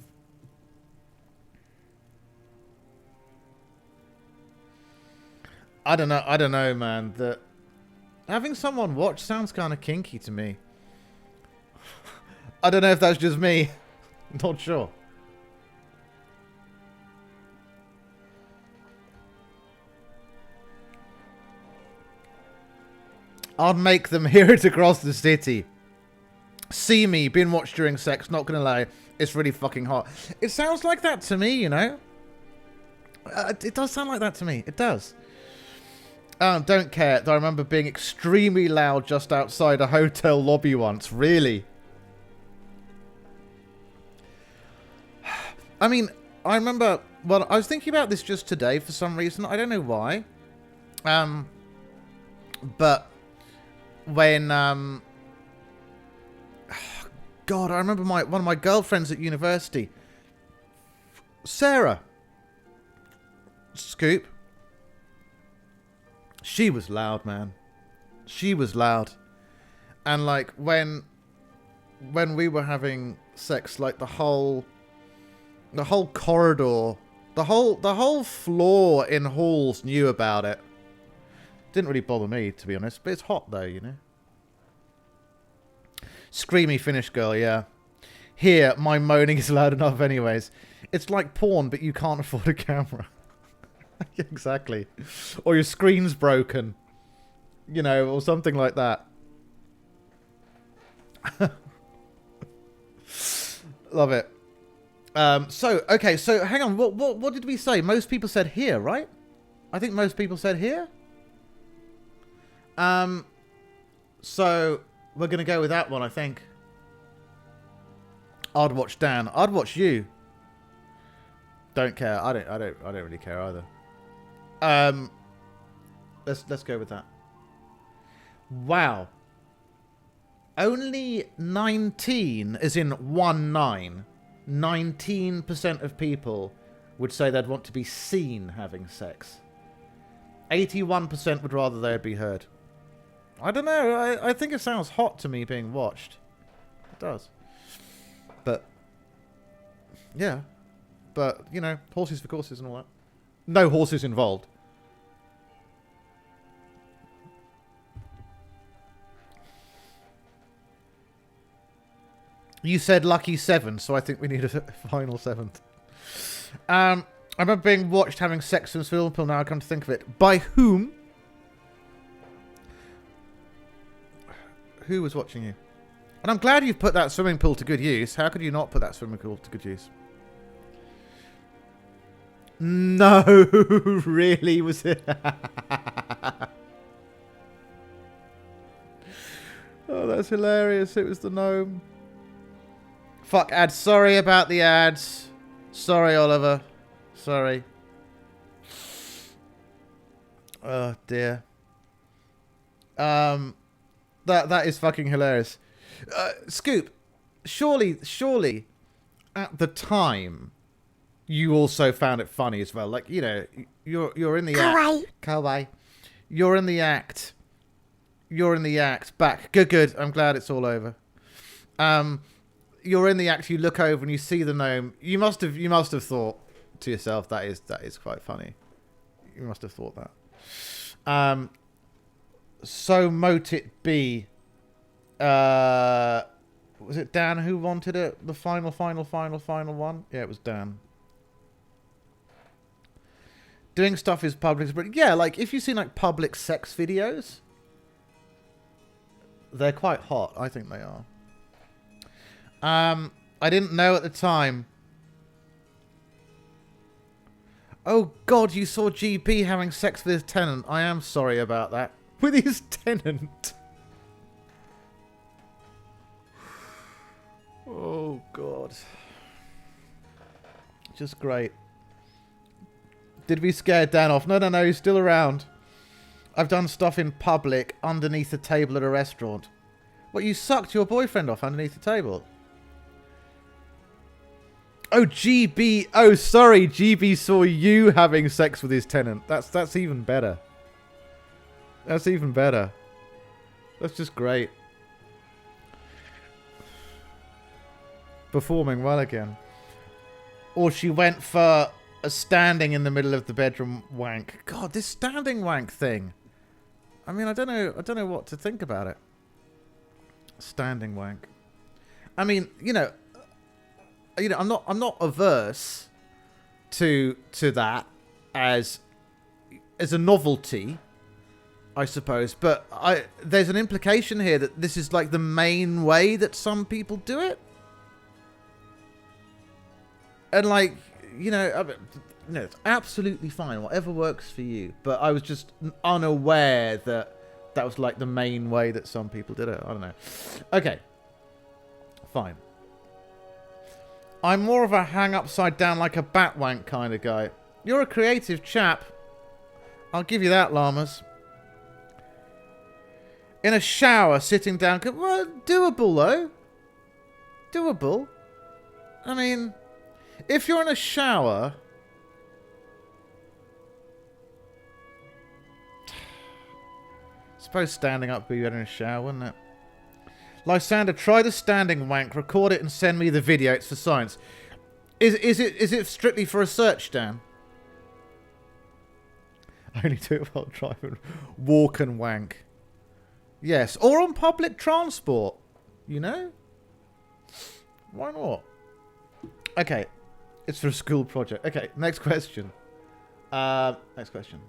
I don't know, man. That having someone watch sounds kind of kinky to me. I don't know if that's just me. Not sure. I'd make them hear it across the city. See me being watched during sex. Not gonna lie, it's really fucking hot. It sounds like that to me, you know. It does sound like that to me. It does. Don't care. I remember being extremely loud just outside a hotel lobby once. Really? I mean, I remember... Well, I was thinking about this just today for some reason. I don't know why. But when... God, I remember one of my girlfriends at university. Sarah. Scoop. She was loud, man. She was loud. And like when we were having sex, like the whole corridor, the whole floor in halls knew about it. Didn't really bother me, to be honest, but it's hot though, you know. Screamy Finnish girl, yeah. Here, my moaning is loud enough anyways. It's like porn, but you can't afford a camera. Exactly. Or your screen's broken. You know, or something like that. Love it. Okay, so hang on. What did we say? Most people said here, right? I think most people said here. So we're gonna go with that one, I think. I'd watch Dan. I'd watch you. Don't care. I don't really care either. Let's go with that. Wow. Only 19, as in 19% of people would say they'd want to be seen having sex. 81% would rather they'd be heard. I don't know. I think it sounds hot to me being watched. It does. But, yeah. But, you know, horses for courses and all that. No horses involved. You said lucky 7, so I think we need a final 7th. I remember being watched having sex in a swimming pool, now I come to think of it. By whom? Who was watching you? And I'm glad you've put that swimming pool to good use. How could you not put that swimming pool to good use? No, really, was it? Oh, that's hilarious. It was the gnome. Fuck ads. Sorry about the ads. Sorry, Oliver. Sorry. Oh, dear. That is fucking hilarious. Scoop, surely, at the time, you also found it funny as well. Like, you know, you're in the act. Kawaii. You're in the act. You're in the act. Back. Good. I'm glad it's all over. You're in the act. You look over and you see the gnome. You must have thought to yourself, that is quite funny. You must have thought that. So mote it be. Was it Dan who wanted it? The final one? Yeah, it was Dan. Doing stuff is public. But yeah, like if you see like public sex videos, they're quite hot. I think they are. I didn't know at the time. Oh God, you saw GB having sex with his tenant. I am sorry about that. With his tenant. Oh God. Just great. Did we scare Dan off? No, no, no, he's still around. I've done stuff in public underneath the table at a restaurant. What, you sucked your boyfriend off underneath the table? Oh, GB. Oh, sorry. GB saw you having sex with his tenant. That's even better. That's even better. That's just great. Performing well again. Or she went for a standing in the middle of the bedroom wank. God, this standing wank thing. I mean, I don't know what to think about it. Standing wank. I mean, you know, I'm not averse to that as a novelty, I suppose, but there's an implication here that this is like the main way that some people do it. And like, you know, it's absolutely fine, whatever works for you. But I was just unaware that that was like the main way that some people did it. I don't know. Okay. Fine. I'm more of a hang upside down like a bat wank kind of guy. You're a creative chap. I'll give you that, llamas. In a shower, sitting down. Well, doable, though. Doable. I mean, if you're in a shower... I suppose standing up would be better in a shower, wouldn't it? Lysander, try the standing wank, record it and send me the video. It's for science. Is it strictly for research, Dan? I only do it while driving. Walk and wank. Yes, or on public transport. You know? Why not? Okay. It's for a school project. Okay, next question. Next question.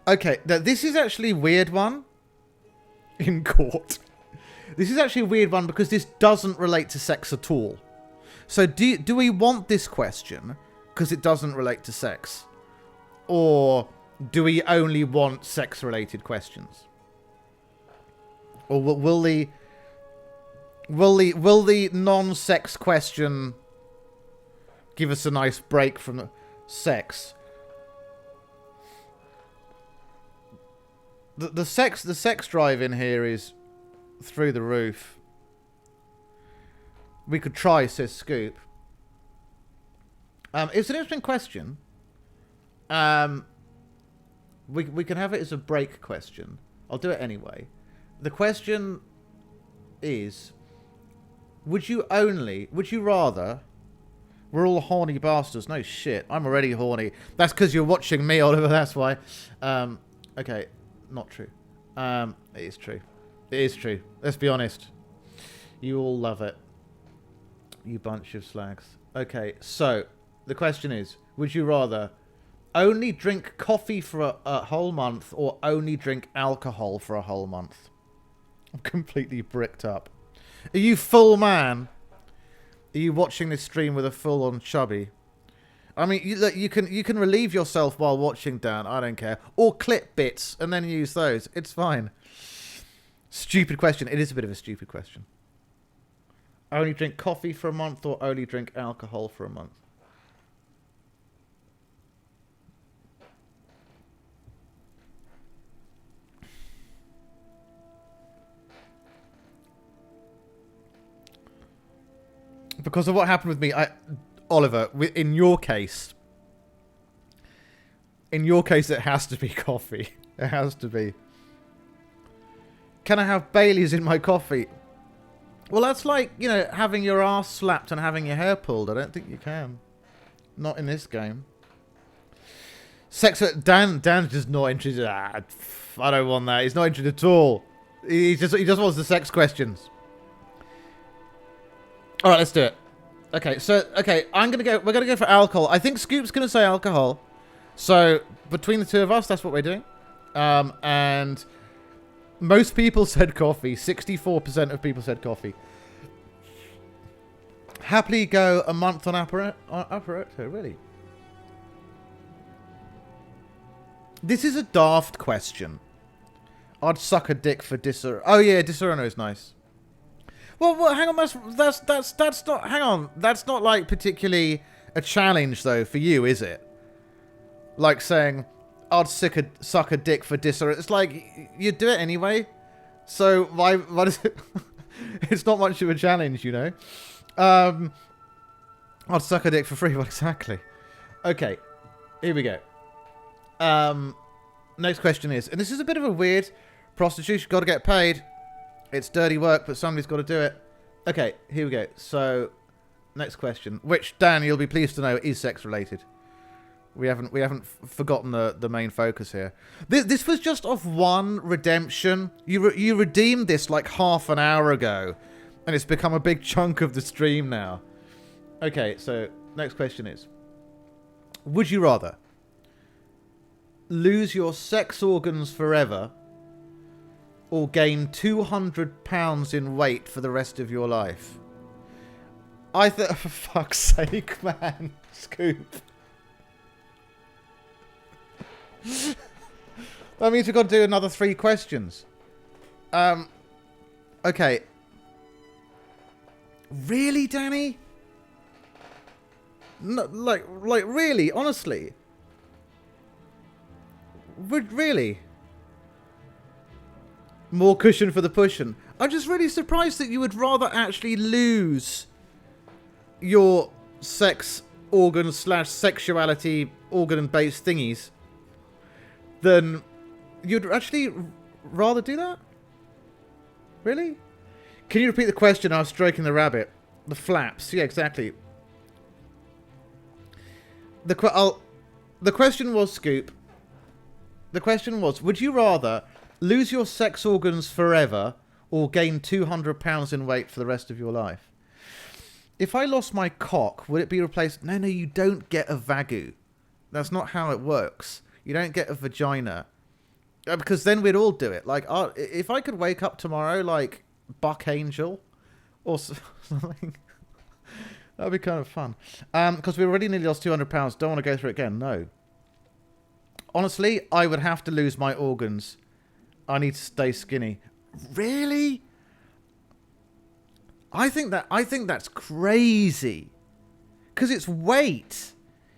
Okay, now this is actually a weird one. In court. This is actually a weird one because this doesn't relate to sex at all. So do we want this question because it doesn't relate to sex? Or do we only want sex-related questions? Or will the non-sex question give us a nice break from the sex? The sex drive in here is through the roof. We could try, says Scoop. It's an interesting question. We can have it as a break question. I'll do it anyway. The question is, would you rather... We're all horny bastards. No shit. I'm already horny. That's because you're watching me, Oliver. That's why. Okay. Not true. It is true. It is true. Let's be honest. You all love it. You bunch of slags. Okay, so the question is, would you rather only drink coffee for a whole month or only drink alcohol for a whole month? I'm completely bricked up. Are you full man? Are you watching this stream with a full-on chubby? I mean, you can relieve yourself while watching, Dan. I don't care. Or clip bits and then use those. It's fine. Stupid question. It is a bit of a stupid question. Only drink coffee for a month or only drink alcohol for a month? Because of what happened with me, Oliver, in your case, it has to be coffee. It has to be. Can I have Baileys in my coffee? Well, that's like, you know, having your ass slapped and having your hair pulled. I don't think you can. Not in this game. Sex. Dan's just not interested. I don't want that. He's not interested at all. He just wants the sex questions. All right, let's do it. Okay, so I'm gonna go. We're gonna go for alcohol. I think Scoop's gonna say alcohol. So between the two of us, that's what we're doing. And most people said coffee. 64% of people said coffee. Happily go a month on apparetto, really. This is a daft question. I'd suck a dick for Disser. Oh yeah, Disserno is nice. Well, hang on, that's not. Hang on, that's not like particularly a challenge though for you, is it? Like saying, "I'd suck a dick for Disser." It's like you do it anyway. So why does it? It's not much of a challenge, you know. I'd suck a dick for free. What exactly? Okay, here we go. Next question is, and this is a bit of a weird prostitution. Got to get paid. It's dirty work, but somebody's got to do it. Okay, here we go. So, next question, which Dan, you'll be pleased to know, is sex related. We haven't forgotten the main focus here. This was just off one redemption. You redeemed this like half an hour ago, and it's become a big chunk of the stream now. Okay, so next question is: would you rather lose your sex organs forever, or gain 200 pounds in weight for the rest of your life? I thought, for fuck's sake, man, Scoop. That means we've got to do another 3 questions. Okay. Really, Danny? No, like, really, honestly? Really? More cushion for the pushing. I'm just really surprised that you would rather actually lose your sex organ / sexuality organ-based thingies than you'd actually rather do that? Really? Can you repeat the question? I was stroking the rabbit. The flaps. Yeah, exactly. The question was, Scoop. The question was, would you rather lose your sex organs forever or gain 200 pounds in weight for the rest of your life? If I lost my cock, would it be replaced? No, you don't get a vagu. That's not how it works. You don't get a vagina. Because then we'd all do it. Like, if I could wake up tomorrow like Buck Angel or something, that would be kind of fun. Because we already nearly lost 200 pounds. Don't want to go through it again. No. Honestly, I would have to lose my organs. I need to stay skinny. Really? I think that's crazy. Because it's weight.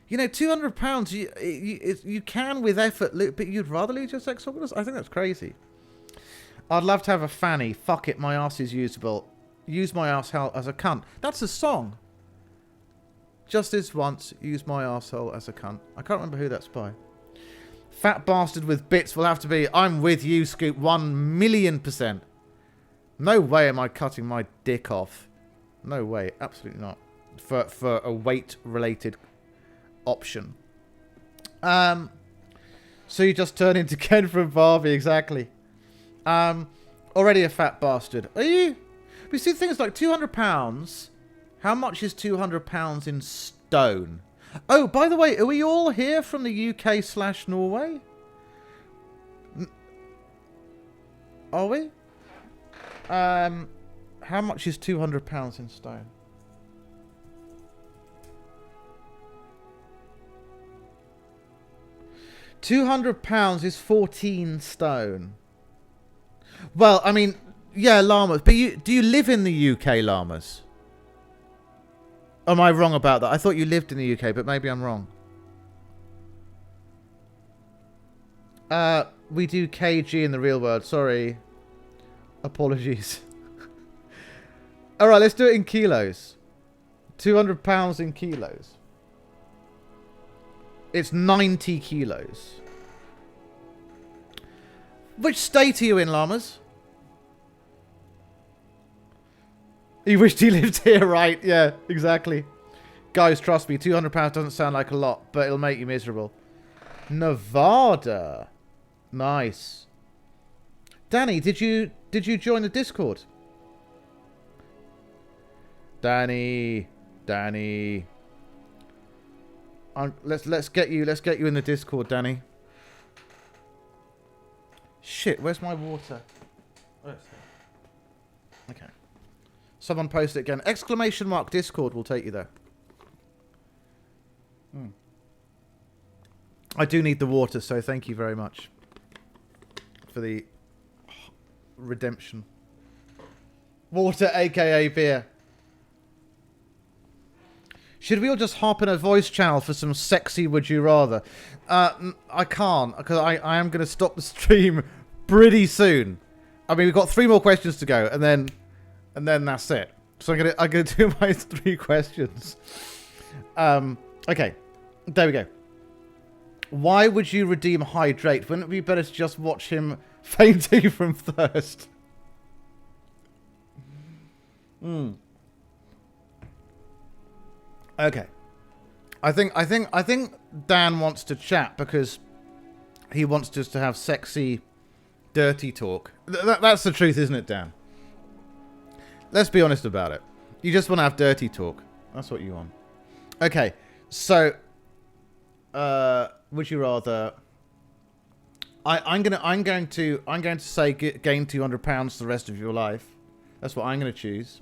You know, 200 pounds, you can with effort, but you'd rather lose your sex organs? I think that's crazy. I'd love to have a fanny. Fuck it, my ass is usable. Use my asshole as a cunt. That's a song. Just this once, use my asshole as a cunt. I can't remember who that's by. Fat bastard with bits will have to be, I'm with you, Scoop, 1,000,000%. No way am I cutting my dick off. No way, absolutely not. For a weight-related option. So you just turn into Ken from Barbie, exactly. Already a fat bastard. Are you? We see things like 200 pounds. How much is 200 pounds in stone? Oh, by the way, are we all here from the UK/Norway? Are we? How much is 200 pounds in stone? £200 is 14 stone. Well, I mean, yeah, llamas. But do you live in the UK, llamas? Am I wrong about that? I thought you lived in the UK, but maybe I'm wrong. We do kg in the real world. Sorry. Apologies. Alright, let's do it in kilos. 200 pounds in kilos. It's 90 kilos. Which state are you in, llamas? You wished he lived here, right? Yeah, exactly. Guys, trust me, 200 pounds doesn't sound like a lot, but it'll make you miserable. Nevada. Nice. Danny, did you join the Discord? Danny. Danny. Let's get you in the Discord, Danny. Shit, where's my water? Okay. Someone post it again. Exclamation mark Discord will take you there. I do need the water, so thank you very much for the redemption. Water, aka beer. Should we all just hop in a voice channel for some sexy would you rather? I can't, because I am going to stop the stream pretty soon. I mean, we've got 3 more questions to go, and then that's it. So I'm gonna do my 3 questions. Okay, there we go. Why would you redeem Hydrate? Wouldn't it be better to just watch him fainting from thirst? Okay. I think Dan wants to chat because he wants just to have sexy, dirty talk. That's the truth, isn't it, Dan? Let's be honest about it. You just want to have dirty talk. That's what you want. Okay. So, would you rather? I'm going to say gain £200 the rest of your life. That's what I'm going to choose.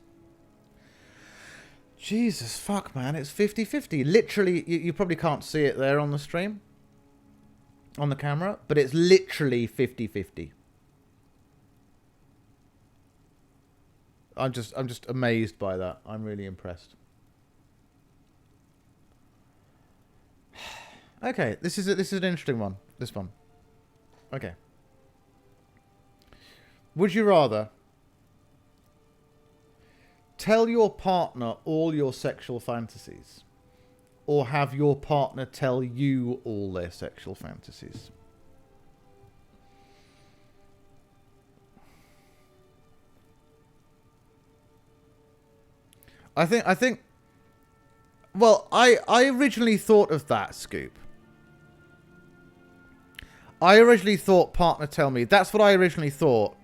Jesus fuck, man, it's 50-50. Literally, you probably can't see it there on the stream, on the camera, but it's literally 50-50. I'm just amazed by that. I'm really impressed. Okay, this is an interesting one. This one. Okay. Would you rather tell your partner all your sexual fantasies, or have your partner tell you all their sexual fantasies? I think well, I originally thought of that, Scoop. I originally thought partner tell me. That's what I originally thought.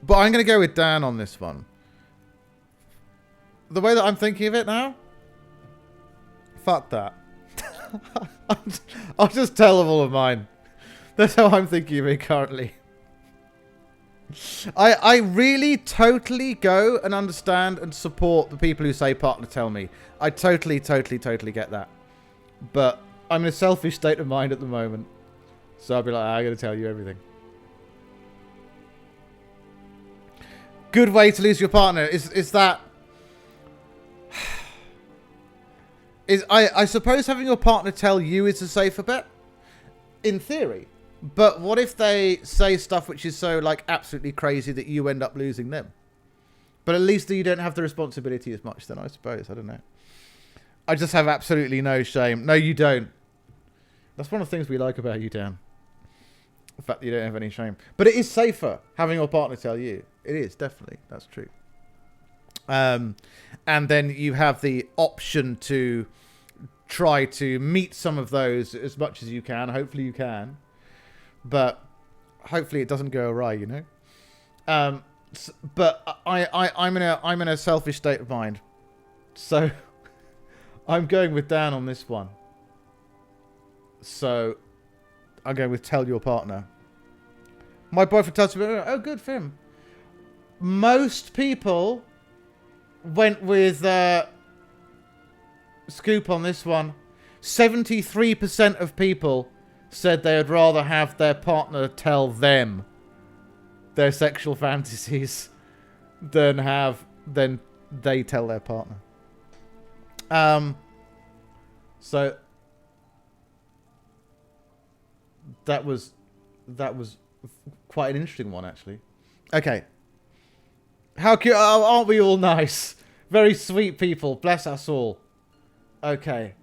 But I'm going to go with Dan on this one. The way that I'm thinking of it now? Fuck that. I'll just tell them all of mine. That's how I'm thinking of it currently. I really totally go and understand and support the people who say partner tell me. I totally get that. But I'm in a selfish state of mind at the moment. So I'll be like, I'm going to tell you everything. Good way to lose your partner is that... I suppose having your partner tell you is a safer bet. In theory. But what if they say stuff which is so, like, absolutely crazy that you end up losing them? But at least you don't have the responsibility as much then, I suppose. I don't know. I just have absolutely no shame. No, you don't. That's one of the things we like about you, Dan. The fact that you don't have any shame. But it is safer having your partner tell you. It is, definitely. That's true. And then you have the option to try to meet some of those as much as you can. Hopefully you can. But hopefully it doesn't go awry, you know. But I'm in a selfish state of mind, so I'm going with Dan on this one. So I'm going with tell your partner. My boyfriend tells me, oh, good for him. Most people went with Scoop on this one. 73% of people said they would rather have their partner tell them their sexual fantasies than they tell their partner. So that was quite an interesting one, actually. Okay. How cute! Aren't we all nice? Very sweet people. Bless us all. Okay.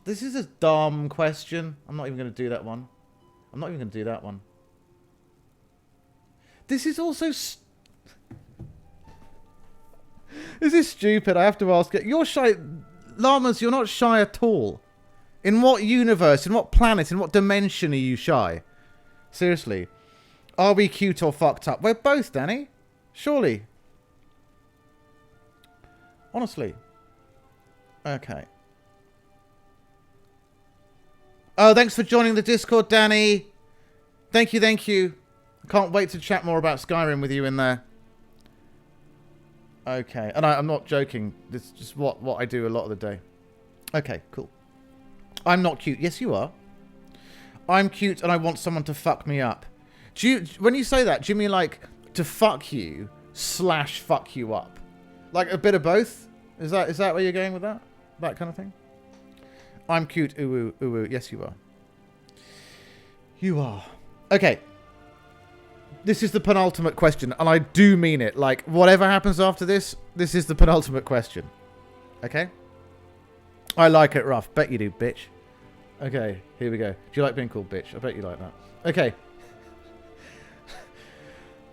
This is a dumb question. I'm not even going to do that one. This is also... This is stupid. I have to ask it. You're shy... Llamas, you're not shy at all. In what universe, in what planet, in what dimension are you shy? Seriously. Are we cute or fucked up? We're both, Danny. Surely. Honestly. Okay. Oh, thanks for joining the Discord, Danny. Thank you, thank you. Can't wait to chat more about Skyrim with you in there. Okay, and I'm not joking. This is just what I do a lot of the day. Okay, cool. I'm not cute. Yes, you are. I'm cute and I want someone to fuck me up. When you say that, do you mean like to fuck you / fuck you up? Like a bit of both? Is that where you're going with that? That kind of thing? I'm cute. Ooh, ooh, ooh. Yes, you are. You are. Okay. This is the penultimate question, and I do mean it. Like, whatever happens after this, this is the penultimate question. Okay? I like it rough. Bet you do, bitch. Okay, here we go. Do you like being called bitch? I bet you like that. Okay.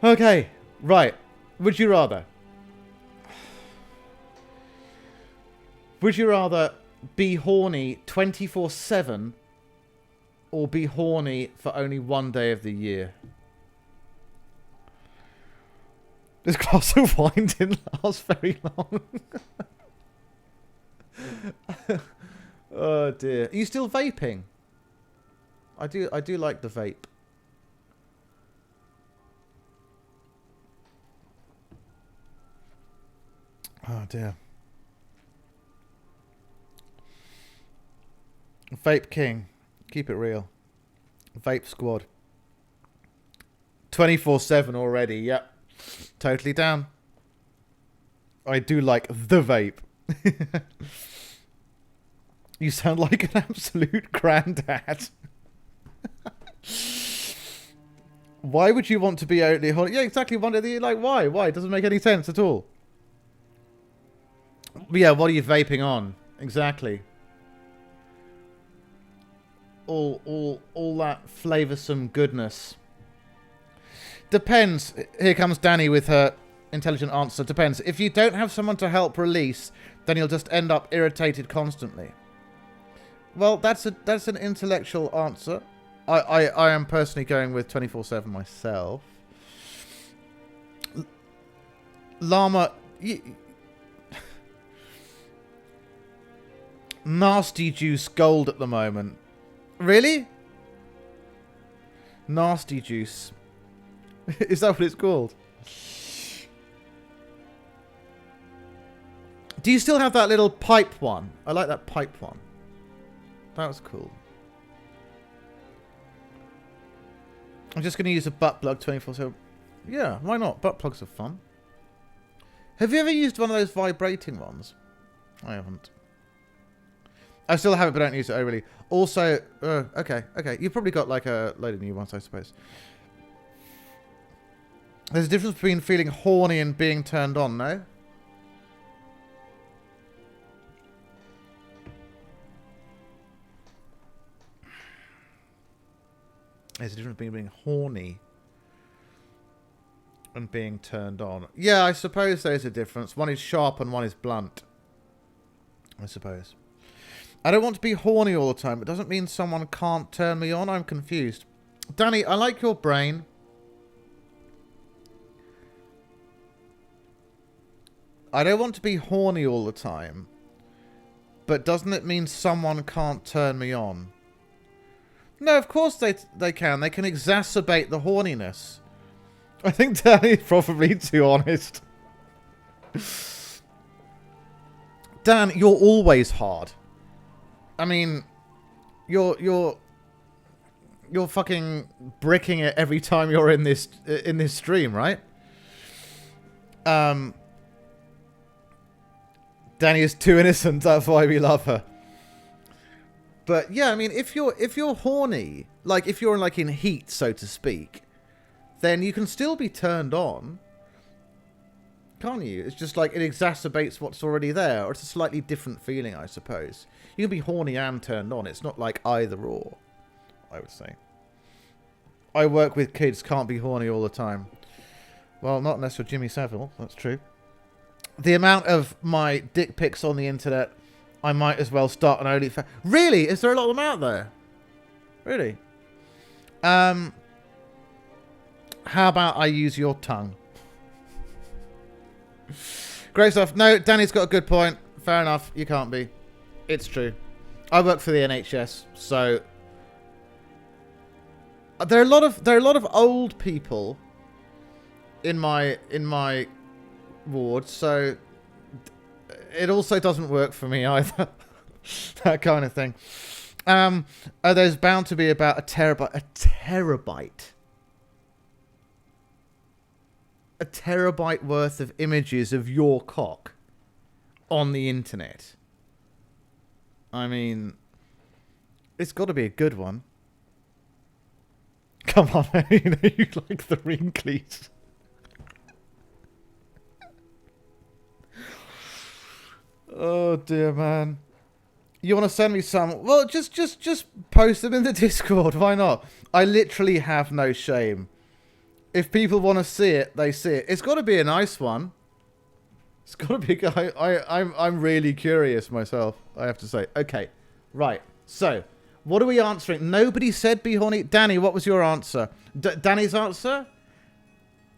Okay, right. Would you rather? Would you rather be horny 24/7 or be horny for only one day of the year? This glass of wine didn't last very long. Oh dear. Are you still vaping? I do like the vape. Oh dear. Vape King. Keep it real. Vape Squad. 24/7 already. Yep. Totally down. I do like the vape. You sound like an absolute granddad. Why would you want to be only horny? Yeah, exactly. Like, why? Why? It doesn't make any sense at all. But yeah, what are you vaping on? Exactly. All that flavoursome goodness. Depends. Here comes Danny with her intelligent answer. Depends. If you don't have someone to help release, then you'll just end up irritated constantly. Well, that's an intellectual answer. I am personally going with 24/7 myself. Llama, Nasty Juice Gold at the moment. Really? Nasty Juice. Is that what it's called? Do you still have that little pipe one? I like that pipe one. That was cool. I'm just going to use a butt plug 24/7. Yeah, why not? Butt plugs are fun. Have you ever used one of those vibrating ones? I haven't. I still have it, but I don't use it overly. Also, okay. You've probably got like a load of new ones, I suppose. There's a difference between feeling horny and being turned on, no? There's a difference between being horny and being turned on. Yeah, I suppose there's a difference. One is sharp and one is blunt. I suppose. I don't want to be horny all the time. It doesn't mean someone can't turn me on. I'm confused. Danny, I like your brain. I don't want to be horny all the time. But doesn't it mean someone can't turn me on? No, of course they can. They can exacerbate the horniness. I think Danny's probably too honest. Dan, you're always hard. I mean, you're fucking bricking it every time you're in this stream, right? Danny is too innocent. That's why we love her. But yeah, I mean, if you're horny, like if you're like in heat, so to speak, then you can still be turned on, can't you? It's just like it exacerbates what's already there, or it's a slightly different feeling, I suppose. You can be horny and turned on. It's not like either or, I would say. I work with kids, can't be horny all the time. Well, not unless you're Jimmy Savile. That's true. The amount of my dick pics on the internet, I might as well start an OnlyFans. Really? Is there a lot of them out there? Really? How about I use your tongue? Great stuff. No, Danny's got a good point. Fair enough. You can't be. It's true. I work for the NHS, so there are a lot of old people in my ward, so it also doesn't work for me either. That kind of thing. There's bound to be about a terabyte worth of images of your cock on the internet. I mean, it's got to be a good one. Come on, you know you like the wrinklies. Oh dear, man. You want to send me some? Well, just post them in the Discord. Why not? I literally have no shame. If people want to see it, they see it. It's got to be a nice one. It's got to be. I'm really curious myself, I have to say. Okay, right. So, what are we answering? Nobody said be horny. Danny, what was your answer? Danny's answer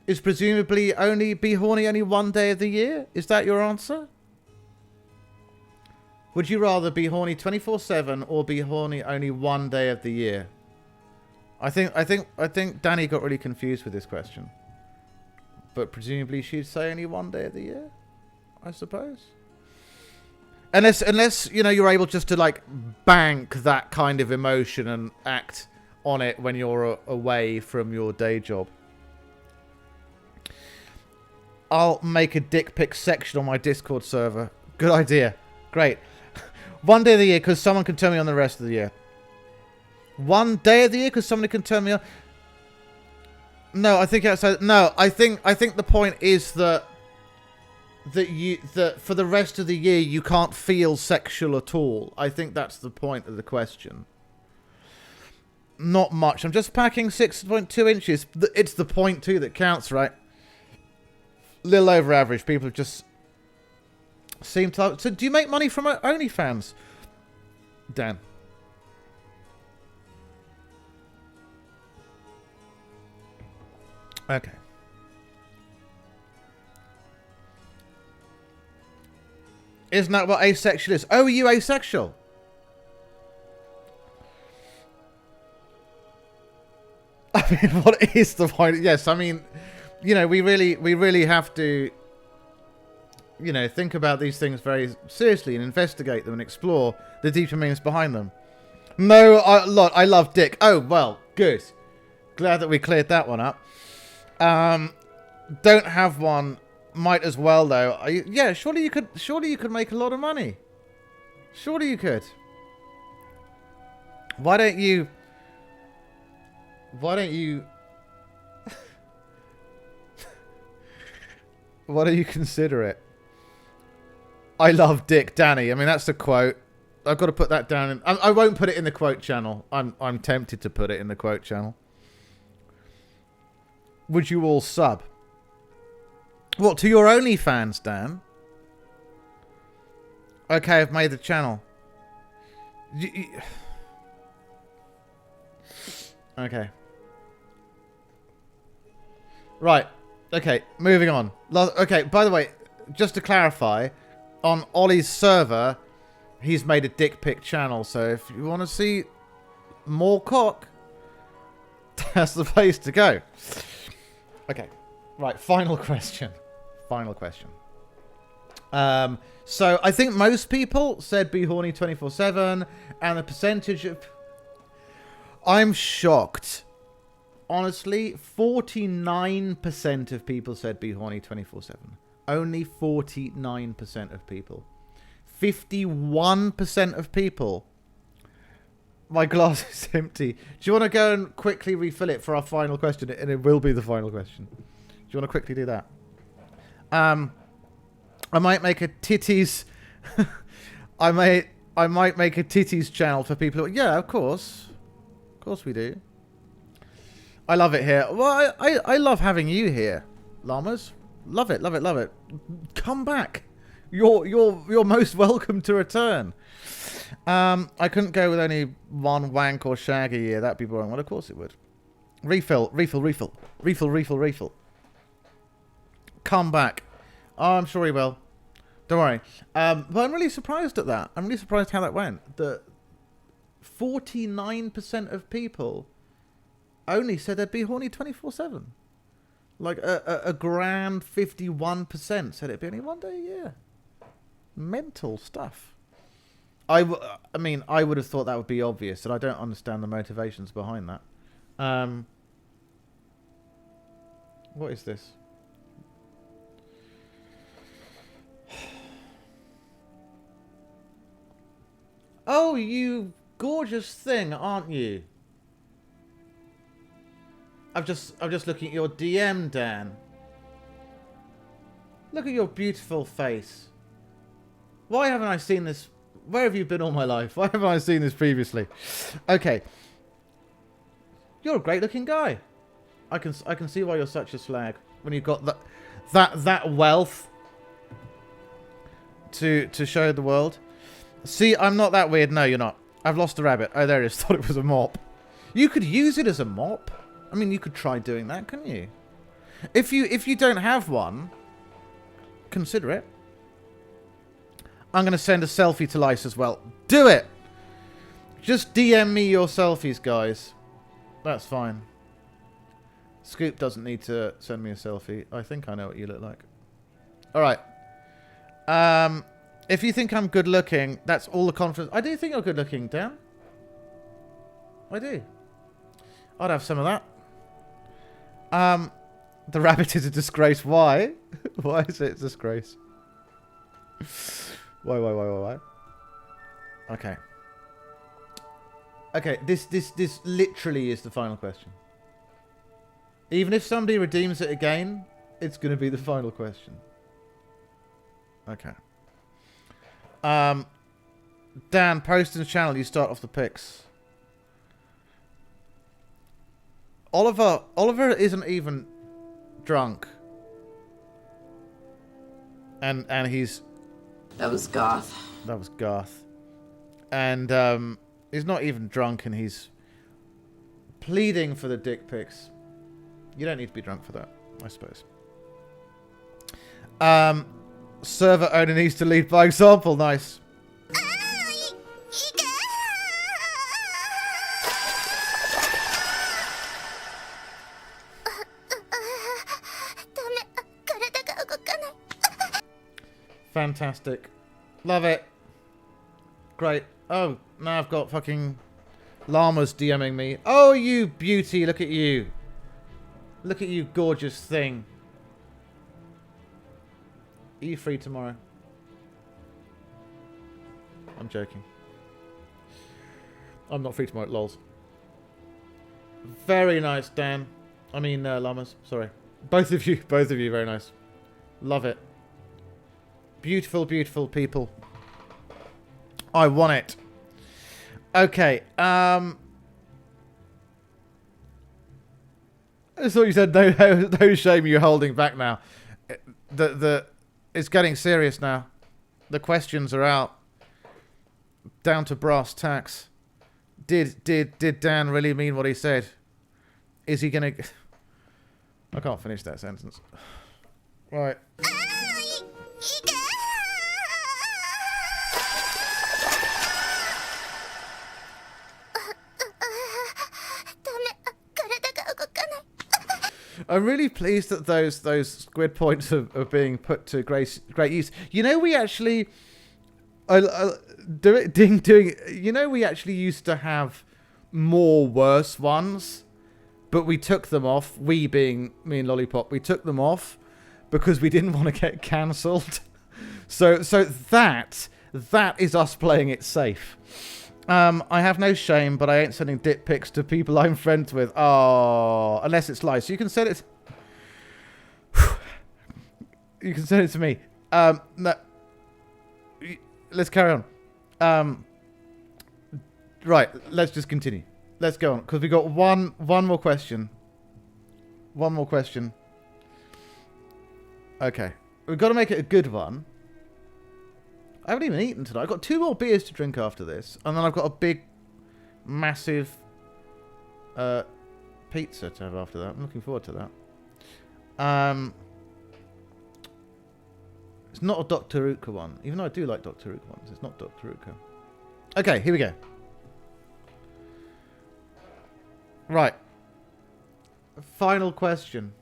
is presumably only be horny only one day of the year. Is that your answer? Would you rather be horny 24/7 or be horny only one day of the year? I think Danny got really confused with this question. But presumably she'd say only one day of the year, I suppose. Unless you know you're able just to like bank that kind of emotion and act on it when you're away from your day job. I'll make a dick pic section on my Discord server. Good idea. Great. One day of the year because someone can turn me on the rest of the year. One day of the year because somebody can turn me on. No, I think outside. No, I think the point is that for the rest of the year you can't feel sexual at all. I think that's the point of the question. Not much. I'm just packing 6.2 inches. It's the 0.2 that counts, right? Little over average. People just seem to. So, do you make money from OnlyFans, Dan? Okay. Isn't that what asexual is? Oh, are you asexual? I mean, what is the point? Yes, I mean, you know, we really have to, you know, think about these things very seriously and investigate them and explore the deeper meanings behind them. No, I love dick. Oh, well, good. Glad that we cleared that one up. Don't have one. Might as well though. Yeah, surely you could make a lot of money. Surely you could. Why don't you why don't you consider it? I love dick, Danny. I mean, that's the quote. I've got to put that down. I won't put it in the quote channel. I'm tempted to put it in the quote channel. Would you all sub? What, to your OnlyFans, Dan? Okay, I've made the channel. Okay. Right. Okay, moving on. Okay, by the way, just to clarify, on Ollie's server, he's made a dick pic channel, so if you want to see more cock, that's the place to go. Okay. Right, final question. Final question. So I think most people said be horny 24/7, and the percentage of... I'm shocked. Honestly, 49% of people said be horny 24/7. Only 49% of people. 51% of people. My glass is empty. Do you want to go and quickly refill it for our final question? And it will be the final question. Do you want to quickly do that? I might make a titties... I might make a titties channel for people who... Yeah, of course. Of course we do. I love it here. Well, I love having you here, llamas. Love it, love it, love it. Come back. You're most welcome to return. I couldn't go with only one wank or shag a year. That'd be boring. Well, of course it would. Refill, refill, refill. Refill, refill, refill. Come back. Oh, I'm sure he will. Don't worry. But I'm really surprised at that. I'm really surprised how that went. The 49% of people only said they'd be horny 24/7. Like a grand 51% said it'd be only one day a year. Mental stuff. I mean, I would have thought that would be obvious, and I don't understand the motivations behind that. What is this? Oh, you gorgeous thing, aren't you? I'm just looking at your DM, Dan. Look at your beautiful face. Why haven't I seen this? Where have you been all my life? Why haven't I seen this previously? Okay. You're a great looking guy. I can see why you're such a slag when you've got that wealth to show the world. See, I'm not that weird. No, you're not. I've lost the rabbit. Oh, there it is. Thought it was a mop. You could use it as a mop. I mean, you could try doing that, couldn't you? If you don't have one, consider it. I'm going to send a selfie to Lice as well. Do it! Just DM me your selfies, guys. That's fine. Scoop doesn't need to send me a selfie. I think I know what you look like. Alright. If you think I'm good looking, that's all the confidence. I do think you're good looking, Dan. I do. I'd have some of that. The rabbit is a disgrace. Why? Why is it a disgrace? Why? Okay. Okay, this literally is the final question. Even if somebody redeems it again, it's going to be the final question. Okay. Dan, post in the channel, you start off the picks. Oliver isn't even drunk. And he's... That was goth. That was goth. And he's not even drunk, and he's pleading for the dick pics. You don't need to be drunk for that, I suppose. Server owner needs to lead by example. Nice. Fantastic. Love it. Great. Oh, now I've got fucking llamas DMing me. Oh, you beauty. Look at you. Look at you, gorgeous thing. Are you free tomorrow? I'm joking. I'm not free tomorrow, lols. Very nice, Dan. I mean, llamas. Sorry. Both of you, very nice. Love it. Beautiful, beautiful people. I want it. Okay, I thought you said no shame, you're holding back now. It's getting serious now. The questions are out. Down to brass tacks. Did Dan really mean what he said? Is he gonna... I can't finish that sentence. Right. I'm really pleased that those squid points are being put to great use. You know, we actually you know, we actually used to have more worse ones, but we took them off. We being me and Lollipop, we took them off because we didn't want to get cancelled. So that is us playing it safe. I have no shame, but I ain't sending dick pics to people I'm friends with. Oh, unless it's lies. So you can send it. You can send it to me. No. Let's carry on. Right. Let's just continue. Let's go on, because we got one more question. One more question. Okay, we've got to make it a good one. I haven't even eaten tonight. I've got 2 more beers to drink after this. And then I've got a big, massive pizza to have after that. I'm looking forward to that. It's not a Dr. Ruka one. Even though I do like Dr. Ruka ones, it's not Dr. Ruka. Okay, here we go. Right. Final question.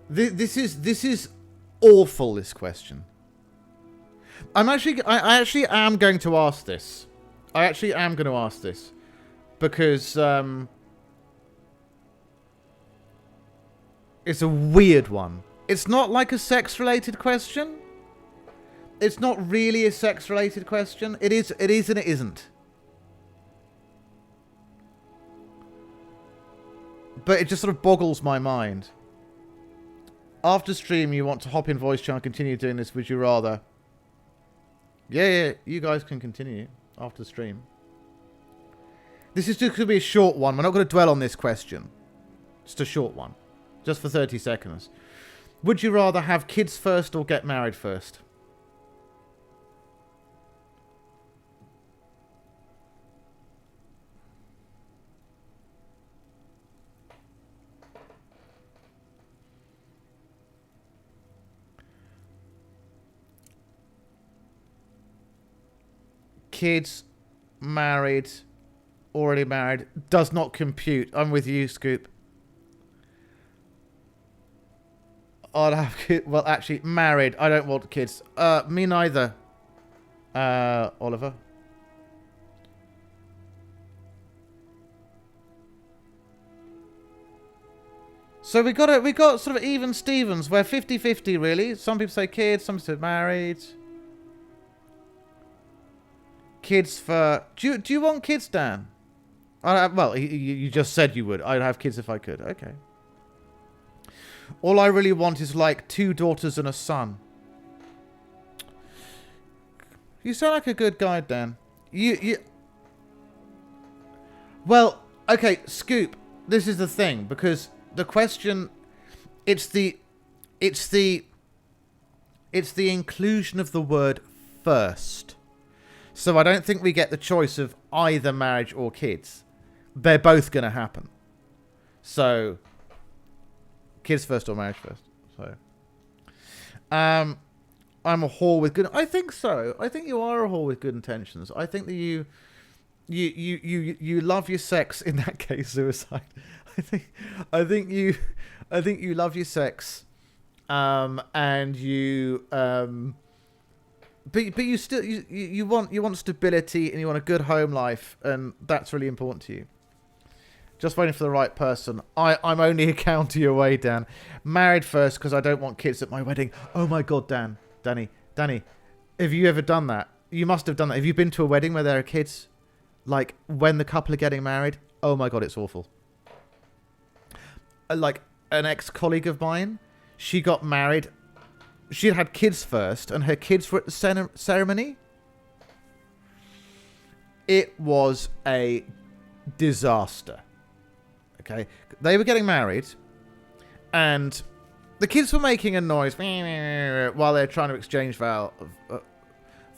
This is awful, this question. I actually am going to ask this. I actually am going to ask this. Because it's a weird one. It's not like a sex-related question. It's not really a sex-related question. It is and it isn't. But it just sort of boggles my mind. After stream, you want to hop in voice chat and continue doing this, would you rather? Yeah, you guys can continue after the stream. This is just going to be a short one. We're not going to dwell on this question. Just a short one. Just for 30 seconds. Would you rather have kids first or get married first? Kids, married, already married, does not compute. I'm with you, Scoop. I'd have kids. Well, actually, married. I don't want kids. Me neither. Oliver. So we got sort of even Stevens, where 50-50 really. Some people say kids, some people say married. Kids for... Do you want kids, Dan? Well, you just said you would. I'd have kids if I could. Okay. All I really want is like 2 daughters and a son. You sound like a good guy, Dan. You... Well, okay, Scoop. This is the thing, because the question... It's the inclusion of the word first. So I don't think we get the choice of either marriage or kids. They're both going to happen. So, kids first or marriage first. So, I'm a whore with good... I think so. I think you are a whore with good intentions. I think that you love your sex. In that case, suicide. I think you love your sex, and you But you still you want stability and you want a good home life, and that's really important to you. Just waiting for the right person. I'm only a county away, Dan. Married first because I don't want kids at my wedding. Oh my God, Danny, have you ever done that? You must have done that. Have you been to a wedding where there are kids? Like when the couple are getting married? Oh my God, it's awful. Like an ex-colleague of mine, she got married. She had kids first, and her kids were at the ceremony. It was a disaster. Okay, they were getting married, and the kids were making a noise while they're trying to exchange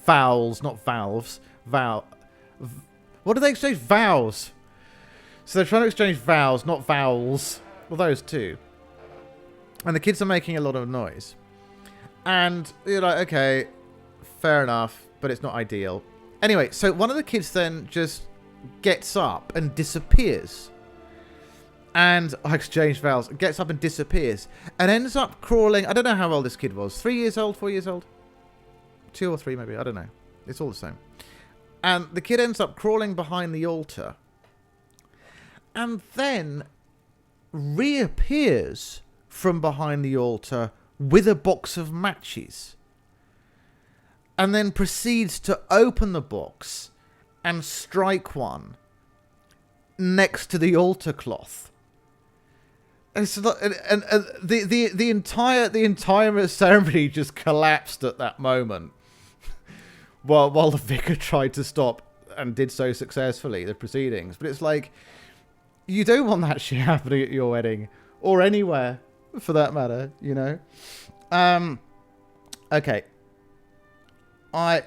fowls, not valves. What do they exchange? Vows. So they're trying to exchange vows, not vowels. Well, those two. And the kids are making a lot of noise. And you're like, okay, fair enough, but it's not ideal. Anyway, so one of the kids then just gets up and disappears. And I exchanged vows. Gets up and disappears. And ends up crawling. I don't know how old this kid was. 3 years old? 4 years old? 2 or 3 maybe. I don't know. It's all the same. And the kid ends up crawling behind the altar. And then reappears from behind the altar with a box of matches, and then proceeds to open the box and strike next to the altar cloth. And the entire ceremony just collapsed at that moment, while the vicar tried to stop and did so successfully, the proceedings. But it's like, you don't want that shit happening at your wedding or anywhere, for that matter, you know. Okay.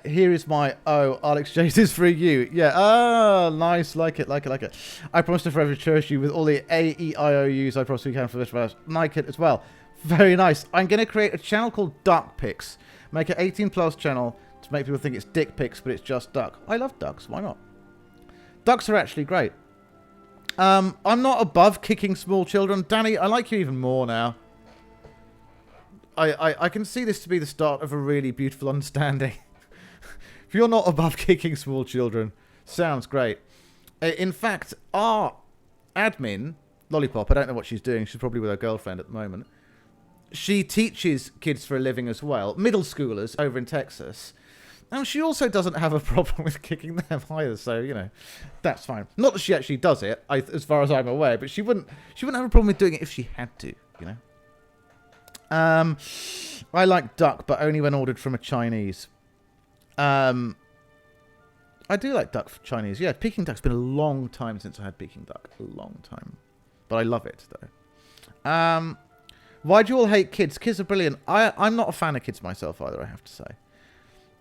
Here is my I'll exchange this for you. Yeah. Oh, nice. Like it. I promise to forever cherish you with all the A-E-I-O-U's I possibly can for this verse. Like it as well. Very nice. I'm going to create a channel called Duck Pics. Make an 18+ channel to make people think it's dick pics, but it's just duck. I love ducks. Why not? Ducks are actually great. I'm not above kicking small children. Danny, I like you even more now. I can see this to be the start of a really beautiful understanding. If you're not above kicking small children, sounds great. In fact, our admin, Lollipop, I don't know what she's doing. She's probably with her girlfriend at the moment. She teaches kids for a living as well, middle schoolers over in Texas. And she also doesn't have a problem with kicking them either, so, you know, that's fine. Not that she actually does it, as far as I'm aware, but she wouldn't have a problem with doing it if she had to, you know. I like duck, but only when ordered from a Chinese. I do like duck for Chinese. Yeah, Peking duck's been a long time since I had Peking duck. A long time. But I love it, though. Why do you all hate kids? Kids are brilliant. I'm not a fan of kids myself either, I have to say.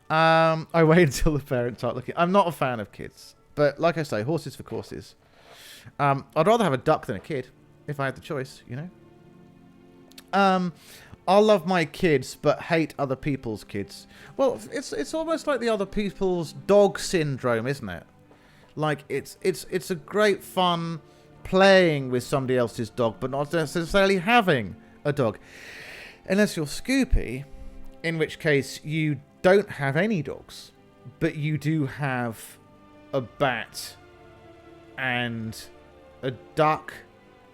I wait until the parents start looking. I'm not a fan of kids. But like I say, horses for courses. I'd rather have a duck than a kid, if I had the choice, you know. I'll love my kids, but hate other people's kids. Well, it's almost like the other people's dog syndrome, isn't it? Like, it's a great fun playing with somebody else's dog, but not necessarily having a dog. Unless you're Scoopy, in which case you don't have any dogs, but you do have a bat and a duck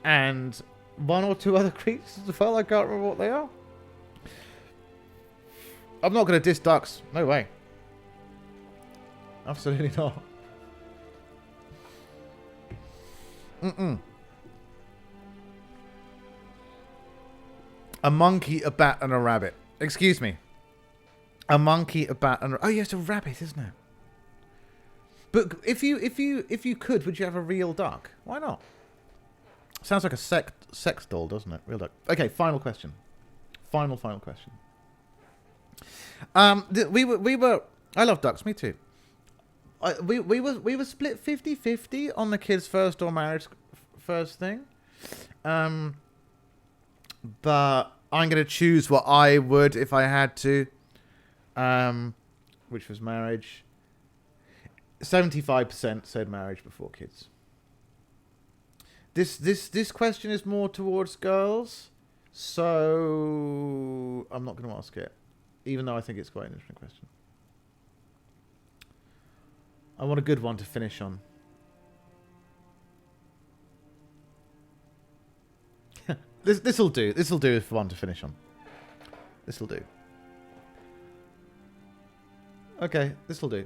and one or two other creatures as well. I can't remember what they are. I'm not going to diss ducks. No way. Absolutely not. A monkey, a bat, and a rabbit. Excuse me. A monkey, a bat, and oh yes, a rabbit, isn't it? But if you could, would you have a real duck? Why not? Sounds like a sex doll, doesn't it? Real duck. Okay, final question. Final question. We were. I love ducks. Me too. We were split 50-50 on the kids first or marriage first thing. But I'm going to choose what I would if I had to. Which was marriage. 75% said marriage before kids. This question is more towards girls, so I'm not going to ask it, even though I think it's quite an interesting question. I want a good one to finish on. This'll do. This'll do for one to finish on. This'll do. Okay, this'll do.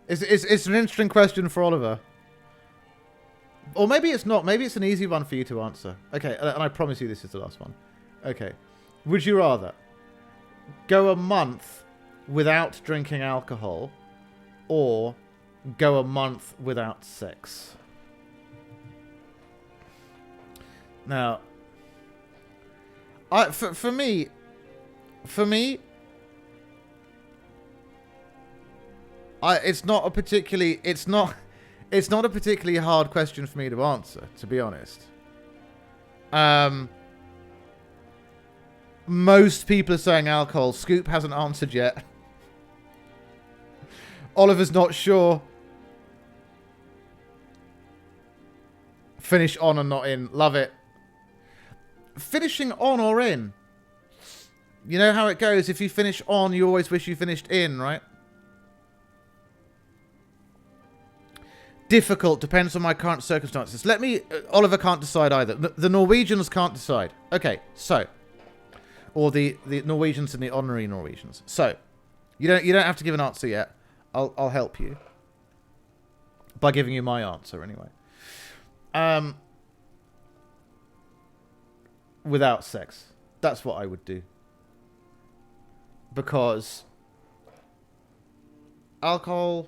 It's an interesting question for Oliver. Or maybe it's not. Maybe it's an easy one for you to answer. Okay, and I promise you this is the last one. Okay. Would you rather go a month without drinking alcohol or go a month without sex? Now, for me, it's not a particularly hard question for me to answer, to be honest. Most people are saying alcohol. Scoop hasn't answered yet. Oliver's not sure. Finish on and not in. Love it. Finishing on or in. You know how it goes. If you finish on, you always wish you finished in, right? Difficult. Depends on my current circumstances. Oliver can't decide either. The Norwegians can't decide. Okay, so. Or the Norwegians and the honorary Norwegians. So, you don't have to give an answer yet. I'll help you. By giving you my answer, anyway. Without sex. That's what I would do. Because alcohol,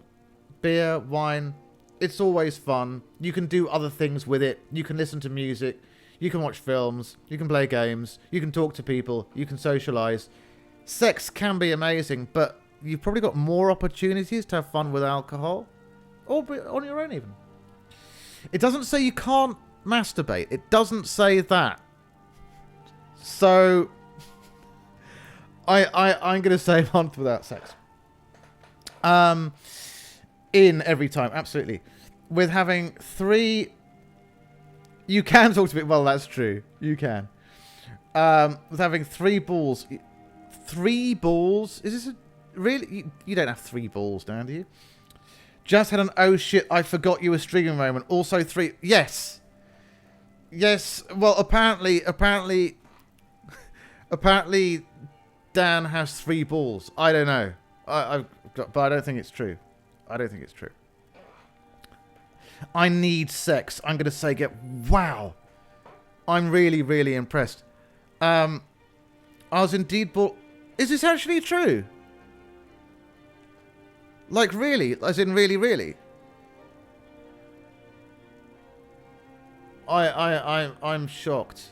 beer, wine, it's always fun. You can do other things with it. You can listen to music. You can watch films. You can play games. You can talk to people. You can socialize. Sex can be amazing, but you've probably got more opportunities to have fun with alcohol. Or on your own even. It doesn't say you can't masturbate. It doesn't say that. So I'm gonna say a month without sex. In every time, absolutely. With having 3, you can talk to me. Well, that's true. You can. With having 3 balls. 3 balls? Is this a really? You don't have 3 balls now, do you? Just had an oh shit, I forgot you were streaming moment. Also 3. Yes. Yes. Well, apparently, Dan has 3 balls. I don't know. But I don't think it's true. I don't think it's true. I need sex. I'm going to say wow. I'm really, really impressed. I was indeed bought... Is this actually true? Like, really? As in really, really? I'm shocked.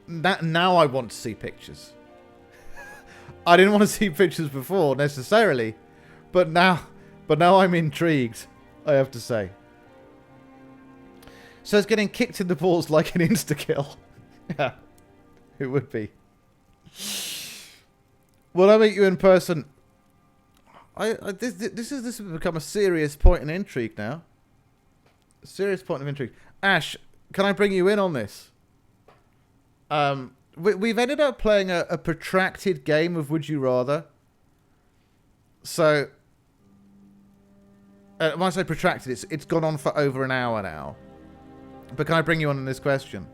Now I want to see pictures. I didn't want to see pictures before, necessarily. But now I'm intrigued, I have to say. So it's getting kicked in the balls like an insta-kill. Yeah, it would be. When I meet you in person... This has become a serious point in intrigue now. A serious point of intrigue. Ash, can I bring you in on this? We've ended up playing a protracted game of Would You Rather. So, when I say protracted, it's gone on for over an hour now. But can I bring you on this question?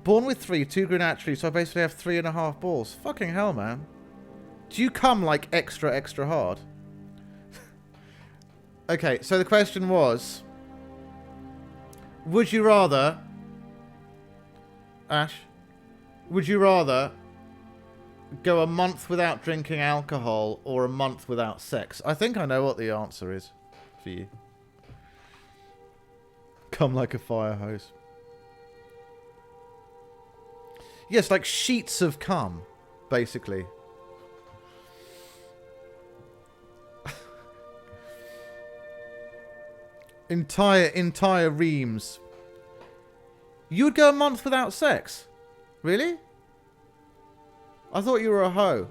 Born with 3, 2 grew naturally, so I basically have 3.5 balls. Fucking hell, man. Do you come like extra, extra hard? Okay, so the question was... Would you rather... Ash? Would you rather go a month without drinking alcohol or a month without sex? I think I know what the answer is for you. Come like a fire hose. Yes, like sheets of cum, basically. Entire reams. You would go a month without sex? Really? I thought you were a hoe.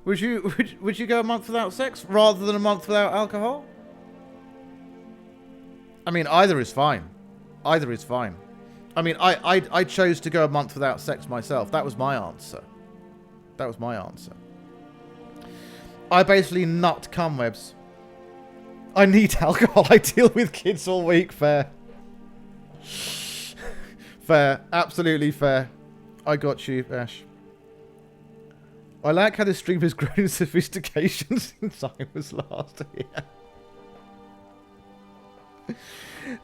Would you go a month without sex rather than a month without alcohol? I mean, either is fine. Either is fine. I mean, I chose to go a month without sex myself. That was my answer. That was my answer. I basically nut cum webs. I need alcohol. I deal with kids all week. Fair. Fair. Absolutely fair. I got you, Ash. I like how this stream has grown in sophistication since I was last here.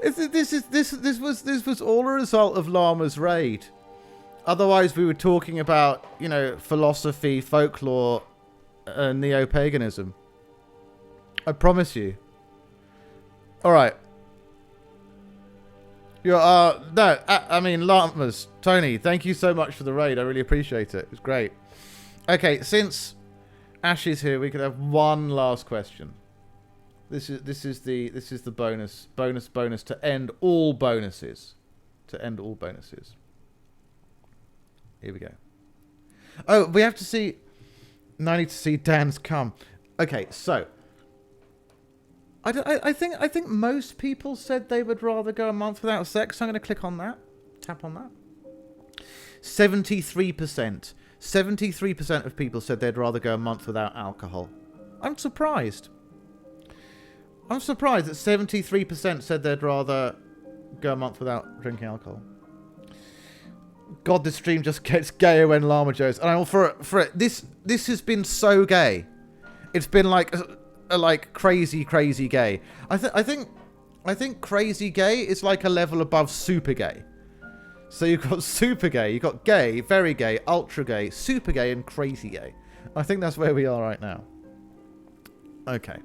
This was all a result of Llama's raid. Otherwise, we were talking about, you know, philosophy, folklore, neo-paganism. I promise you. All right. I mean, Llamas, Tony, thank you so much for the raid. I really appreciate it. It was great. Okay, since Ash is here, we could have one last question. This is the bonus to end all bonuses. To end all bonuses. Here we go. Oh, we have to see. No, I need to see Dan's cum. Okay, so I think most people said they would rather go a month without sex. So I'm going to click on that. Tap on that. 73%. 73% of people said they'd rather go a month without alcohol. I'm surprised. I'm surprised that 73% said they'd rather go a month without drinking alcohol. God, this stream just gets gayer when Llama Joe's. And for it, this has been so gay. It's been like crazy gay. I think crazy gay is like a level above super gay. So you've got super gay, you've got gay, very gay, ultra gay, super gay, and crazy gay. I think that's where we are right now. Okay.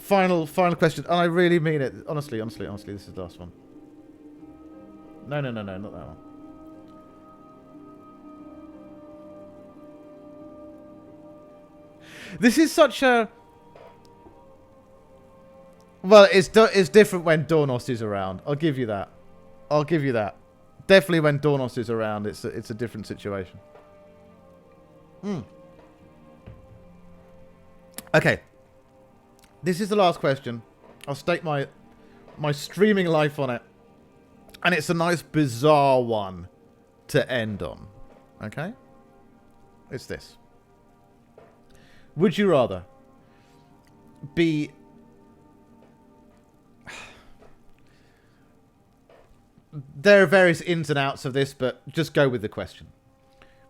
Final question, and I really mean it. Honestly, this is the last one. No, not that one. This is such a... Well, it's different when Dornos is around. I'll give you that. I'll give you that. Definitely when Dornos is around, it's a different situation. Okay. This is the last question. I'll stake my streaming life on it. And it's a nice bizarre one to end on. Okay? It's this. Would you rather be... There are various ins and outs of this, but just go with the question.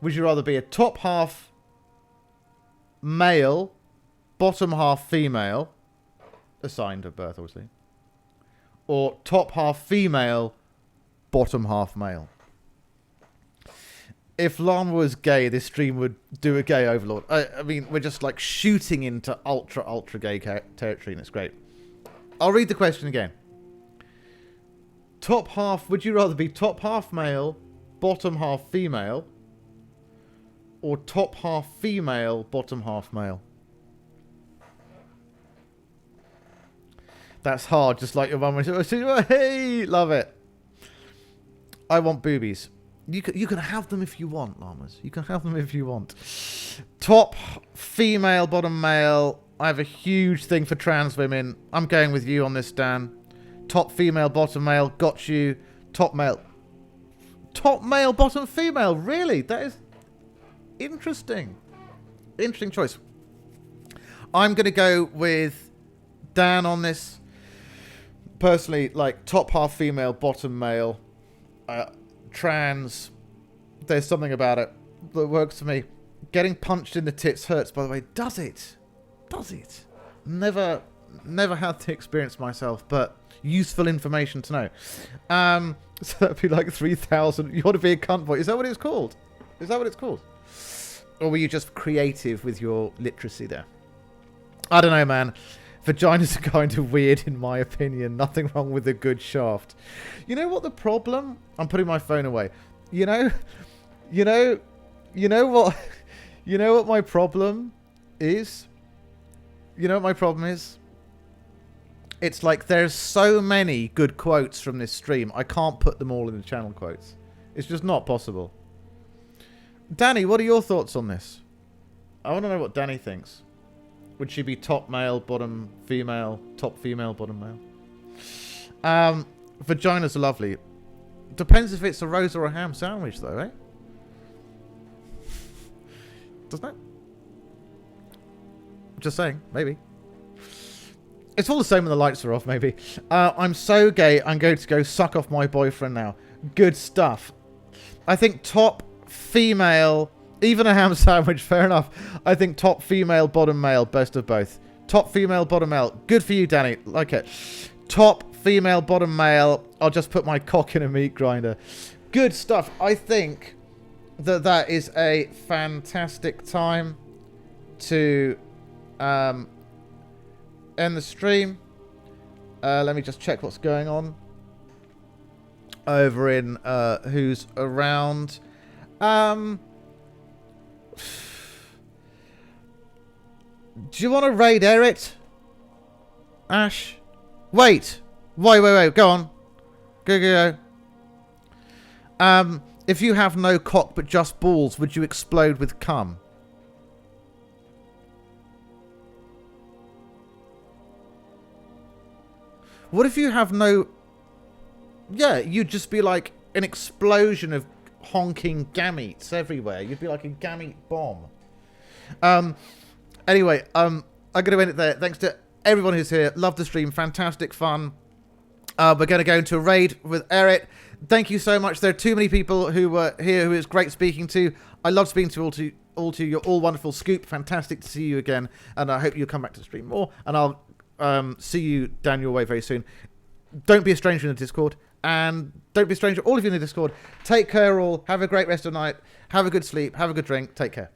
Would you rather be a top half male, bottom half female, assigned at birth, obviously, or top half female, bottom half male? If Llama was gay, this stream would do a gay overlord. I mean, we're just like shooting into ultra gay territory, and it's great. I'll read the question again. Top half, would you rather be top half male, bottom half female, or top half female, bottom half male? That's hard, just like your mum was. Hey, love it. I want boobies. You can have them if you want, llamas. You can have them if you want. Top female, bottom male. I have a huge thing for trans women. I'm going with you on this, Dan. Top female, bottom male. Got you. Top male. Top male, bottom female. Really? That is interesting. Interesting choice. I'm going to go with Dan on this. Personally, like top half female, bottom male. Trans. There's something about it that works for me. Getting punched in the tits hurts, by the way. Does it? Does it? Never had the experience myself, but useful information to know. So that'd be like 3,000. You want to be a cunt boy? Is that what it's called? Is that what it's called? Or were you just creative with your literacy there? I don't know, man. Vaginas are kind of weird, in my opinion. Nothing wrong with a good shaft. You know what the problem? I'm putting my phone away. You know what? You know what my problem is? You know what my problem is? It's like there's so many good quotes from this stream. I can't put them all in the channel quotes. It's just not possible. Danny, what are your thoughts on this? I want to know what Danny thinks. Would she be top male, bottom female, top female, bottom male? Vaginas are lovely. Depends if it's a rose or a ham sandwich, though, eh? Doesn't it? Just saying, maybe. It's all the same when the lights are off, maybe. I'm so gay, I'm going to go suck off my boyfriend now. Good stuff. I think top female, even a ham sandwich, fair enough. I think top female, bottom male, best of both. Top female, bottom male. Good for you, Danny. Like it. Top female, bottom male. I'll just put my cock in a meat grinder. Good stuff. I think that is a fantastic time to end the stream. Let me just check what's going on over in who's around. Do you want to raid Eric? Ash? Wait. Wait. Go on. Go. If you have no cock but just balls, would you explode with cum? What if you have no... Yeah, you'd just be like an explosion of honking gametes everywhere. You'd be like a gamete bomb. Anyway, I'm going to end it there. Thanks to everyone who's here. Love the stream. Fantastic fun. We're going to go into a raid with Eric. Thank you so much. There are too many people who were here who it's great speaking to. I love speaking to all to you. You're all wonderful. Scoop, fantastic to see you again. And I hope you'll come back to the stream more. And I'll see you down your way very soon. Don't be a stranger in the Discord. And don't be a stranger, all of you in the Discord. Take care all. Have a great rest of the night. Have a good sleep. Have a good drink. Take care.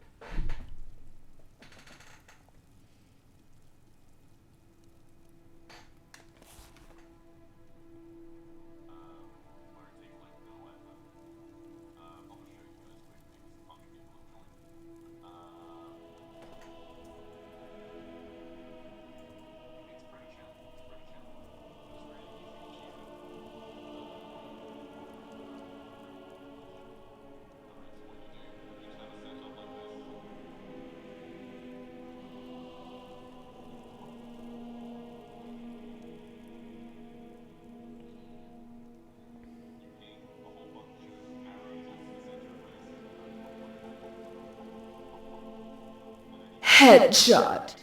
Headshot.